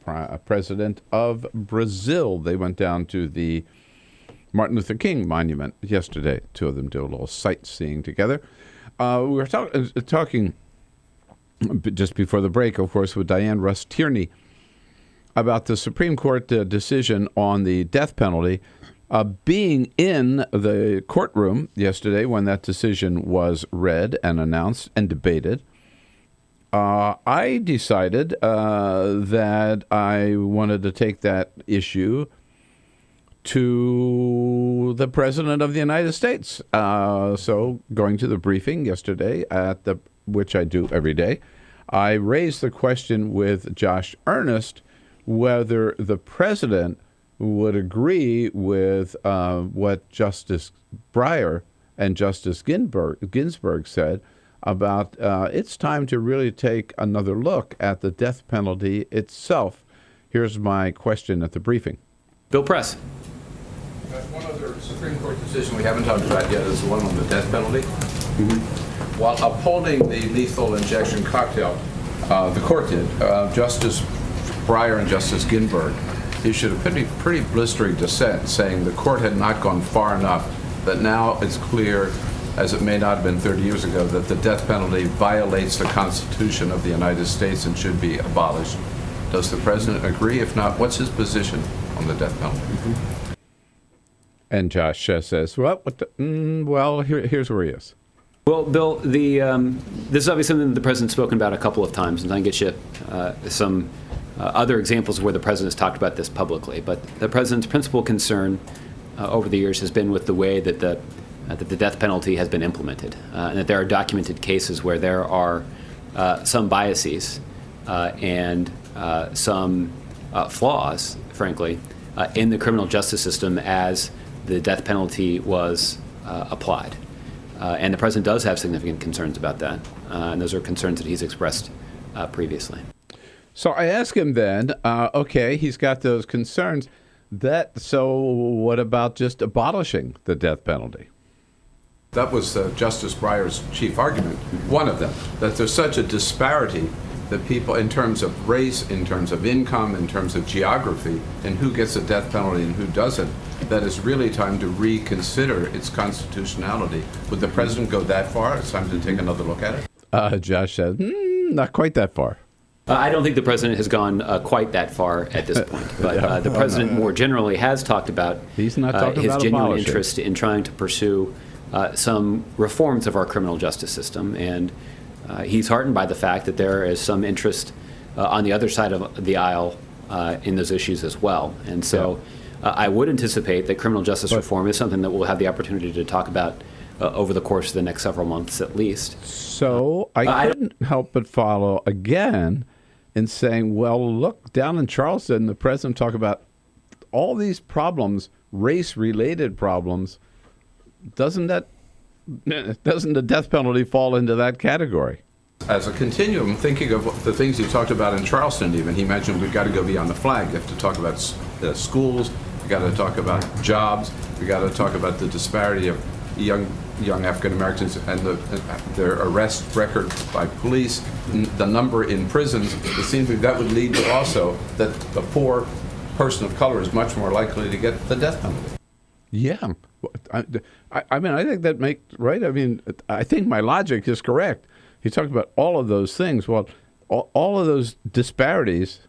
[SPEAKER 14] president of Brazil. They went down to the Martin Luther King monument yesterday. Two of them did a little sightseeing together. We were talking just before the break, of course, with Diann Rust-Tierney about the Supreme Court decision on the death penalty. Being in the courtroom yesterday when that decision was read and announced and debated, I decided that I wanted to take that issue to the President of the United States. So going to the briefing yesterday, which I do every day, I raised the question with Josh Earnest whether the President would agree with what Justice Breyer and Justice Ginsburg said about it's time to really take another look at the death penalty itself. Here's my question at the briefing.
[SPEAKER 21] Bill Press.
[SPEAKER 14] One other Supreme Court decision we haven't talked about yet is the one on the death penalty. Mm-hmm. While upholding the lethal injection cocktail, the court did, Justice Breyer and Justice Ginsburg issued a pretty blistering dissent saying the court had not gone far enough, that now it's clear, as it may not have been 30 years ago, that the death penalty violates the Constitution of the United States and should be abolished. Does the president agree? If not, what's his position on the death penalty? Mm-hmm. And Josh says, well, here's where he is.
[SPEAKER 21] Well, Bill, this is obviously something the president's spoken about a couple of times, and I can get you some other examples of where the president has talked about this publicly. But the president's principal concern over the years has been with the way that the that the death penalty has been implemented, and that there are documented cases where there are some biases and some flaws, frankly, in the criminal justice system as the death penalty was applied. And the president does have significant concerns about that, and those are concerns that he's expressed previously.
[SPEAKER 14] So I ask him then, okay, he's got those concerns. So what about just abolishing the death penalty?
[SPEAKER 4] That was Justice Breyer's chief argument, one of them, that there's such a disparity that people, in terms of race, in terms of income, in terms of geography, and who gets a death penalty and who doesn't, that it's really time to reconsider its constitutionality. Would the president go that far? It's time to take another look at it?
[SPEAKER 14] Josh said, not quite that far.
[SPEAKER 21] I don't think the president has gone quite that far at this point, but the president more generally has talked about
[SPEAKER 14] He's not talking
[SPEAKER 21] his
[SPEAKER 14] about
[SPEAKER 21] genuine
[SPEAKER 14] abolishing.
[SPEAKER 21] interest in trying to pursue some reforms of our criminal justice system, and he's heartened by the fact that there is some interest on the other side of the aisle in those issues as well. And so I would anticipate that criminal justice reform is something that we'll have the opportunity to talk about over the course of the next several months at least.
[SPEAKER 14] So I couldn't help but follow again in saying, well, look, down in Charleston, the president talked about all these problems, race-related problems. Doesn't the death penalty fall into that category?
[SPEAKER 4] As a continuum, thinking of the things he talked about in Charleston even, he mentioned we've got to go beyond the flag. You have to talk about schools, we've got to talk about jobs, we've got to talk about the disparity of young African Americans and their arrest record by police, the number in prisons. It seems that would lead to also that the poor person of color is much more likely to get the death penalty.
[SPEAKER 14] Yeah. I mean, I think that makes right. I mean, I think my logic is correct. He talked about all of those things. Well, all of those disparities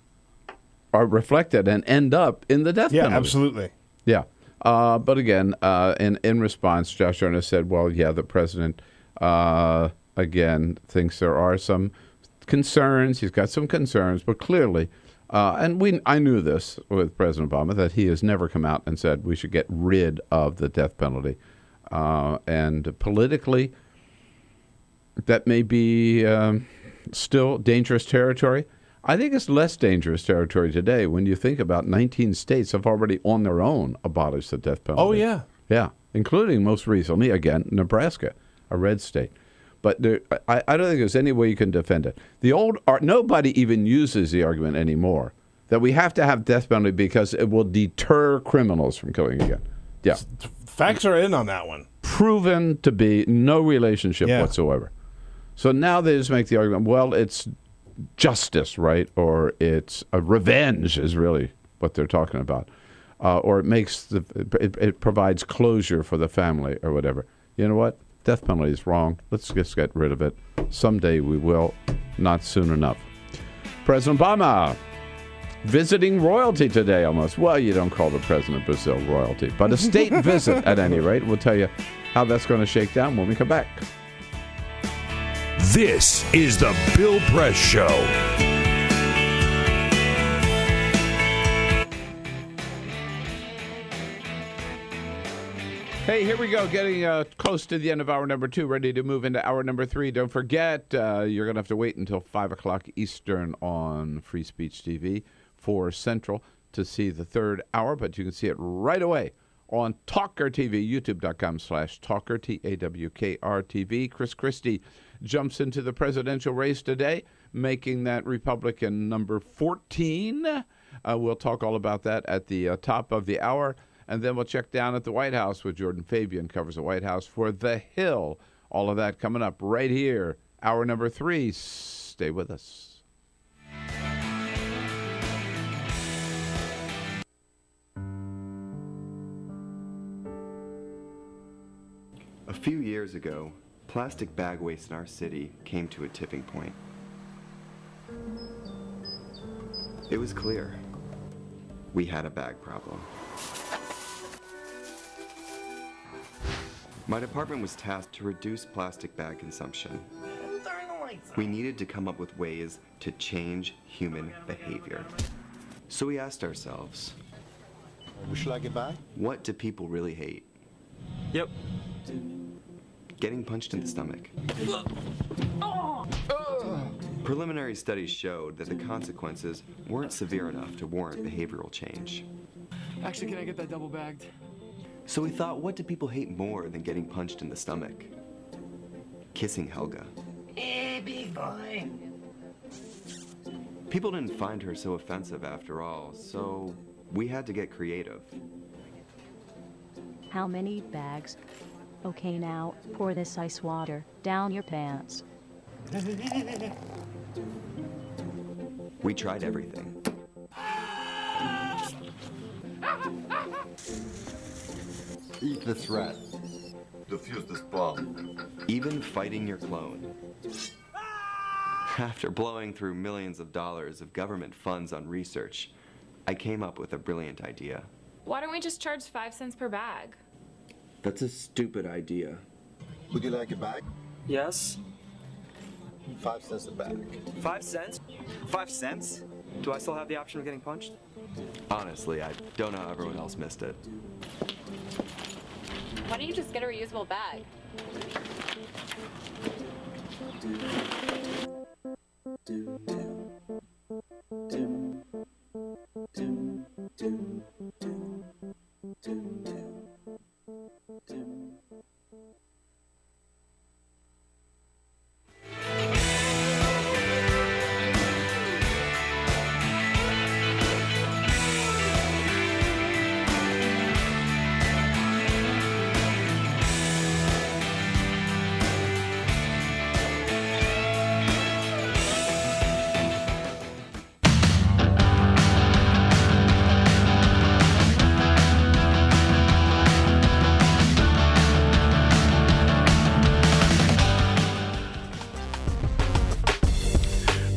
[SPEAKER 14] are reflected and end up in the death penalty.
[SPEAKER 2] Yeah, absolutely.
[SPEAKER 14] Yeah. But again, in response, Josh Earnest said, well, yeah, the president, again, thinks there are some concerns. He's got some concerns, but clearly, I knew this with President Obama, that he has never come out and said we should get rid of the death penalty. And politically, that may be still dangerous territory. I think it's less dangerous territory today when you think about 19 states have already on their own abolished the death penalty.
[SPEAKER 2] Oh, yeah.
[SPEAKER 14] Yeah, including most recently, again, Nebraska, a red state. But I don't think there's any way you can defend it. Nobody even uses the argument anymore that we have to have death penalty because it will deter criminals from killing again. Yeah.
[SPEAKER 2] Facts are in on that one.
[SPEAKER 14] Proven to be no relationship whatsoever. So now they just make the argument, well, it's justice, right? Or it's a revenge is really what they're talking about. Or it provides closure for the family or whatever. You know what? Death penalty is wrong. Let's just get rid of it. Someday we will, not soon enough. President Obama visiting royalty today almost. Well, you don't call the president of Brazil royalty, but a state visit at any rate. We'll tell you how that's going to shake down when we come back.
[SPEAKER 23] This is the Bill Press Show.
[SPEAKER 14] Hey, here we go, getting close to the end of hour number 2, ready to move into hour number 3. Don't forget, you're going to have to wait until 5 o'clock Eastern on Free Speech TV, 4 Central, to see the third hour, but you can see it right away on TawkrTV, youtube.com/Tawker, TAWKR-TV. Chris Christie jumps into the presidential race today, making that Republican number 14. We'll talk all about that at the top of the hour. And then we'll check down at the White House with Jordan Fabian, covers the White House for The Hill. All of that coming up right here, hour number 3. Stay with us.
[SPEAKER 5] A few years ago, plastic bag waste in our city came to a tipping point. It was clear we had a bag problem. My department was tasked to reduce plastic bag consumption. We needed to come up with ways to change human behavior. So we asked ourselves,
[SPEAKER 10] would you like it back?
[SPEAKER 5] What do people really hate?
[SPEAKER 10] Yep.
[SPEAKER 5] Getting punched in the stomach. Preliminary studies showed that the consequences weren't severe enough to warrant behavioral change.
[SPEAKER 11] Actually, can I get that double bagged?
[SPEAKER 5] So we thought, what do people hate more than getting punched in the stomach? Kissing Helga.
[SPEAKER 11] Big boy.
[SPEAKER 5] People didn't find her so offensive after all, so we had to get creative.
[SPEAKER 7] How many bags? Okay, now, pour this ice water down your pants.
[SPEAKER 5] We tried everything.
[SPEAKER 20] Eat this rat. Defuse this bomb.
[SPEAKER 5] Even fighting your clone. After blowing through millions of dollars of government funds on research, I came up with a brilliant idea.
[SPEAKER 10] Why don't we just charge 5 cents per bag?
[SPEAKER 5] That's a stupid idea.
[SPEAKER 20] Would you like a bag?
[SPEAKER 11] Yes.
[SPEAKER 20] 5 cents a bag.
[SPEAKER 11] 5 cents? 5 cents? Do I still have the option of getting punched?
[SPEAKER 5] Honestly, I don't know how everyone else missed it.
[SPEAKER 10] Why don't you just get a reusable bag?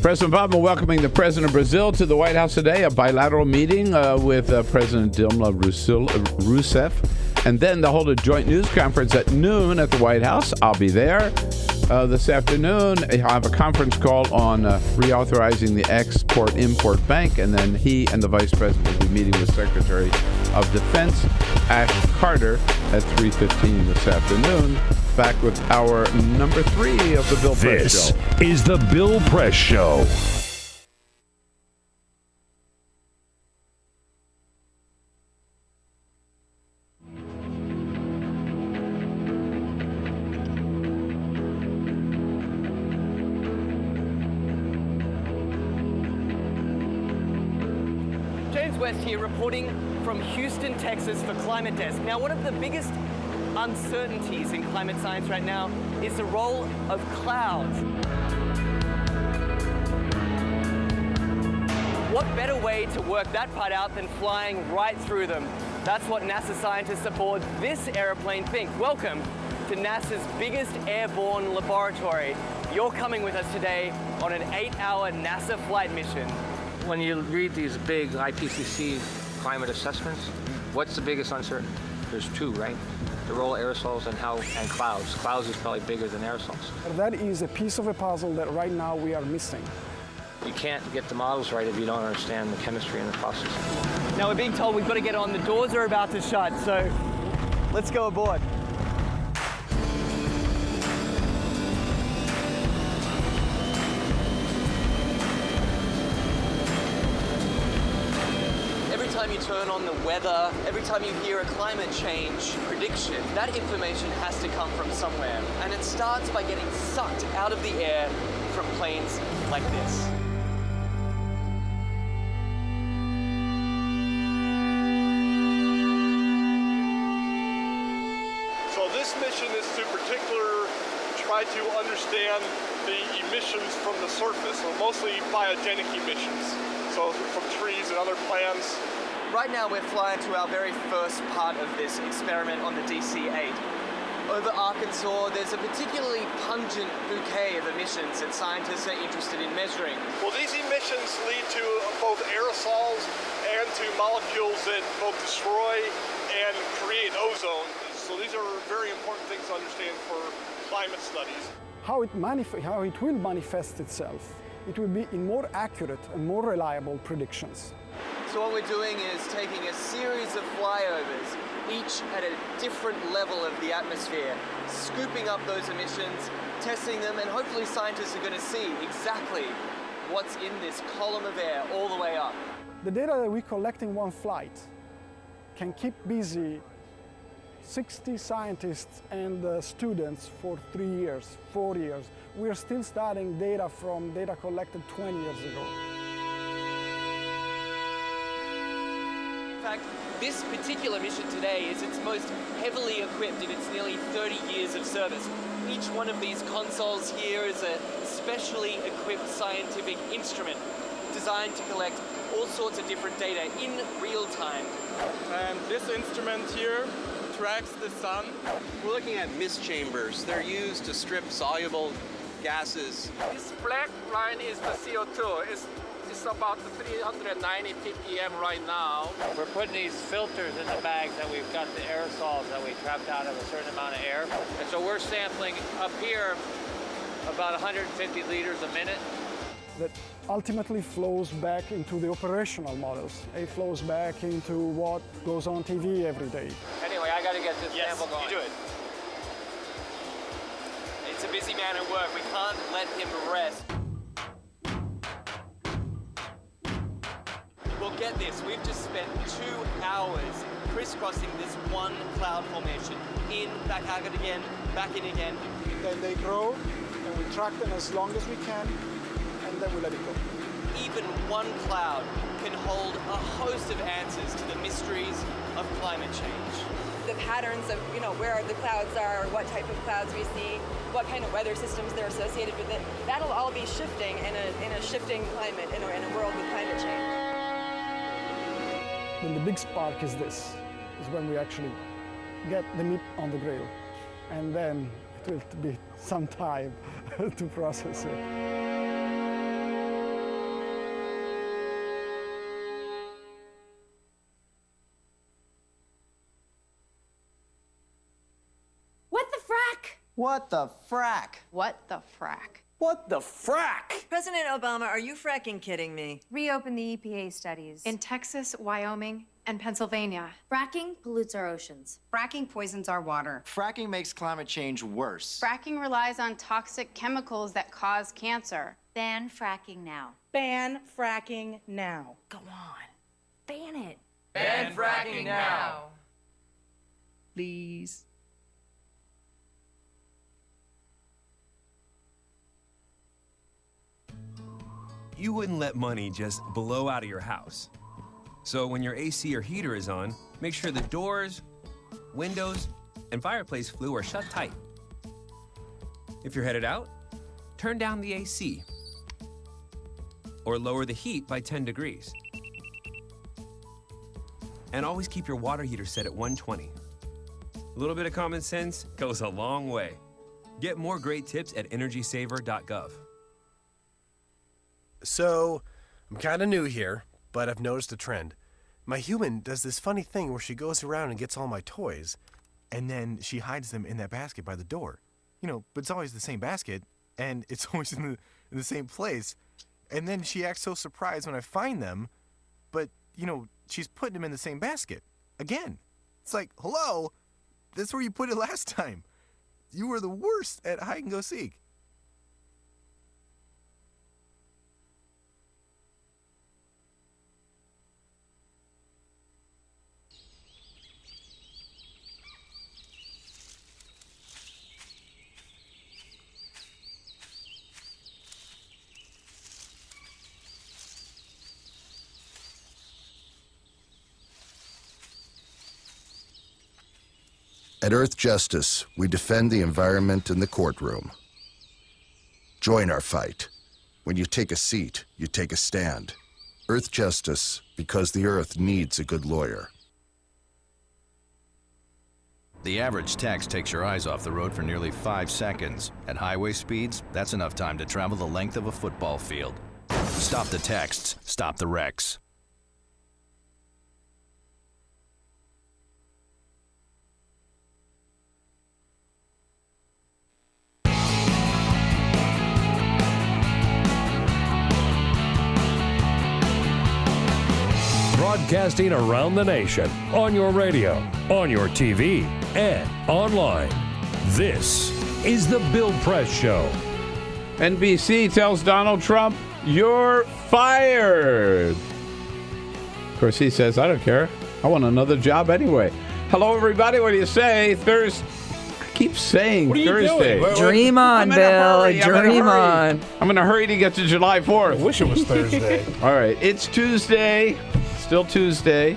[SPEAKER 14] President Obama welcoming the President of Brazil to the White House today, a bilateral meeting with President Dilma Rousseff, and then they'll hold a joint news conference at noon at the White House. I'll be there this afternoon. I'll have a conference call on reauthorizing the Export-Import Bank, and then he and the Vice President will be meeting with Secretary of Defense Ash Carter at 3:15 this afternoon. Back with our number 3 of the Bill Press Show.
[SPEAKER 23] This is the Bill Press Show.
[SPEAKER 11] James West here, reporting from Houston, Texas for Climate Desk. Now, one of the biggest uncertainties in climate science right now is the role of clouds. What better way to work that part out than flying right through them? That's what NASA scientists aboard this airplane think. Welcome to NASA's biggest airborne laboratory. You're coming with us today on an 8-hour NASA flight mission.
[SPEAKER 13] When you read these big IPCC climate assessments, what's the biggest uncertainty? There's 2, right? The role of aerosols and clouds. Clouds is probably bigger than aerosols.
[SPEAKER 22] That is a piece of a puzzle that right now we are missing.
[SPEAKER 13] You can't get the models right if you don't understand the chemistry and the process.
[SPEAKER 11] Now we're being told we've got to get on. The doors are about to shut, so let's go aboard. Every time you turn on the weather, every time you hear a climate change prediction, that information has to come from somewhere. And it starts by getting sucked out of the air from planes like this.
[SPEAKER 24] So this mission is to try to understand the emissions from the surface, so mostly biogenic emissions, so from trees and other plants.
[SPEAKER 11] Right now we're flying to our very first part of this experiment on the DC-8. Over Arkansas, there's a particularly pungent bouquet of emissions that scientists are interested in measuring.
[SPEAKER 24] Well, these emissions lead to both aerosols and to molecules that both destroy and create ozone. So these are very important things to understand for climate studies.
[SPEAKER 22] How it will manifest itself, it will be in more accurate and more reliable predictions.
[SPEAKER 11] So what we're doing is taking a series of flyovers, each at a different level of the atmosphere, scooping up those emissions, testing them, and hopefully scientists are going to see exactly what's in this column of air all the way up.
[SPEAKER 22] The data that we collect in one flight can keep busy 60 scientists and students for 3 years, 4 years. We're still studying data from data collected 20 years ago.
[SPEAKER 11] In fact, this particular mission today is its most heavily equipped in its nearly 30 years of service. Each one of these consoles here is a specially equipped scientific instrument designed to collect all sorts of different data in real time.
[SPEAKER 1] And this instrument here tracks the sun.
[SPEAKER 3] We're looking at mist chambers. They're used to strip soluble gases.
[SPEAKER 13] This black line is the CO2. It's about 390 ppm right now. We're putting these filters in the bags that we've got the aerosols that we trapped out of a certain amount of air. And so we're sampling up here about 150 liters a minute.
[SPEAKER 22] That ultimately flows back into the operational models. It flows back into what goes on TV every day.
[SPEAKER 13] Anyway, I got to get this sample going.
[SPEAKER 11] You do it. It's a busy man at work. We can't let him rest. Well, get this. We've just spent 2 hours crisscrossing this one cloud formation. In, back out again, back in again.
[SPEAKER 22] Then they grow, and we track them as long as we can, and then we let it go.
[SPEAKER 11] Even one cloud can hold a host of answers to the mysteries of climate change.
[SPEAKER 10] The patterns of, where the clouds are, what type of clouds we see, what kind of weather systems they're associated with it, that'll all be shifting in a shifting climate, in a world with climate change.
[SPEAKER 22] Then the big spark is this, is when we actually get the meat on the grill. And then it will be some time to process it.
[SPEAKER 6] What the frack?
[SPEAKER 15] What the frack?
[SPEAKER 6] What the frack?
[SPEAKER 15] What the frack?
[SPEAKER 6] President Obama, are you fracking kidding me?
[SPEAKER 10] Reopen the EPA studies. In Texas, Wyoming, and Pennsylvania.
[SPEAKER 6] Fracking pollutes our oceans.
[SPEAKER 15] Fracking poisons our water. Fracking makes climate change worse.
[SPEAKER 10] Fracking relies on toxic chemicals that cause cancer.
[SPEAKER 6] Ban fracking now.
[SPEAKER 15] Ban fracking now.
[SPEAKER 6] Go on. Ban it.
[SPEAKER 11] Ban fracking now.
[SPEAKER 15] Please.
[SPEAKER 17] You wouldn't let money just blow out of your house. So when your AC or heater is on, make sure the doors, windows, and fireplace flue are shut tight. If you're headed out, turn down the AC or lower the heat by 10 degrees. And always keep your water heater set at 120. A little bit of common sense goes a long way. Get more great tips at energysaver.gov.
[SPEAKER 12] So, I'm kind of new here, but I've noticed a trend. My human does this funny thing where she goes around and gets all my toys, and then she hides them in that basket by the door. But it's always the same basket, and it's always in the same place. And then she acts so surprised when I find them, but, she's putting them in the same basket. Again. It's like, hello, that's where you put it last time. You were the worst at hide and go seek.
[SPEAKER 16] At Earth Justice, we defend the environment in the courtroom. Join our fight. When you take a seat, you take a stand. Earth Justice, because the Earth needs a good lawyer.
[SPEAKER 31] The average text takes your eyes off the road for nearly 5 seconds. At highway speeds, that's enough time to travel the length of a football field. Stop the texts, stop the wrecks.
[SPEAKER 23] broadcasting around the nation, on your radio, on your TV, and online. This is The Bill Press Show.
[SPEAKER 14] NBC tells Donald Trump, "You're fired." Of course, he says, "I don't care. I want another job anyway." Hello, everybody. What do you say? Thursday. I keep saying Thursday.
[SPEAKER 8] Dream on, Bill. Dream on.
[SPEAKER 14] I'm in a hurry to get to July 4th.
[SPEAKER 2] I wish it was Thursday.
[SPEAKER 14] All right. It's Tuesday. Still Tuesday.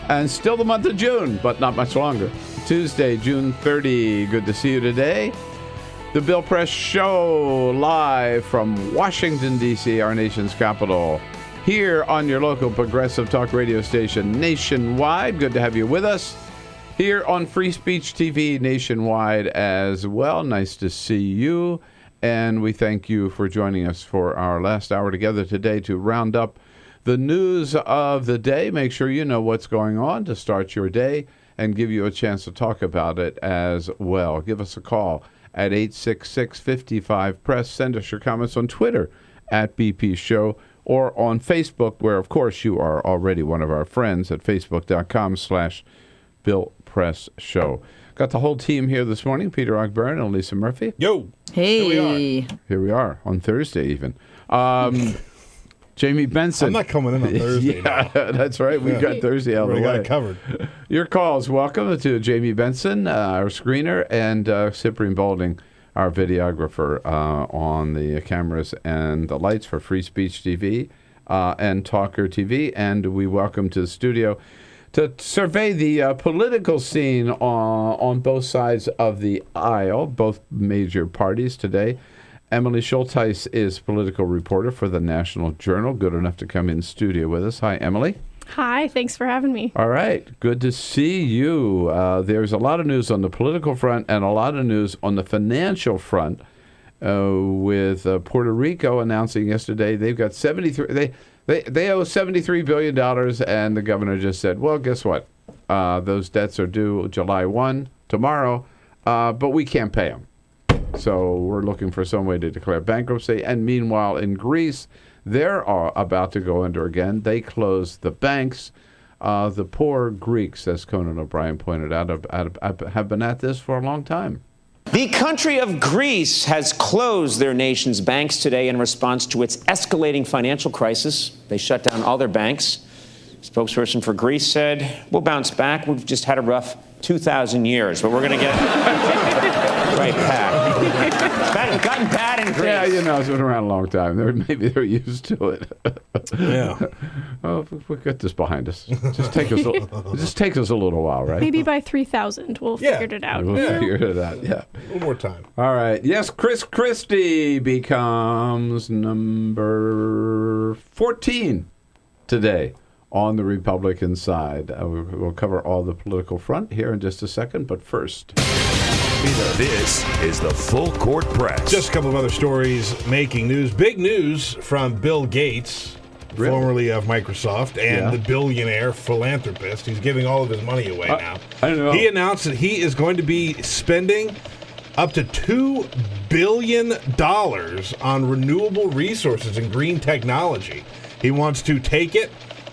[SPEAKER 14] And still the month of June, but not much longer. Tuesday, June 30. Good to see you today. The Bill Press Show, live from Washington, D.C., our nation's capital. Here on your local progressive talk radio station nationwide. Good to have you with us. Here on Free Speech TV nationwide as well. Nice to see you. And we thank you for joining us for our last hour together today to round up the news of the day. Make sure you know what's going on to start your day and give you a chance to talk about it as well. Give us a call at 866-55-PRESS. Send us your comments on Twitter at BP Show or on Facebook, where, of course, you are already one of our friends at facebook.com/Bill Press Show. Got the whole team here this morning, Peter Ogburn and Lisa Murphy.
[SPEAKER 2] Yo.
[SPEAKER 8] Hey.
[SPEAKER 14] Here we are on Thursday even. Jamie Benson.
[SPEAKER 2] I'm not coming in on Thursday.
[SPEAKER 14] Yeah, that's right. We've got Thursday out of the way.
[SPEAKER 2] Got it covered.
[SPEAKER 14] Your calls. Welcome to Jamie Benson, our screener, and Cyprian Balding, our videographer, on the cameras and the lights for Free Speech TV and TawkrTV. And we welcome to the studio to survey the political scene on both sides of the aisle, both major parties today. Emily Shultheis is political reporter for the National Journal. Good enough to come in studio with us. Hi, Emily.
[SPEAKER 9] Hi, thanks for having me.
[SPEAKER 14] All right, good to see you. There's a lot of news on the political front and a lot of news on the financial front, with Puerto Rico announcing yesterday they've got they owe $73 billion, and the governor just said, well, guess what? Those debts are due July 1, tomorrow, but we can't pay them. So we're looking for some way to declare bankruptcy. And meanwhile, in Greece, they're about to go under again. They closed the banks. The poor Greeks, as Conan O'Brien pointed out, have been at this for a long time.
[SPEAKER 18] The country of Greece has closed their nation's banks today in response to its escalating financial crisis. They shut down all their banks. Spokesperson for Greece said, we'll bounce back. We've just had a rough 2,000 years, but we're going to get right back. It's gotten bad in Greece.
[SPEAKER 14] Yeah, it's been around a long time. Maybe they're used to it.
[SPEAKER 2] Yeah.
[SPEAKER 14] Well, we'll get this behind us. Just take us a little while, right?
[SPEAKER 9] Maybe by 3,000 we'll figure it out.
[SPEAKER 14] We'll figure it out, yeah.
[SPEAKER 2] A little more time.
[SPEAKER 14] All right. Yes, Chris Christie becomes number 14 today on the Republican side. We'll cover all the political front here in just a second, but first...
[SPEAKER 23] This is the Full Court Press.
[SPEAKER 2] Just a couple of other stories making news. Big news from Bill Gates, formerly of Microsoft, and the billionaire philanthropist. He's giving all of his money away now.
[SPEAKER 14] I don't know.
[SPEAKER 2] He announced that he is going to be spending up to $2 billion on renewable resources and green technology. He wants to take it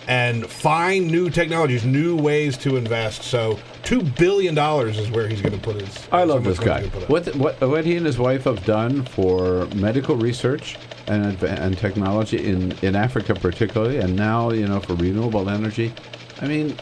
[SPEAKER 2] and find new technologies, new ways to invest. So $2 billion is where he's going to put his...
[SPEAKER 14] I love this guy. What he and his wife have done for medical research and technology in Africa particularly, and now, for renewable energy. I mean,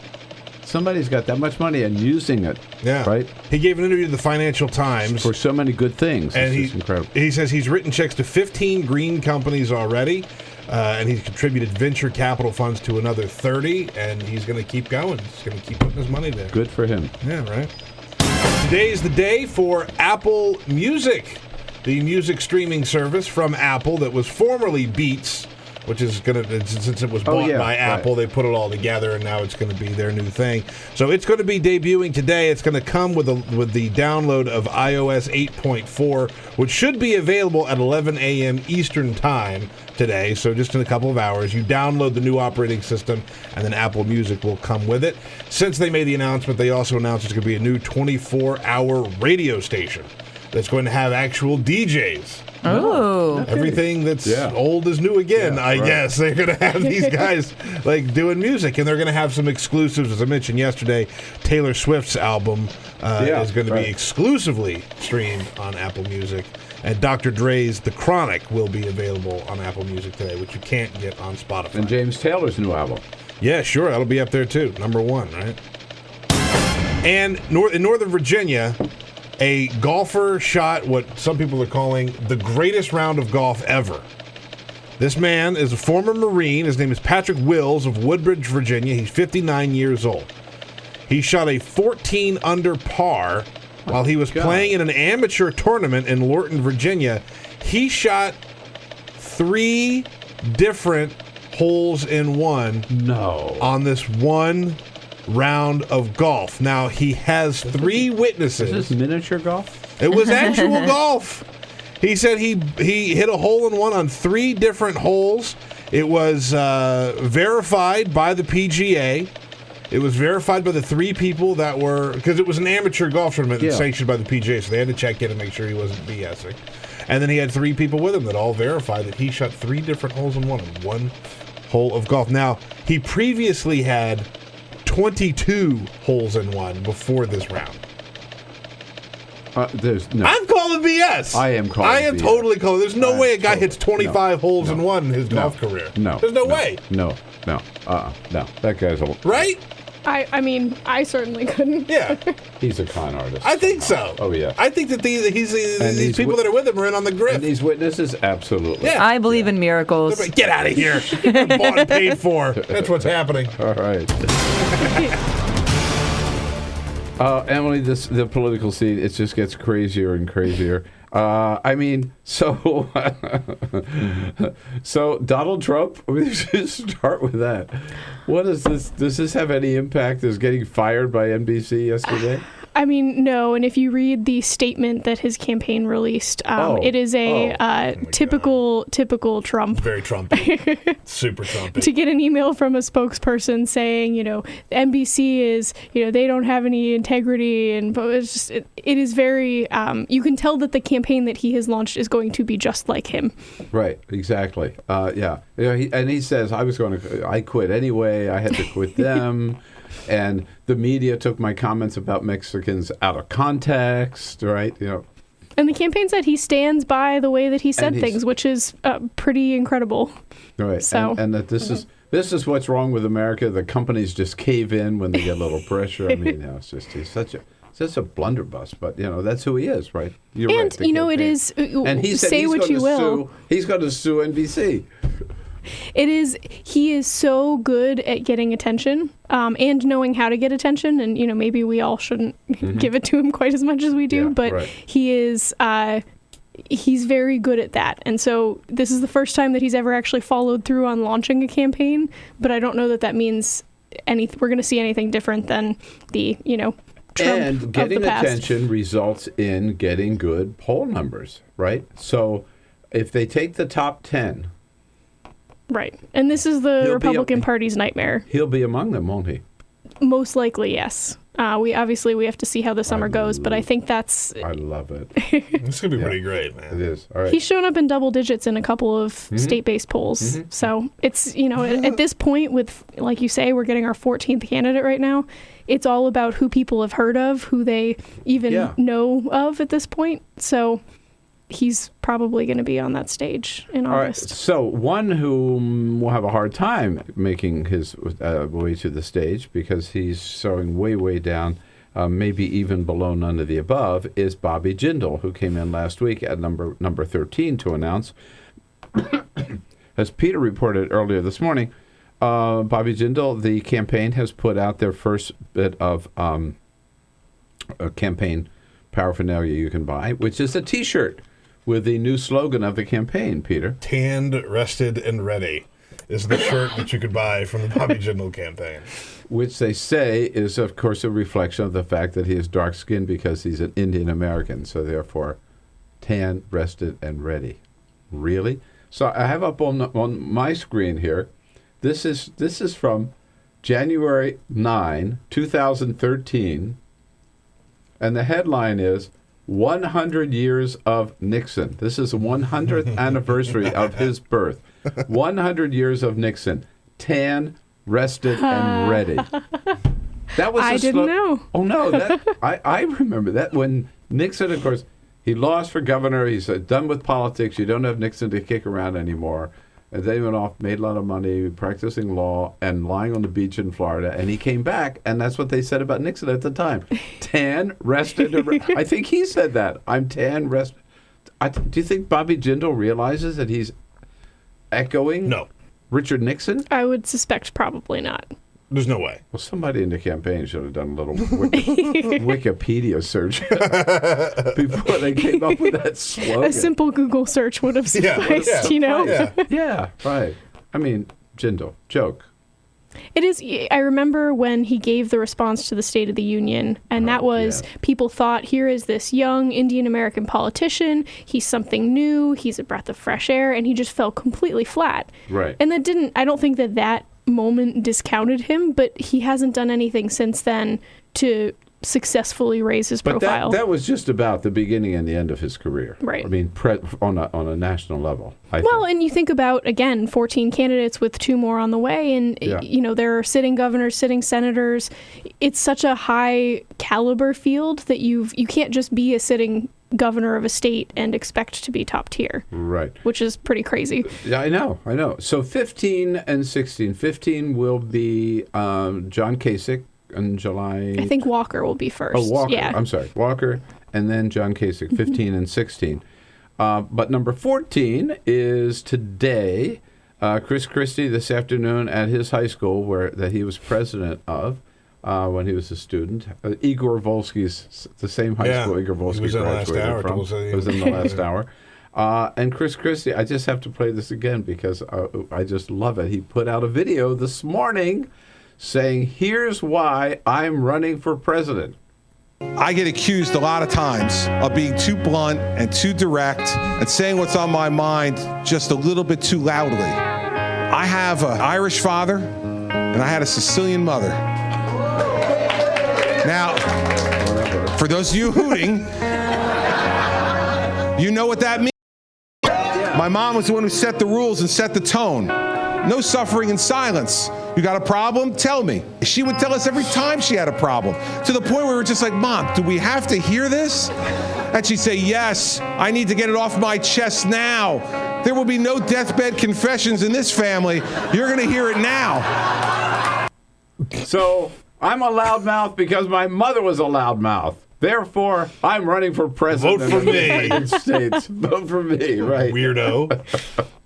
[SPEAKER 14] somebody's got that much money and using it.
[SPEAKER 2] Yeah.
[SPEAKER 14] Right?
[SPEAKER 2] He gave an interview to the Financial Times.
[SPEAKER 14] For so many good things.
[SPEAKER 2] And
[SPEAKER 14] it's incredible.
[SPEAKER 2] He says he's written checks to 15 green companies already. And he's contributed venture capital funds to another 30, and he's going to keep going. He's going to keep putting his money there.
[SPEAKER 14] Good for him.
[SPEAKER 2] Yeah, right. Today is the day for Apple Music, the music streaming service from Apple that was formerly Beats, which is going to, since it was bought by Apple, they put it all together, and now it's going to be their new thing. So it's going to be debuting today. It's going to come with the download of iOS 8.4, which should be available at 11 a.m. Eastern Time today. So just in a couple of hours, you download the new operating system, and then Apple Music will come with it. Since they made the announcement, they also announced it's going to be a new 24-hour radio station. that's going to have actual DJs.
[SPEAKER 8] Oh.
[SPEAKER 2] Everything that's old is new again, I guess. They're going to have these guys like doing music, and they're going to have some exclusives. As I mentioned yesterday, Taylor Swift's album is going to be exclusively streamed on Apple Music. And Dr. Dre's The Chronic will be available on Apple Music today, which you can't get on Spotify.
[SPEAKER 14] And James Taylor's new album.
[SPEAKER 2] Yeah, sure. That'll be up there, too. Number 1, right? And in Northern Virginia, a golfer shot what some people are calling the greatest round of golf ever. This man is a former Marine. His name is Patrick Wills of Woodbridge, Virginia. He's 59 years old. He shot a 14 under par while he was playing in an amateur tournament in Lorton, Virginia. He shot 3 different holes in one on this one round of golf. Now, he has 3 witnesses.
[SPEAKER 14] Is this miniature golf?
[SPEAKER 2] It was actual golf. He said he hit a hole in one on 3 different holes. It was verified by the PGA. It was verified by the 3 people that were, because it was an amateur golf tournament sanctioned by the PGA, so they had to check in and make sure he wasn't BSing. And then he had 3 people with him that all verified that he shot 3 different holes in one hole of golf. Now, he previously had 22 holes in one before this round.
[SPEAKER 14] There's no.
[SPEAKER 2] I'm calling BS.
[SPEAKER 14] I am calling
[SPEAKER 2] I am
[SPEAKER 14] BS.
[SPEAKER 2] totally calling. There's no way a guy hits 25 holes in one in his golf career.
[SPEAKER 14] No.
[SPEAKER 2] There's no way.
[SPEAKER 14] No. No. That guy's a...
[SPEAKER 2] Right?
[SPEAKER 9] I mean, I certainly couldn't.
[SPEAKER 2] Yeah.
[SPEAKER 14] He's a con artist.
[SPEAKER 2] I think so.
[SPEAKER 14] Oh, yeah.
[SPEAKER 2] I think that these people that are with him are in on the grip.
[SPEAKER 14] And these witnesses, absolutely.
[SPEAKER 2] Yeah.
[SPEAKER 8] I believe in miracles.
[SPEAKER 2] Get out of here. Bought and paid for. That's what's happening.
[SPEAKER 14] All right. Emily, the political scene, it just gets crazier and crazier. I mean, so Donald Trump, we should start with that. What is this? Does this have any impact? Is getting fired by NBC yesterday?
[SPEAKER 9] I mean, no. And if you read the statement that his campaign released, it is a typical Trump.
[SPEAKER 2] Very Trumpy. Super Trumpy.
[SPEAKER 9] To get an email from a spokesperson saying, NBC is, they don't have any integrity, and it's just, it is very. You can tell that the campaign that he has launched is going to be just like him.
[SPEAKER 14] Right. Exactly. Yeah. He says I quit anyway. I had to quit them. And the media took my comments about Mexicans out of context, right?
[SPEAKER 9] And the campaign said he stands by the way that he said things, which is pretty incredible.
[SPEAKER 14] Right.
[SPEAKER 9] So,
[SPEAKER 14] and that this is what's wrong with America. The companies just cave in when they get a little pressure. I mean, it's just he's such a blunderbuss, but that's who he is, right? You're
[SPEAKER 9] and
[SPEAKER 14] right.
[SPEAKER 9] it is.
[SPEAKER 14] And he said
[SPEAKER 9] say what you will.
[SPEAKER 14] He's going to sue NBC.
[SPEAKER 9] He is so good at getting attention and knowing how to get attention, and maybe we all shouldn't give it to him quite as much as we do, but he is he's very good at that. And so this is the first time that he's ever actually followed through on launching a campaign, but I don't know that means we're going to see anything different than the Trump
[SPEAKER 14] and getting
[SPEAKER 9] of the past.
[SPEAKER 14] attention results in getting good poll numbers, right? So if they take the top 10,
[SPEAKER 9] right. And this is the Republican Party's nightmare.
[SPEAKER 14] He'll be among them, won't he?
[SPEAKER 9] Most likely, yes. We have to see how the summer goes, but I think that's...
[SPEAKER 14] I love it.
[SPEAKER 2] It's going to be pretty great, man.
[SPEAKER 14] It is. All right.
[SPEAKER 9] He's shown up in double digits in a couple of state-based polls. So it's, at this point with, like you say, we're getting our 14th candidate right now. It's all about who people have heard of, who they even know of at this point. So... he's probably going to be on that stage in August.
[SPEAKER 14] All right. So one who will have a hard time making his way to the stage because he's showing way, way down, maybe even below none of the above, is Bobby Jindal, who came in last week at number 13 to announce. As Peter reported earlier this morning, Bobby Jindal, the campaign has put out their first bit of campaign paraphernalia you can buy, which is a T-shirt with the new slogan of the campaign, Peter.
[SPEAKER 2] Tanned, rested, and ready is the shirt that you could buy from the Bobby Jindal campaign.
[SPEAKER 14] Which they say is, of course, a reflection of the fact that he is dark-skinned because he's an Indian American, so therefore tan, rested, and ready. Really? So I have up on my screen here, this is from January 9, 2013, and the headline is, 100 years of Nixon. This is the 100th anniversary of his birth. 100 years of Nixon. Tan, rested, and ready. That was
[SPEAKER 9] I didn't know.
[SPEAKER 14] Oh, no. I remember that when Nixon, of course, he lost for governor. He said, done with politics. You don't have Nixon to kick around anymore. And then he went off, made a lot of money, practicing law, and lying on the beach in Florida. And he came back, and that's what they said about Nixon at the time. Tan, rested. I think he said that. I'm tan, rested. Do you think Bobby Jindal realizes that he's echoing Richard Nixon?
[SPEAKER 9] I would suspect probably not.
[SPEAKER 2] There's no way.
[SPEAKER 14] Well, somebody in the campaign should have done a little Wikipedia search before they came up with that slogan.
[SPEAKER 9] A simple Google search would have sufficed, you know?
[SPEAKER 14] Yeah, right. I mean, Jindal, joke.
[SPEAKER 9] It is. I remember when he gave the response to the State of the Union, and that was, people thought, here is this young Indian American politician. He's something new. He's a breath of fresh air, and he just fell completely flat.
[SPEAKER 14] Right.
[SPEAKER 9] And that didn't, I don't think that moment discounted him, but he hasn't done anything since then to successfully raise his profile.
[SPEAKER 14] But that was just about the beginning and the end of his career.
[SPEAKER 9] Right.
[SPEAKER 14] I mean, on a national level.
[SPEAKER 9] And you think about, again, 14 candidates with 2 more on the way, and, you know, there are sitting governors, sitting senators. It's such a high caliber field that you can't just be a sitting governor of a state and expect to be top tier.
[SPEAKER 14] Right.
[SPEAKER 9] Which is pretty crazy.
[SPEAKER 14] Yeah, I know. So 15 and 16. 15 will be John Kasich in July.
[SPEAKER 9] I think Walker will be first.
[SPEAKER 14] Oh, Walker.
[SPEAKER 9] Yeah.
[SPEAKER 14] I'm sorry. Walker and then John Kasich, 15 and 16. But number 14 is today. Chris Christie this afternoon at his high school that he was president of. When he was a student. Igor Volsky's, the same high school Igor Volsky graduated from. It was in the last hour. And Chris Christie, I just have to play this again because I just love it. He put out a video this morning saying, here's why I'm running for president.
[SPEAKER 4] I get accused a lot of times of being too blunt and too direct and saying what's on my mind just a little bit too loudly. I have an Irish father and I had a Sicilian mother. Now, for those of you hooting, you know what that means. My mom was the one who set the rules and set the tone. No suffering in silence. You got a problem? Tell me. She would tell us every time she had a problem, to the point where we were just like, Mom, do we have to hear this? And she'd say, yes, I need to get it off my chest now. There will be no deathbed confessions in this family. You're going to hear it now.
[SPEAKER 14] So I'm a loudmouth because my mother was a loudmouth. Therefore, I'm running for president
[SPEAKER 2] Vote for
[SPEAKER 14] of the
[SPEAKER 2] me.
[SPEAKER 14] United States. Vote for me, right?
[SPEAKER 2] Weirdo.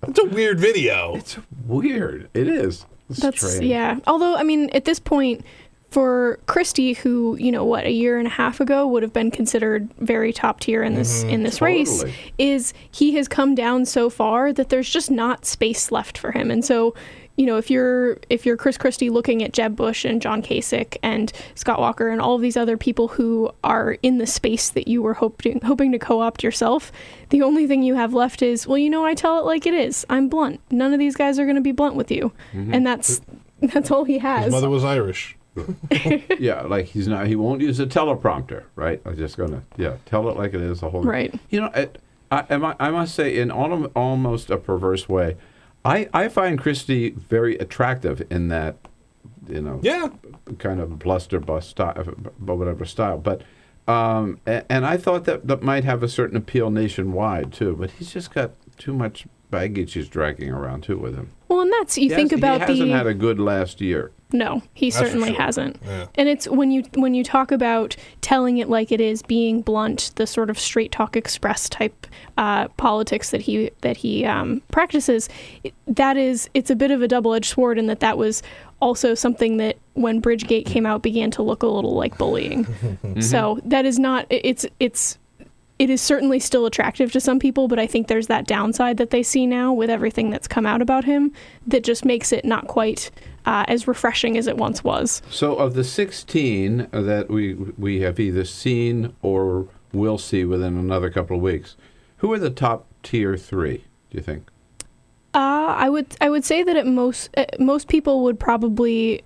[SPEAKER 2] It's a weird video.
[SPEAKER 14] It's weird. It is. It's strange.
[SPEAKER 9] Yeah. Although, I mean, at this point, for Christie, who, you know, what, a year and a half ago would have been considered very top tier in this race, is he has come down so far that there's just not space left for him. And so, you know, if you're Chris Christie looking at Jeb Bush and John Kasich and Scott Walker and all of these other people who are in the space that you were hoping to co-opt yourself, the only thing you have left is, well, you know, I tell it like it is. I'm blunt. None of these guys are going to be blunt with you. And that's all he has.
[SPEAKER 2] His mother was Irish.
[SPEAKER 14] Yeah, like he won't use a teleprompter, right? I'm just going to, tell it like it is.
[SPEAKER 9] Right.
[SPEAKER 14] You know, I must say, in almost a perverse way, I find Christie very attractive in that, you know, kind of blusterbuss style, whatever style. But and I thought that might have a certain appeal nationwide too. But he's just got too much baggage he's dragging around too with him.
[SPEAKER 9] Well, and that's he hasn't
[SPEAKER 14] had a good last year.
[SPEAKER 9] No, he certainly hasn't.
[SPEAKER 14] Yeah.
[SPEAKER 9] And it's when you talk about telling it like it is, being blunt, the sort of straight talk express type politics that he practices, it's a bit of a double-edged sword in that was also something that when Bridgegate came out began to look a little like bullying. So that is not it is certainly still attractive to some people, but I think there's that downside that they see now with everything that's come out about him that just makes it not quite as refreshing as it once was.
[SPEAKER 14] So of the 16 that we have either seen or will see within another couple of weeks, who are the top tier 3, do you think?
[SPEAKER 9] I would say that most people would probably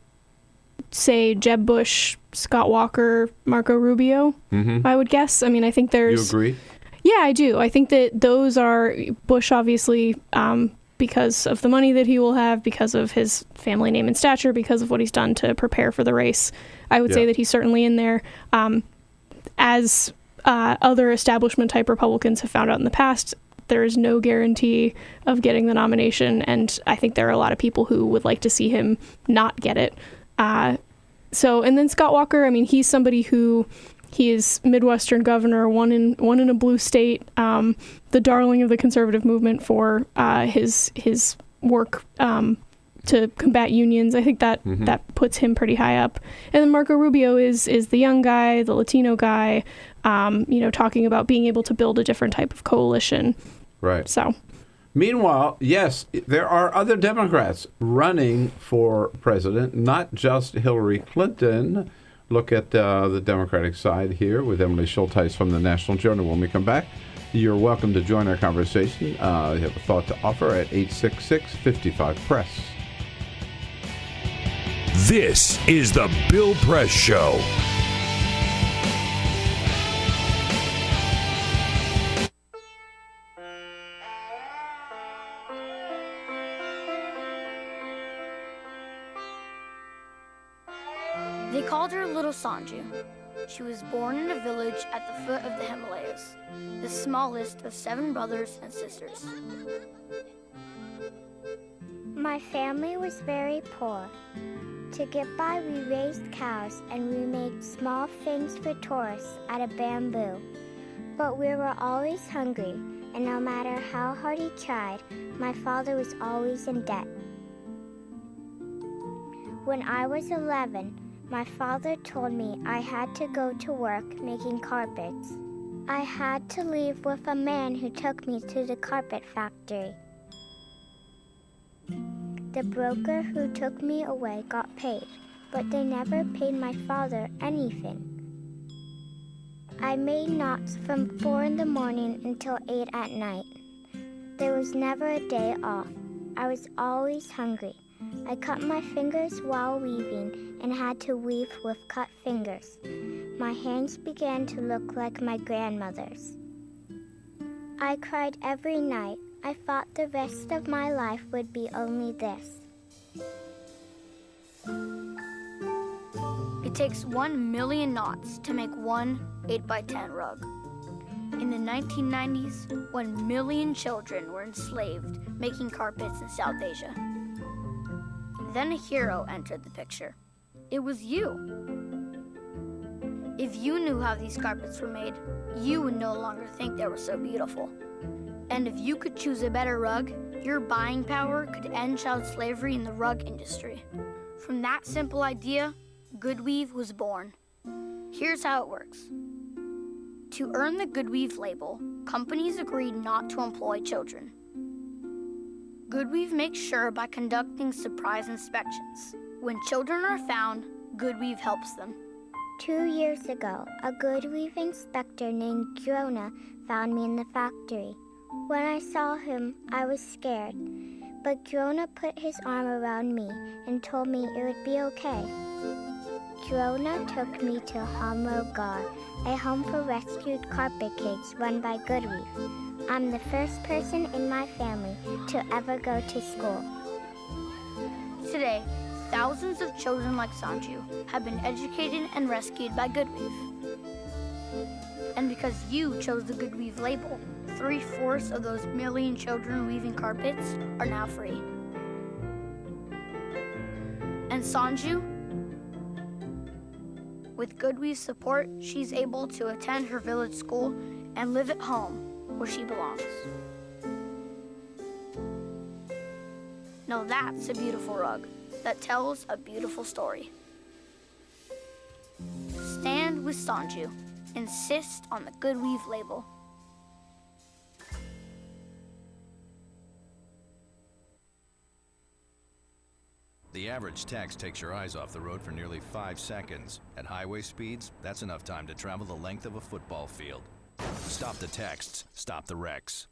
[SPEAKER 9] say Jeb Bush, Scott Walker, Marco Rubio, I would guess. I mean, I think there's...
[SPEAKER 14] You agree?
[SPEAKER 9] Yeah, I do. I think that those are... Bush, obviously, because of the money that he will have, because of his family name and stature, because of what he's done to prepare for the race. I would say that he's certainly in there. As other establishment-type Republicans have found out in the past, there is no guarantee of getting the nomination, and I think there are a lot of people who would like to see him not get it. And then Scott Walker, I mean, he's somebody who... He is Midwestern governor, one in a blue state, the darling of the conservative movement for his work to combat unions. I think that puts him pretty high up. And then Marco Rubio is the young guy, the Latino guy, talking about being able to build a different type of coalition.
[SPEAKER 14] Right.
[SPEAKER 9] So.
[SPEAKER 14] Meanwhile, yes, there are other Democrats running for president, not just Hillary Clinton. Look at the Democratic side here with Emily Shultheis from the National Journal. When we come back, you're welcome to join our conversation. You have a thought to offer at 866-55-PRESS.
[SPEAKER 23] This is the Bill Press Show.
[SPEAKER 5] They called her Little Sanju. She was born in a village at the foot of the Himalayas, the smallest of 7 brothers and sisters.
[SPEAKER 7] My family was very poor. To get by, we raised cows and we made small things for tourists out of bamboo. But we were always hungry, and no matter how hard he tried, my father was always in debt. When I was 11, my father told me I had to go to work making carpets. I had to leave with a man who took me to the carpet factory. The broker who took me away got paid, but they never paid my father anything. I made knots from 4 in the morning until 8 at night. There was never a day off. I was always hungry. I cut my fingers while weaving and had to weave with cut fingers. My hands began to look like my grandmother's. I cried every night. I thought the rest of my life would be only this.
[SPEAKER 5] It takes 1 million knots to make one 8x10 rug. In the 1990s, 1 million children were enslaved making carpets in South Asia. Then a hero entered the picture. It was you. If you knew how these carpets were made, you would no longer think they were so beautiful. And if you could choose a better rug, your buying power could end child slavery in the rug industry. From that simple idea, Goodweave was born. Here's how it works. To earn the Goodweave label, companies agreed not to employ children. Goodweave makes sure by conducting surprise inspections. When children are found, Goodweave helps them.
[SPEAKER 7] 2 years ago, a Goodweave inspector named Grona found me in the factory. When I saw him, I was scared, but Grona put his arm around me and told me it would be okay. Grona took me to Hamrogar, a home for rescued carpet kids run by Goodweave. I'm the first person in my family to ever go to school.
[SPEAKER 5] Today, thousands of children like Sanju have been educated and rescued by Goodweave. And because you chose the Goodweave label, 3/4 of those million children weaving carpets are now free. And Sanju, with Goodweave's support, she's able to attend her village school and live at home where she belongs. Now that's a beautiful rug that tells a beautiful story. Stand with Sanju. Insist on the Goodweave label.
[SPEAKER 31] The average text takes your eyes off the road for nearly 5 seconds. At highway speeds, that's enough time to travel the length of a football field. Stop the texts, stop the wrecks.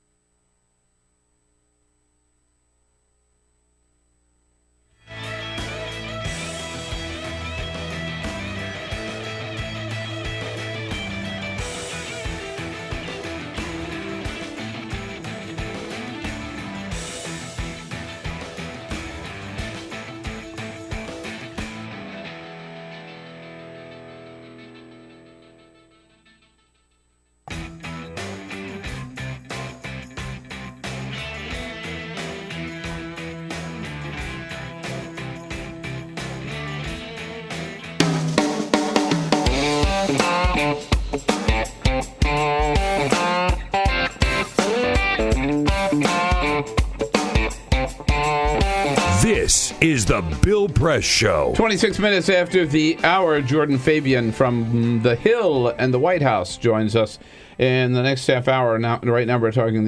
[SPEAKER 23] the Bill Press Show.
[SPEAKER 14] 26 minutes after the hour, Jordan Fabian from The Hill and the White House joins us in the next half hour. Now, right now we're talking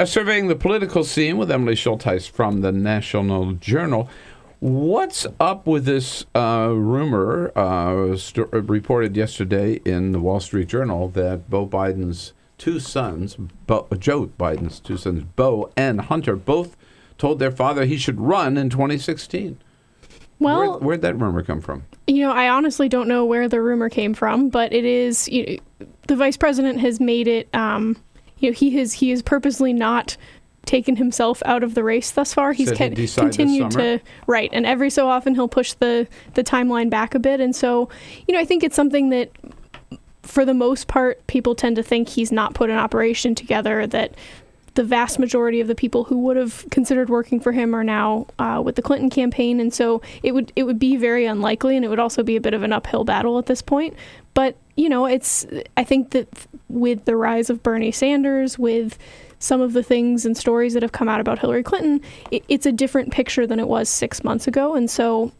[SPEAKER 14] surveying the political scene with Emily Shultheis from the National Journal. What's up with this rumor reported yesterday in the Wall Street Journal that Joe Biden's two sons, Beau and Hunter, both told their father he should run in 2016?
[SPEAKER 9] Well,
[SPEAKER 14] where'd that rumor come from?
[SPEAKER 9] I honestly don't know where the rumor came from, but it is, the vice president has made it, he has purposely not taken himself out of the race thus far. He's continued to, right, and every so often he'll push the timeline back a bit. And so, I think it's something that, for the most part, people tend to think he's not put an operation together, that the vast majority of the people who would have considered working for him are now with the Clinton campaign. And so it would be very unlikely, and it would also be a bit of an uphill battle at this point. But, I think that with the rise of Bernie Sanders, with some of the things and stories that have come out about Hillary Clinton, it's a different picture than it was 6 months ago. And so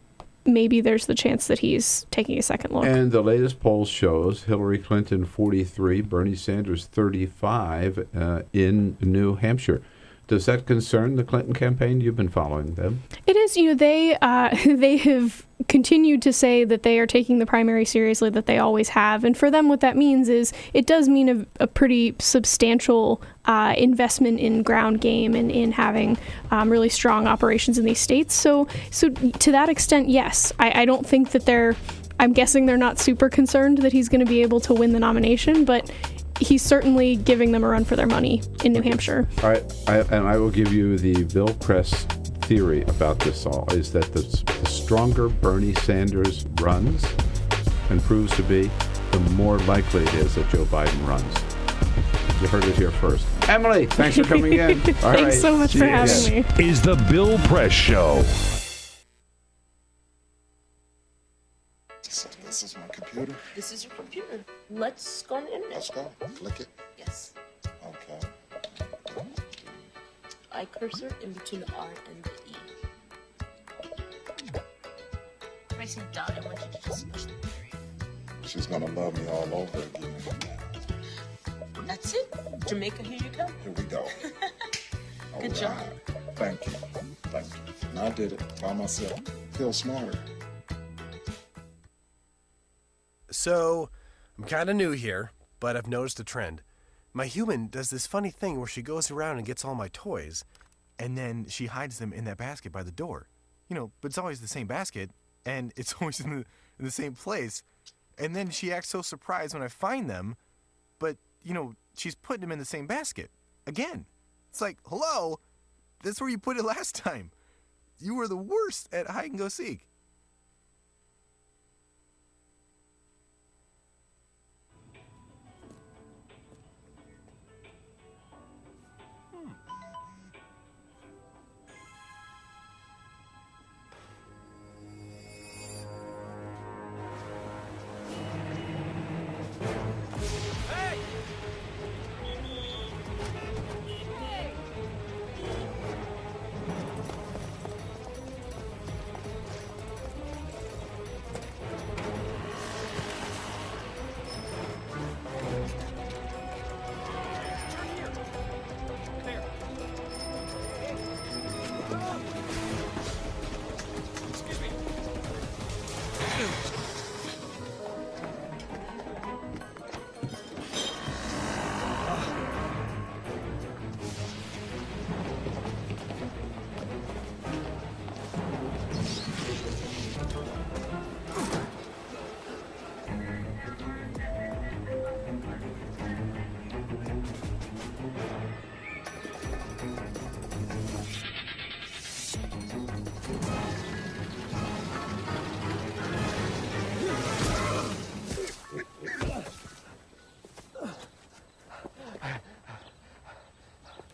[SPEAKER 9] maybe there's the chance that he's taking a second look.
[SPEAKER 14] And the latest poll shows Hillary Clinton 43, Bernie Sanders 35 in New Hampshire. Does that concern the Clinton campaign? You've been following them. It is. They have continued to say that they are taking the primary seriously, that they always have. And for them, what that means is it does mean a pretty substantial investment in ground game and in having really strong operations in these states. So to that extent, yes. I don't think that I'm guessing they're not super concerned that he's going to be able to win the nomination, but he's certainly giving them a run for their money in New Hampshire. All right, and I will give you the Bill Press theory about this all, is that the stronger Bernie Sanders runs and proves to be, the more likely it is that Joe Biden runs. You heard it here first. Emily, thanks for coming in.
[SPEAKER 9] Thanks so much for having me.
[SPEAKER 23] Is the Bill Press Show.
[SPEAKER 16] This is my computer.
[SPEAKER 1] This is your computer. Let's go on the internet.
[SPEAKER 16] Let's go. Click it.
[SPEAKER 1] Yes.
[SPEAKER 16] Okay.
[SPEAKER 1] I cursor in between the R and the E. Pressing dot, I want you to just push the period.
[SPEAKER 16] She's gonna love me all over again.
[SPEAKER 1] That's it. Jamaica, here you come.
[SPEAKER 16] Here we go.
[SPEAKER 1] Good job.
[SPEAKER 16] Thank you. Thank you. And I did it by myself. Feel smarter.
[SPEAKER 12] So, I'm kind of new here, but I've noticed a trend. My human does this funny thing where she goes around and gets all my toys, and then she hides them in that basket by the door. But it's always the same basket, and it's always in the same place. And then she acts so surprised when I find them, but, she's putting them in the same basket. Again. It's like, hello? That's where you put it last time. You were the worst at hide and go seek.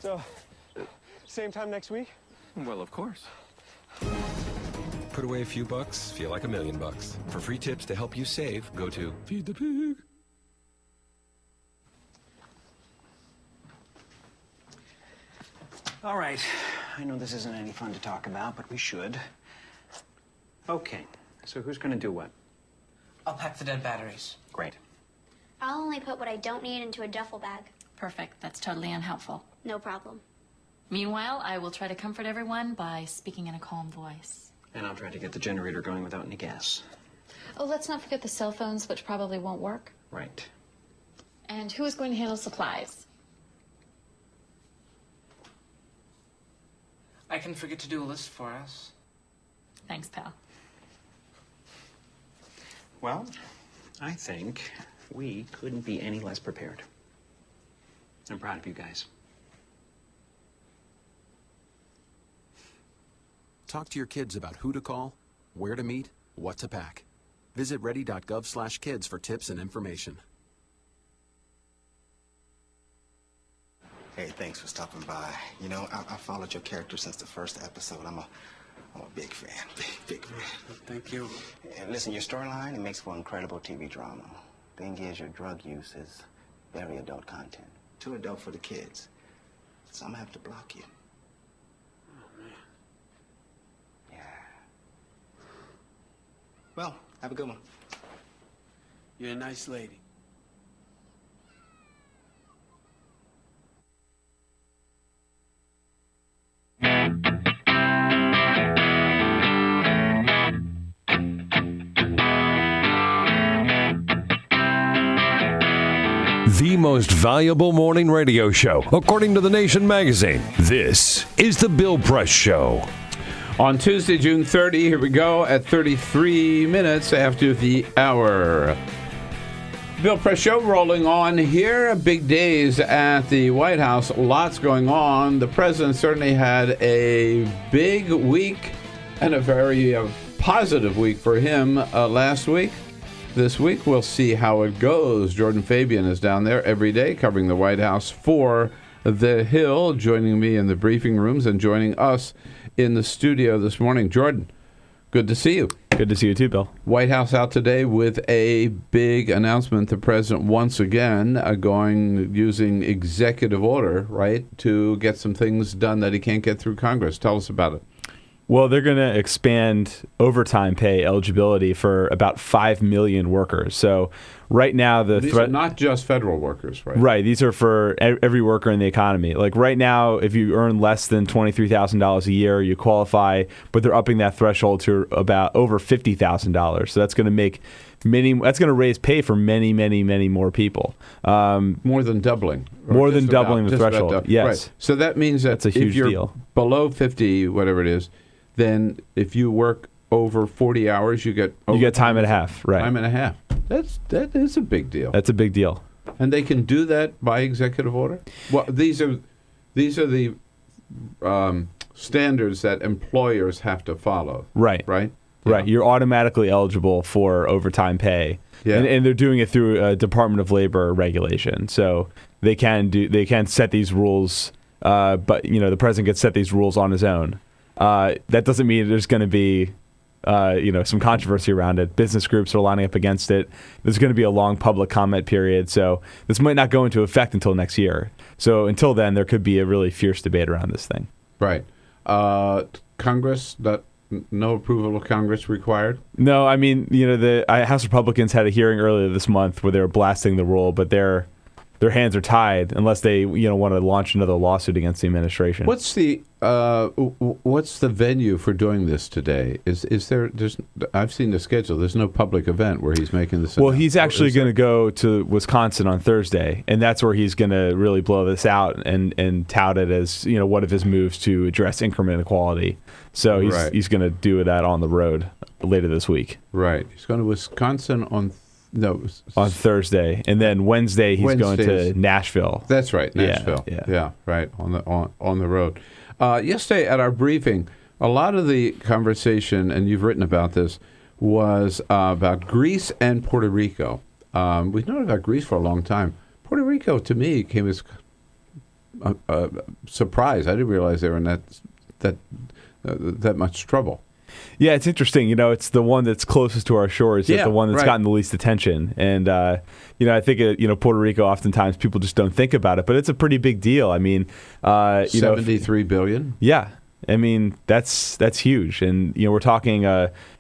[SPEAKER 19] So, same time next week?
[SPEAKER 17] Well, of course. Put away a few bucks, feel like $1 million. For free tips to help you save, go to Feed the Pig.
[SPEAKER 20] All right. I know this isn't any fun to talk about, but we should.
[SPEAKER 3] Okay, so who's going to do what?
[SPEAKER 13] I'll pack the dead batteries.
[SPEAKER 3] Great.
[SPEAKER 20] I'll only put what I don't need into a duffel bag.
[SPEAKER 21] Perfect. That's totally unhelpful.
[SPEAKER 20] No problem.
[SPEAKER 21] Meanwhile, I will try to comfort everyone by speaking in a calm voice.
[SPEAKER 3] And I'll try to get the generator going without any gas.
[SPEAKER 21] Oh, let's not forget the cell phones, which probably won't work.
[SPEAKER 3] Right.
[SPEAKER 21] And who is going to handle supplies?
[SPEAKER 13] I can forget to do a list for us.
[SPEAKER 21] Thanks, pal.
[SPEAKER 3] Well, I think we couldn't be any less prepared. I'm proud of you guys.
[SPEAKER 24] Talk to your kids about who to call, where to meet, what to pack. Visit ready.gov/kids for tips and information.
[SPEAKER 25] Hey, thanks for stopping by. You know, I followed your character since the first episode. I'm a big fan. Big fan.
[SPEAKER 3] Thank you.
[SPEAKER 25] And listen, your storyline, it makes for incredible TV drama. Thing is, your drug use is very adult content. Too adult for the kids. So I'm gonna have to block you.
[SPEAKER 3] Oh, man.
[SPEAKER 25] Yeah. Well, have a good one.
[SPEAKER 13] You're a nice lady.
[SPEAKER 23] The most valuable morning radio show, according to The Nation magazine. This is The Bill Press Show.
[SPEAKER 14] On Tuesday, June 30, here we go, at 33 minutes after the hour. Bill Press Show rolling on here. Big days at the White House. Lots going on. The president certainly had a big week and a very positive week for him last week. This week, we'll see how it goes. Jordan Fabian is down there every day covering the White House for The Hill, joining me in the briefing rooms and joining us in the studio this morning. Jordan, good to see you.
[SPEAKER 26] Good to see you too, Bill.
[SPEAKER 14] White House out today with a big announcement. The president once again using executive order, right, to get some things done that he can't get through Congress. Tell us about it.
[SPEAKER 26] Well, they're going to expand overtime pay eligibility for about 5 million workers. So right now,
[SPEAKER 14] these are not just federal workers, right?
[SPEAKER 26] Right. These are for every worker in the economy. Like right now, if you earn less than $23,000 a year, you qualify, but they're upping that threshold to about over $50,000. So that's going to raise pay for many, many, many more people.
[SPEAKER 14] More than doubling.
[SPEAKER 26] More than doubling the threshold. Yes.
[SPEAKER 14] Right. So that means that
[SPEAKER 26] that's a huge
[SPEAKER 14] if you're
[SPEAKER 26] deal.
[SPEAKER 14] Below 50, whatever it is, then if you work over 40 hours, you get
[SPEAKER 26] time and a half. Right.
[SPEAKER 14] Time and a half. That is a big deal.
[SPEAKER 26] That's a big deal.
[SPEAKER 14] And they can do that by executive order? Well, these are the standards that employers have to follow.
[SPEAKER 26] Right.
[SPEAKER 14] Right?
[SPEAKER 26] Right. You're automatically eligible for overtime pay. Yeah. And they're doing it through a Department of Labor regulation. So they can set these rules, but the president gets set these rules on his own. That doesn't mean there's going to be some controversy around it. Business groups are lining up against it. There's going to be a long public comment period. So this might not go into effect until next year. So until then, there could be a really fierce debate around this thing.
[SPEAKER 14] Right. Congress, no approval of Congress required?
[SPEAKER 26] No, I mean, the House Republicans had a hearing earlier this month where they were blasting the rule, but their hands are tied unless they want to launch another lawsuit against the administration.
[SPEAKER 14] What's the venue for doing this today? I've seen the schedule. There's no public event where he's making this.
[SPEAKER 26] Well, he's actually going to go to Wisconsin on Thursday, and that's where he's going to really blow this out and tout it as one of his moves to address income inequality. So he's going to do that on the road later this week.
[SPEAKER 14] Right. He's going to Wisconsin on
[SPEAKER 26] Thursday, and then Wednesday he's going to Nashville.
[SPEAKER 14] That's right, Nashville. Yeah, right on the road. Yesterday at our briefing, a lot of the conversation, and you've written about this, was about Greece and Puerto Rico. We've known about Greece for a long time. Puerto Rico, to me, came as a surprise. I didn't realize they were in that much trouble.
[SPEAKER 26] Yeah, it's interesting. It's the one that's closest to our shores, yet the one that's gotten the least attention. And, I think, Puerto Rico, oftentimes people just don't think about it, but it's a pretty big deal. I mean,
[SPEAKER 14] $73 billion?
[SPEAKER 26] Yeah. I mean, that's huge. And, we're talking,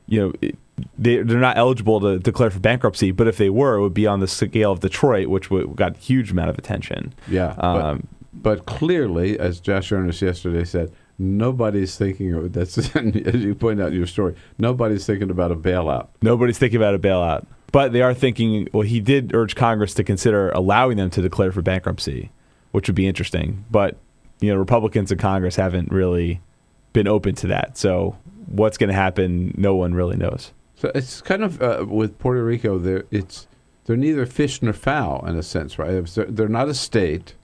[SPEAKER 26] they're not eligible to declare for bankruptcy, but if they were, it would be on the scale of Detroit, which got a huge amount of attention.
[SPEAKER 14] Yeah, but clearly, as Josh Earnest yesterday said, nobody's thinking of that's as you point out in your story. Nobody's thinking about a bailout.
[SPEAKER 26] Nobody's thinking about a bailout, but they are thinking. Well, he did urge Congress to consider allowing them to declare for bankruptcy, which would be interesting. But Republicans in Congress haven't really been open to that. So what's going to happen? No one really knows.
[SPEAKER 14] So it's kind of with Puerto Rico. They're neither fish nor fowl in a sense, right? They're not a state.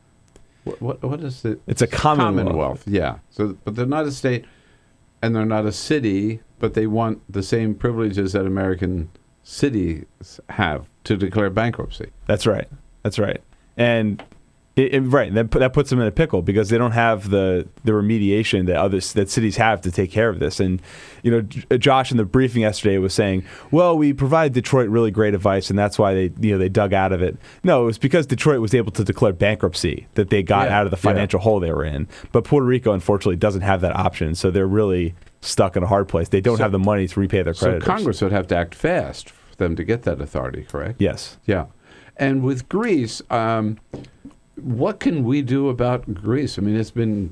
[SPEAKER 14] What is it?
[SPEAKER 26] It's a commonwealth.
[SPEAKER 14] Yeah. So, but they're not a state, and they're not a city, but they want the same privileges that American cities have to declare bankruptcy.
[SPEAKER 26] That's right. And that puts them in a pickle because they don't have the remediation that cities have to take care of this. And Josh in the briefing yesterday was saying, well, we provide Detroit really great advice, and that's why they dug out of it. No, it was because Detroit was able to declare bankruptcy that they got out of the financial hole they were in. But Puerto Rico, unfortunately, doesn't have that option, so they're really stuck in a hard place. They don't have the money to repay their creditors.
[SPEAKER 14] So Congress would have to act fast for them to get that authority, correct?
[SPEAKER 26] Yes.
[SPEAKER 14] Yeah. And with Greece, what can we do about Greece? I mean,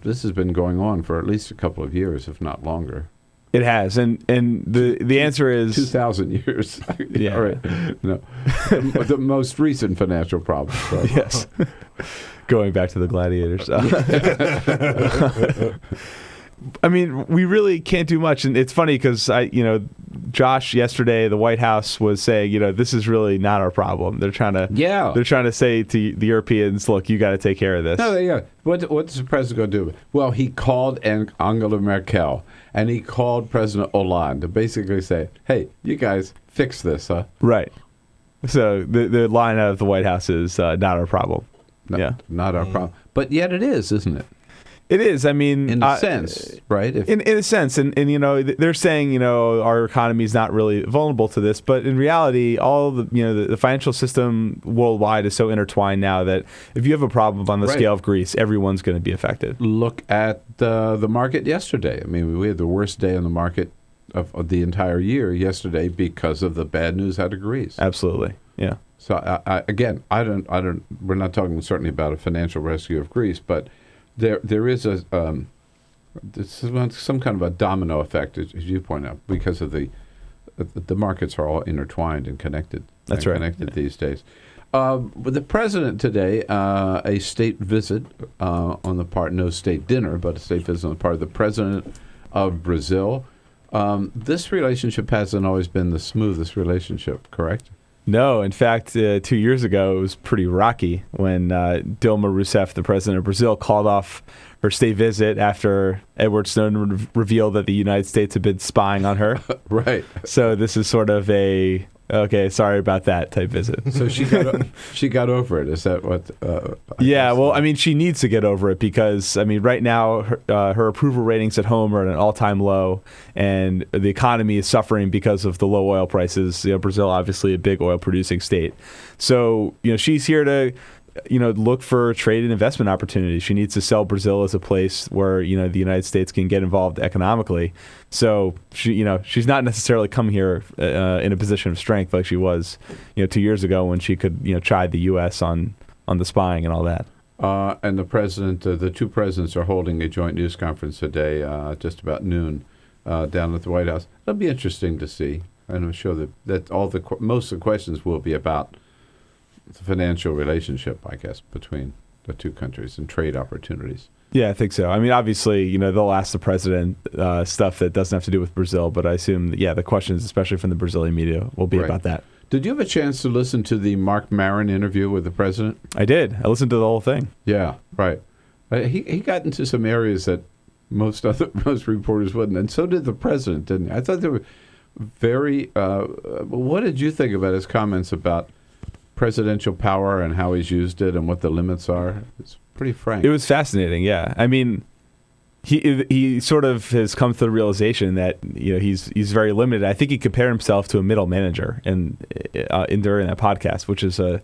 [SPEAKER 14] this has been going on for at least a couple of years, if not longer.
[SPEAKER 26] It has, and the answer is
[SPEAKER 14] 2,000 years.
[SPEAKER 26] Yeah,
[SPEAKER 14] right. No, the most recent financial problem. So.
[SPEAKER 26] Yes, going back to the gladiators. I mean, we really can't do much, and it's funny because Josh yesterday, the White House was saying, this is really not our problem. They're trying to say to the Europeans, look, you got to take care of this.
[SPEAKER 14] No, yeah. What's the president going to do? Well, he called Angela Merkel and he called President Hollande to basically say, hey, you guys fix this, huh?
[SPEAKER 26] Right. So the line out of the White House is not our problem.
[SPEAKER 14] No, not our problem. But yet it is, isn't it?
[SPEAKER 26] It is. I mean,
[SPEAKER 14] in a sense, right?
[SPEAKER 26] In a sense, and they're saying our economy is not really vulnerable to this, but in reality, all the financial system worldwide is so intertwined now that if you have a problem on the scale of Greece, everyone's going to be affected.
[SPEAKER 14] Look at the market yesterday. I mean, we had the worst day on the market of the entire year yesterday because of the bad news out of Greece.
[SPEAKER 26] Absolutely, yeah.
[SPEAKER 14] So again, we're not talking certainly about a financial rescue of Greece, but there is some kind of a domino effect, as you point out, because of the markets are all intertwined and connected.
[SPEAKER 26] That's right.
[SPEAKER 14] Connected these days. With the president today, a state visit on the part, no state dinner, but a state visit on the part of the president of Brazil. This relationship hasn't always been the smoothest relationship, correct?
[SPEAKER 26] No, in fact, 2 years ago, it was pretty rocky when Dilma Rousseff, the president of Brazil, called off her state visit after Edward Snowden revealed that the United States had been spying on her.
[SPEAKER 14] Right.
[SPEAKER 26] So this is sort of a, okay, sorry about that type visit.
[SPEAKER 14] So she got over it. Is that what?
[SPEAKER 26] Well, I mean, she needs to get over it because, I mean, right now her approval ratings at home are at an all-time low, and the economy is suffering because of the low oil prices. Brazil, obviously, a big oil-producing state. So, she's here to look for trade and investment opportunities. She needs to sell Brazil as a place where, the United States can get involved economically. So she's not necessarily coming here in a position of strength like she was, 2 years ago when she could, chide the U.S. on the spying and all that.
[SPEAKER 14] And the two presidents are holding a joint news conference today, just about noon, down at the White House. It'll be interesting to see. And I'm sure that most of the questions will be about the financial relationship, I guess, between the two countries and trade opportunities.
[SPEAKER 26] Yeah, I think so. I mean, obviously, they'll ask the president stuff that doesn't have to do with Brazil, but I assume, the questions, especially from the Brazilian media, will be about that.
[SPEAKER 14] Did you have a chance to listen to the Mark Maron interview with the president?
[SPEAKER 26] I did. I listened to the whole thing.
[SPEAKER 14] Yeah, right. He got into some areas that most reporters wouldn't, and so did the president, didn't he? I thought they were very. What did you think about his comments about presidential power and how he's used it and what the limits are? It's pretty frank.
[SPEAKER 26] It was fascinating. Yeah, I mean, he sort of has come to the realization that he's very limited. I think he compared himself to a middle manager in during that podcast, which is a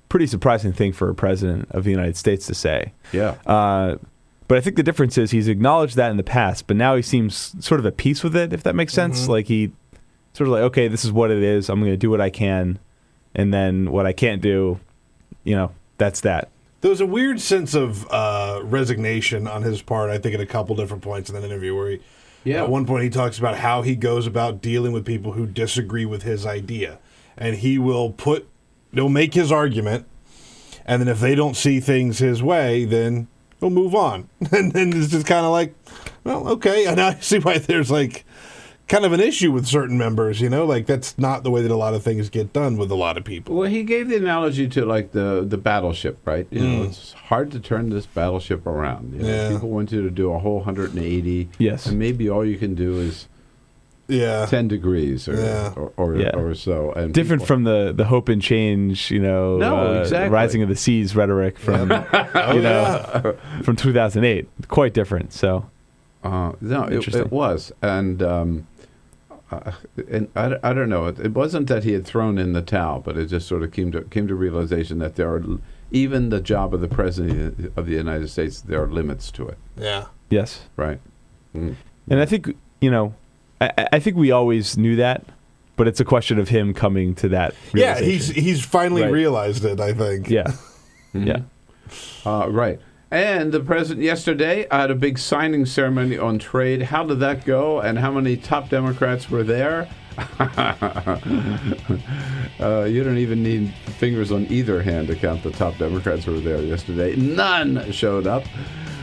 [SPEAKER 26] pretty surprising thing for a president of the United States to say.
[SPEAKER 14] Yeah.
[SPEAKER 26] But I think the difference is he's acknowledged that in the past, but now he seems sort of at peace with it, if that makes sense. Mm-hmm. Like he sort of like, okay, this is what it is. I'm going to do what I can, and then what I can't do, that's that.
[SPEAKER 2] There was a weird sense of resignation on his part, I think, at a couple different points in that interview where at one point he talks about how he goes about dealing with people who disagree with his idea. And he'll make his argument, and then if they don't see things his way, then he'll move on. And then it's just kind of like, well, okay. And I see why there's like kind of an issue with certain members, like that's not the way that a lot of things get done with a lot of people.
[SPEAKER 14] Well, he gave the analogy to like the battleship, right? It's hard to turn this battleship around. People want you to do a whole 180.
[SPEAKER 26] Yes.
[SPEAKER 14] And maybe all you can do is 10 degrees or so. And
[SPEAKER 26] different from the hope and change,
[SPEAKER 14] exactly.
[SPEAKER 26] rising of the seas rhetoric from, from 2008. Quite different. So,
[SPEAKER 14] it was. And I don't know. It wasn't that he had thrown in the towel, but it just sort of came to realization that there are, even the job of the president of the United States, there are limits to it.
[SPEAKER 2] Yeah.
[SPEAKER 26] Yes.
[SPEAKER 14] Right.
[SPEAKER 26] And I think, I think we always knew that, but it's a question of him coming to that realization.
[SPEAKER 2] Yeah, he's finally realized it, I think.
[SPEAKER 26] Yeah. Yeah.
[SPEAKER 14] Right. And the president yesterday had a big signing ceremony on trade. How did that go? And how many top Democrats were there? You don't even need fingers on either hand to count the top Democrats who were there yesterday. None showed up.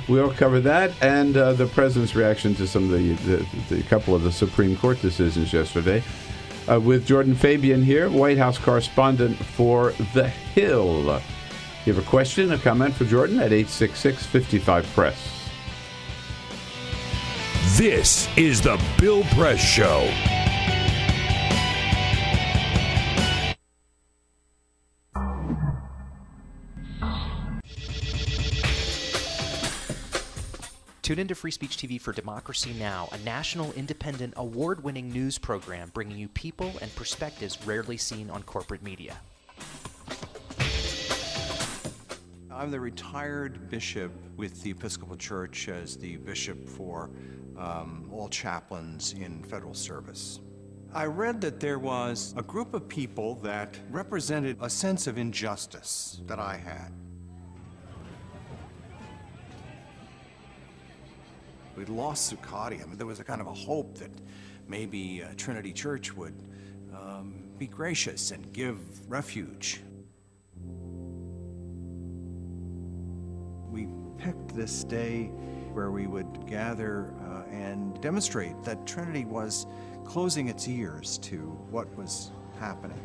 [SPEAKER 14] We'll cover that and the president's reaction to some of the couple of the Supreme Court decisions yesterday. With Jordan Fabian here, White House correspondent for The Hill. You have a question, a comment for Jordan at 866-55-PRESS.
[SPEAKER 23] This is the Bill Press Show.
[SPEAKER 6] Tune into Free Speech TV for Democracy Now!, a national, independent, award-winning news program bringing you people and perspectives rarely seen on corporate media.
[SPEAKER 8] I'm the retired bishop with the Episcopal Church as the bishop for all chaplains in federal service. I read that there was a group of people that represented a sense of injustice that I had. We'd lost Zuccotti. I mean, there was a kind of a hope that maybe Trinity Church would be gracious and give refuge. We picked this day where we would gather and demonstrate that Trinity was closing its ears to what was happening.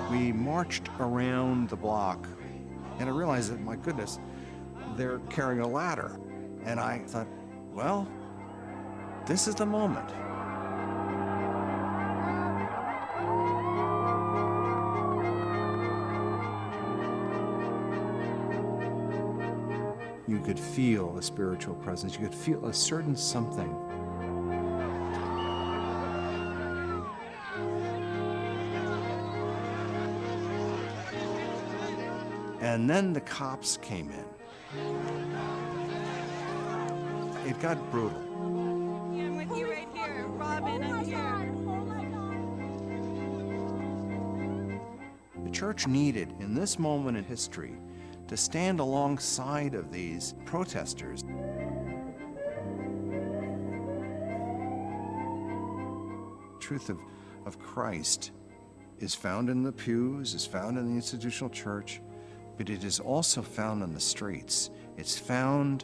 [SPEAKER 8] We marched around the block, and I realized that, my goodness, they're carrying a ladder. And I thought, well, this is the moment. You could feel a spiritual presence. You could feel a certain something. And then the cops came in. It got brutal.
[SPEAKER 10] I'm with you right here. Robin, I'm here.
[SPEAKER 8] The church needed, in this moment in history, to stand alongside of these protesters. The truth of Christ is found in the pews, is found in the institutional church, but it is also found in the streets. It's found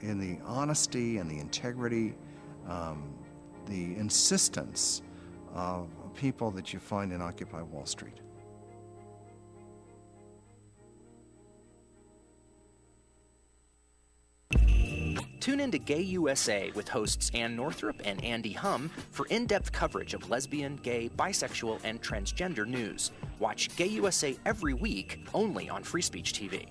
[SPEAKER 8] in the honesty and the integrity, the insistence of people that you find in Occupy Wall Street.
[SPEAKER 6] Tune in to Gay USA with hosts Ann Northrup and Andy Hum for in-depth coverage of lesbian, gay, bisexual, and transgender news. Watch Gay USA every week, only on Free Speech TV.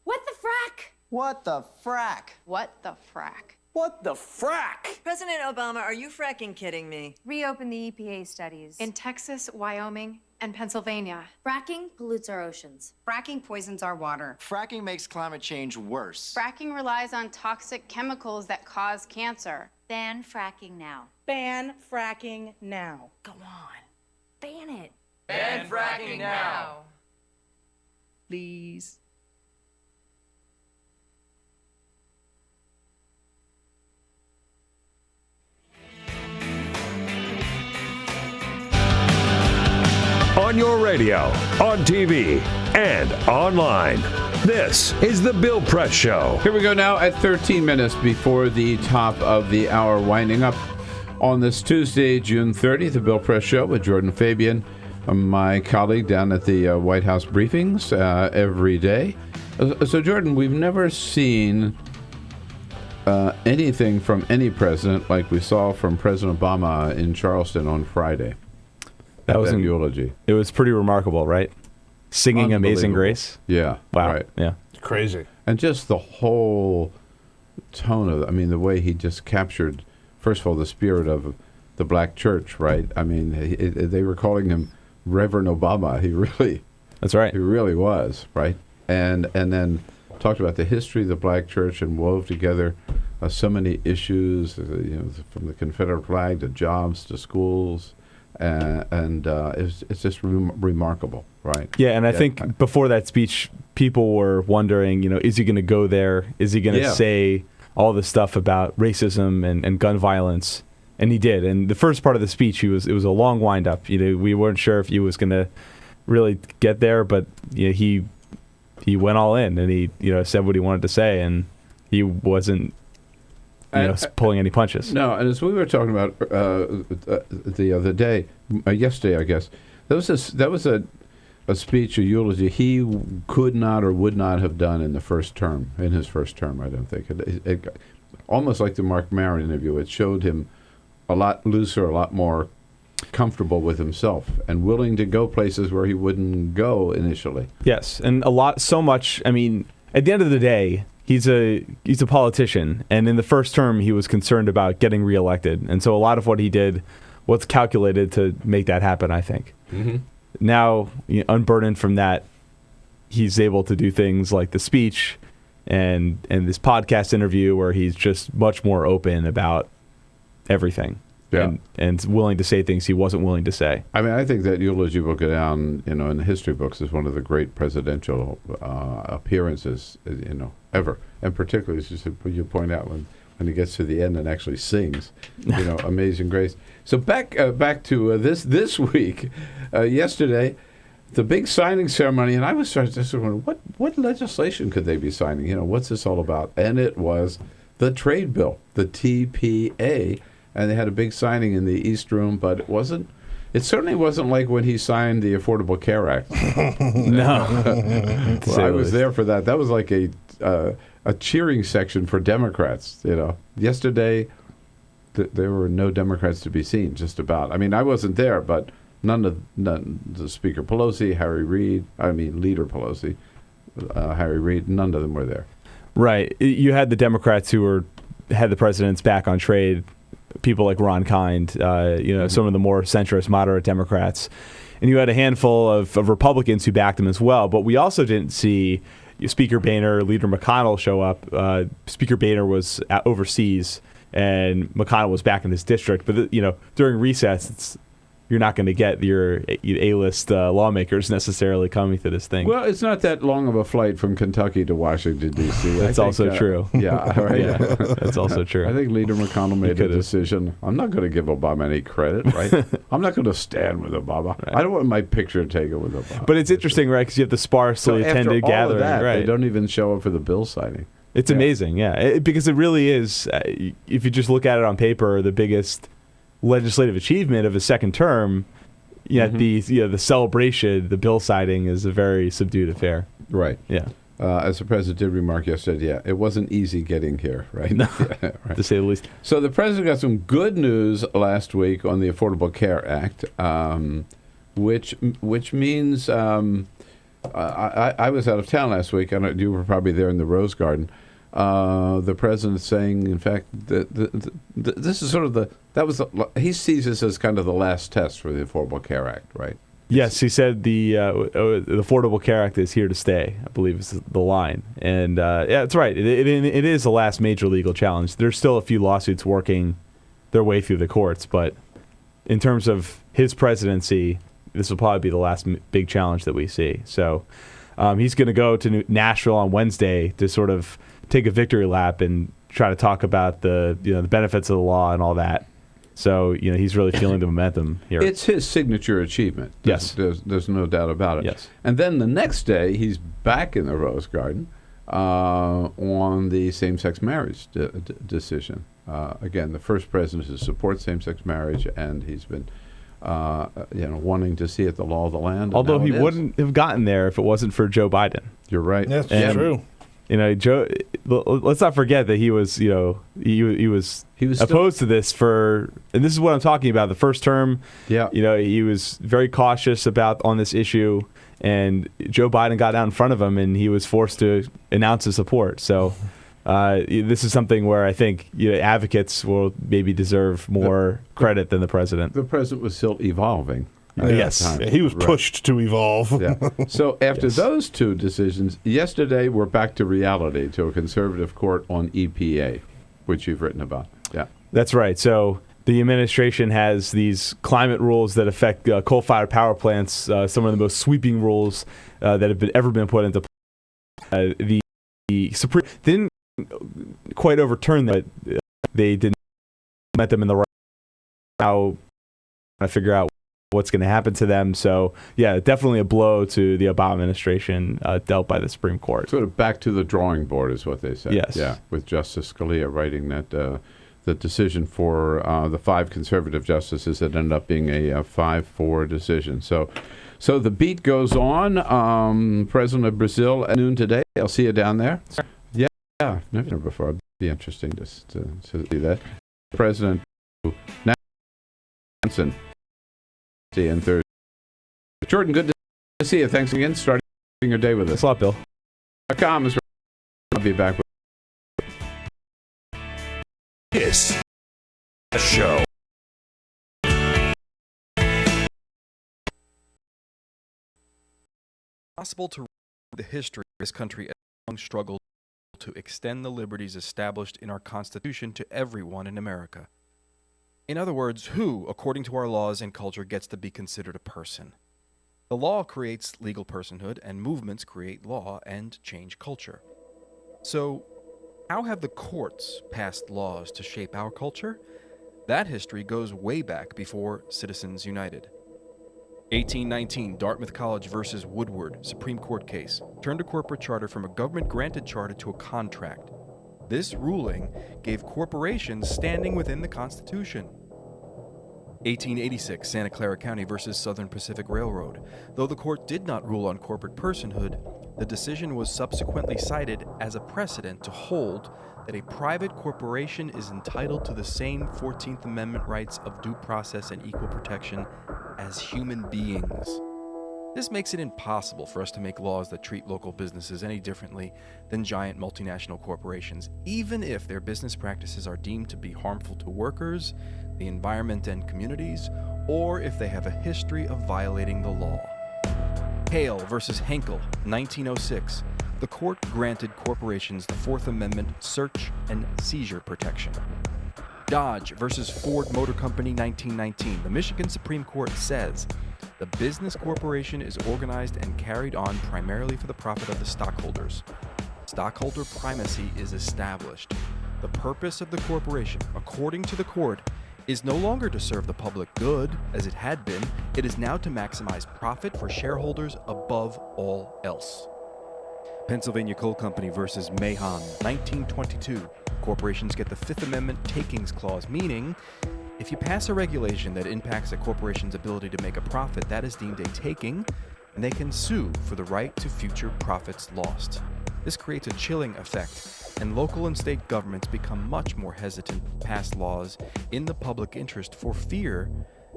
[SPEAKER 10] What the frack?
[SPEAKER 4] What the frack?
[SPEAKER 5] What the frack?
[SPEAKER 4] What the frack?
[SPEAKER 7] President Obama, are you fracking kidding me?
[SPEAKER 5] Reopen the EPA studies. In Texas, Wyoming, and Pennsylvania.
[SPEAKER 20] Fracking pollutes our oceans.
[SPEAKER 5] Fracking poisons our water.
[SPEAKER 4] Fracking makes climate change worse.
[SPEAKER 5] Fracking relies on toxic chemicals that cause cancer.
[SPEAKER 20] Ban fracking now.
[SPEAKER 11] Ban fracking now.
[SPEAKER 5] Go on. Ban it.
[SPEAKER 7] Ban fracking now.
[SPEAKER 11] Please.
[SPEAKER 23] On your radio, on TV, and online. This is The Bill Press Show.
[SPEAKER 14] Here we go now at 13 minutes before the top of the hour, winding up on this Tuesday, June 30th, The Bill Press Show with Jordan Fabian, my colleague down at the White House briefings every day. So, Jordan, we've never seen anything from any president like we saw from President Obama in Charleston on Friday.
[SPEAKER 26] That was an
[SPEAKER 14] eulogy.
[SPEAKER 26] It was pretty remarkable, right? Singing Amazing Grace.
[SPEAKER 14] Yeah.
[SPEAKER 26] Wow.
[SPEAKER 14] Right.
[SPEAKER 26] Yeah.
[SPEAKER 2] Crazy.
[SPEAKER 14] And just the whole tone of, I mean, the way he just captured, first of all, the spirit of the black church, right? I mean, they were calling him Reverend Obama. He really,
[SPEAKER 26] that's right.
[SPEAKER 14] He really was, right? And then talked about the history of the black church and wove together so many issues, from the Confederate flag to jobs to schools. And it's just remarkable, right?
[SPEAKER 26] Yeah, and I think before that speech, people were wondering, is he going to go there? Is he going to say all this stuff about racism and gun violence? And he did. And the first part of the speech, it was a long wind-up. We weren't sure if he was going to really get there, but he went all in, and he said what he wanted to say, and he wasn't pulling any punches.
[SPEAKER 14] No, and as we were talking about the other day, yesterday, I guess, that was a speech, a eulogy he could not or would not have done in his first term. I don't think it almost like the Mark Maron interview. It showed him a lot looser, a lot more comfortable with himself, and willing to go places where he wouldn't go initially.
[SPEAKER 26] Yes, and so much. I mean, at the end of the day, he's a politician, and in the first term, he was concerned about getting reelected, and so a lot of what he did was calculated to make that happen, I think.
[SPEAKER 14] Mm-hmm.
[SPEAKER 26] Now, unburdened from that, he's able to do things like the speech and this podcast interview where he's just much more open about everything.
[SPEAKER 14] Yeah.
[SPEAKER 26] And willing to say things he wasn't willing to say.
[SPEAKER 14] I mean, I think that eulogy will go down, in the history books as one of the great presidential appearances, ever. And particularly, as you point out, when he gets to the end and actually sings, Amazing Grace. So back to this week, yesterday, the big signing ceremony, and I was just wondering, what legislation could they be signing? What's this all about? And it was the trade bill, the TPA. And they had a big signing in the East Room, but it certainly wasn't like when he signed the Affordable Care Act.
[SPEAKER 26] No.
[SPEAKER 14] Well, I was there for that. That was like a cheering section for Democrats. Yesterday, there were no Democrats to be seen, just about. I mean, I wasn't there, but none the Speaker Pelosi, Leader Pelosi, Harry Reid, none of them were there.
[SPEAKER 26] Right. You had the Democrats who had the president's back on trade. People like Ron Kind, some of the more centrist, moderate Democrats. And you had a handful of Republicans who backed him as well. But we also didn't see Speaker Boehner, Leader McConnell show up. Speaker Boehner was overseas, and McConnell was back in his district. But, during recess, you're not going to get your A-list lawmakers necessarily coming to this thing.
[SPEAKER 14] Well, it's not that long of a flight from Kentucky to Washington, D.C.
[SPEAKER 26] That's also true.
[SPEAKER 14] Yeah, right.
[SPEAKER 26] Yeah, that's also true.
[SPEAKER 14] I think Leader McConnell made a decision. I'm not going to give Obama any credit, right? I'm not going to stand with Obama. Right. I don't want my picture taken with Obama.
[SPEAKER 26] But it's interesting, right, because you have the sparsely attended gathering.
[SPEAKER 14] Right.
[SPEAKER 26] They
[SPEAKER 14] don't even show up for the bill signing.
[SPEAKER 26] It's amazing, because it really is, if you just look at it on paper, the biggest legislative achievement of his second term, yet the celebration, the bill signing, is a very subdued affair.
[SPEAKER 14] Right.
[SPEAKER 26] Yeah.
[SPEAKER 14] As the president did remark yesterday, it wasn't easy getting here, right?
[SPEAKER 26] No,
[SPEAKER 14] right.
[SPEAKER 26] to say the least.
[SPEAKER 14] So the president got some good news last week on the Affordable Care Act, which means I was out of town last week. You were probably there in the Rose Garden. The president saying, in fact, that this is sort of he sees this as kind of the last test for the Affordable Care Act, right?
[SPEAKER 26] Yes, he said the Affordable Care Act is here to stay, I believe is the line. And yeah, that's right. It is the last major legal challenge. There's still a few lawsuits working their way through the courts, but in terms of his presidency, this will probably be the last big challenge that we see. So he's going to go to Nashville on Wednesday to sort of take a victory lap and try to talk about the benefits of the law and all that. So he's really feeling the momentum here.
[SPEAKER 14] It's his signature achievement. There's no doubt about it.
[SPEAKER 26] Yes.
[SPEAKER 14] And then the next day, he's back in the Rose Garden on the same-sex marriage decision. Again, the first president to support same-sex marriage, and he's been wanting to see it the law of the land.
[SPEAKER 26] Although he wouldn't have gotten there if it wasn't for Joe Biden.
[SPEAKER 14] You're right.
[SPEAKER 2] That's true.
[SPEAKER 26] Joe. Let's not forget that he was opposed to this and this is what I'm talking about. The first term, he was very cautious on this issue, and Joe Biden got out in front of him, and he was forced to announce his support. So this is something where I think advocates will maybe deserve more credit than the president.
[SPEAKER 14] The president was still evolving.
[SPEAKER 26] Yes.
[SPEAKER 2] Yeah, he was pushed to evolve.
[SPEAKER 14] Yeah. So after those two decisions, yesterday we're back to reality, to a conservative court on EPA, which you've written about. Yeah,
[SPEAKER 26] that's right. So the administration has these climate rules that affect coal-fired power plants, some of the most sweeping rules that have ever been put into place. The Supreme didn't quite overturn that. They didn't met them in the right how to figure out what's going to happen to them. So, yeah, definitely a blow to the Obama administration dealt by the Supreme Court.
[SPEAKER 14] Sort of back to the drawing board is what they said.
[SPEAKER 26] Yes.
[SPEAKER 14] Yeah, with Justice Scalia writing that the decision for the 5 conservative justices that ended up being a 5-4 decision. So the beat goes on. President of Brazil at noon today. I'll see you down there. Yeah, never before. It'd be interesting to see that. President Nansen. And Thursday. Jordan, good to see you. Thanks again. Starting your day with us.
[SPEAKER 26] Thanks a lot, Bill.
[SPEAKER 14] .com is I'll be back with
[SPEAKER 23] this show.
[SPEAKER 1] Possible to read the history of this country as a long struggle to extend the liberties established in our Constitution to everyone in America. In other words, who, according to our laws and culture, gets to be considered a person? The law creates legal personhood, and movements create law and change culture. So, how have the courts passed laws to shape our culture? That history goes way back before Citizens United. 1819, Dartmouth College versus Woodward, Supreme Court case, turned a corporate charter from a government-granted charter to a contract. This ruling gave corporations standing within the Constitution. 1886, Santa Clara County versus Southern Pacific Railroad. Though the court did not rule on corporate personhood, the decision was subsequently cited as a precedent to hold that a private corporation is entitled to the same 14th Amendment rights of due process and equal protection as human beings. This makes it impossible for us to make laws that treat local businesses any differently than giant multinational corporations, even if their business practices are deemed to be harmful to workers, the environment and communities, or if they have a history of violating the law. Hale versus Henkel, 1906. The court granted corporations the Fourth Amendment search and seizure protection. Dodge versus Ford Motor Company, 1919. The Michigan Supreme Court says the business corporation is organized and carried on primarily for the profit of the stockholders. Stockholder primacy is established. The purpose of the corporation, according to the court, is no longer to serve the public good, as it had been. It is now to maximize profit for shareholders above all else. Pennsylvania Coal Company versus Mahon, 1922. Corporations get the Fifth Amendment takings clause, meaning if you pass a regulation that impacts a corporation's ability to make a profit, that is deemed a taking, and they can sue for the right to future profits lost. This creates a chilling effect, and local and state governments become much more hesitant to pass laws in the public interest for fear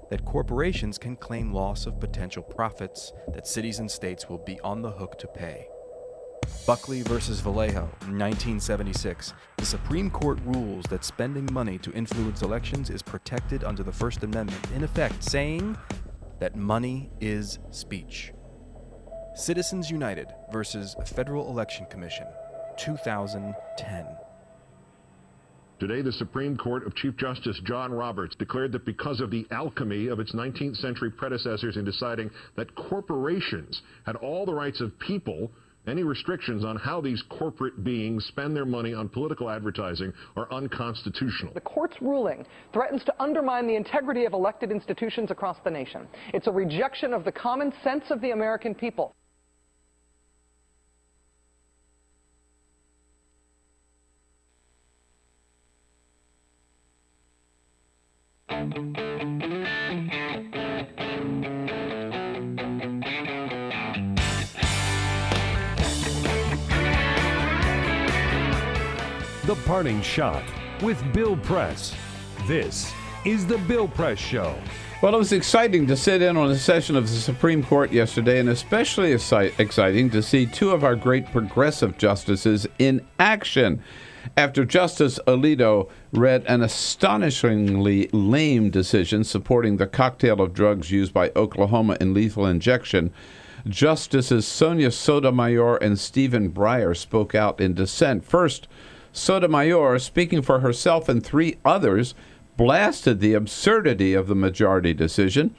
[SPEAKER 1] that corporations can claim loss of potential profits that cities and states will be on the hook to pay. Buckley versus Vallejo, 1976. The Supreme Court rules that spending money to influence elections is protected under the First Amendment, in effect saying that money is speech. Citizens United versus Federal Election Commission, 2010.
[SPEAKER 9] Today, the Supreme Court of Chief Justice John Roberts declared that because of the alchemy of its 19th century predecessors in deciding that corporations had all the rights of people, any restrictions on how these corporate beings spend their money on political advertising are unconstitutional.
[SPEAKER 12] The court's ruling threatens to undermine the integrity of elected institutions across the nation. It's a rejection of the common sense of the American people.
[SPEAKER 23] The Parting Shot with Bill Press. This is the Bill Press Show.
[SPEAKER 14] Well, it was exciting to sit in on a session of the Supreme Court yesterday, and especially exciting to see two of our great progressive justices in action. After Justice Alito read an astonishingly lame decision supporting the cocktail of drugs used by Oklahoma in lethal injection, Justices Sonia Sotomayor and Stephen Breyer spoke out in dissent. First, Sotomayor, speaking for herself and three others, blasted the absurdity of the majority decision.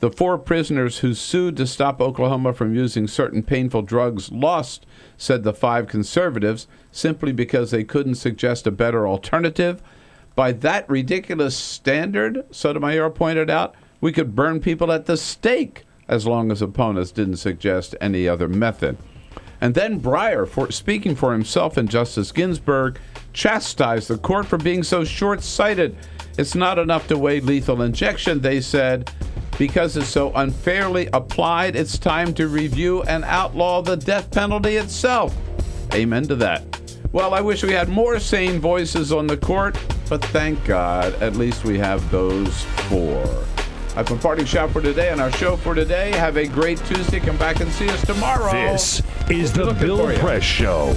[SPEAKER 14] The four prisoners who sued to stop Oklahoma from using certain painful drugs lost, said the five conservatives, simply because they couldn't suggest a better alternative. By that ridiculous standard, Sotomayor pointed out, we could burn people at the stake as long as opponents didn't suggest any other method. And then Breyer, speaking for himself and Justice Ginsburg, chastised the court for being so short-sighted. It's not enough to weigh lethal injection, they said. Because it's so unfairly applied, it's time to review and outlaw the death penalty itself. Amen to that. Well, I wish we had more sane voices on the court, but thank God, at least we have those four. I've been Parting Shot for today and our show for today. Have a great Tuesday. Come back and see us tomorrow.
[SPEAKER 23] This is the Bill Press Show.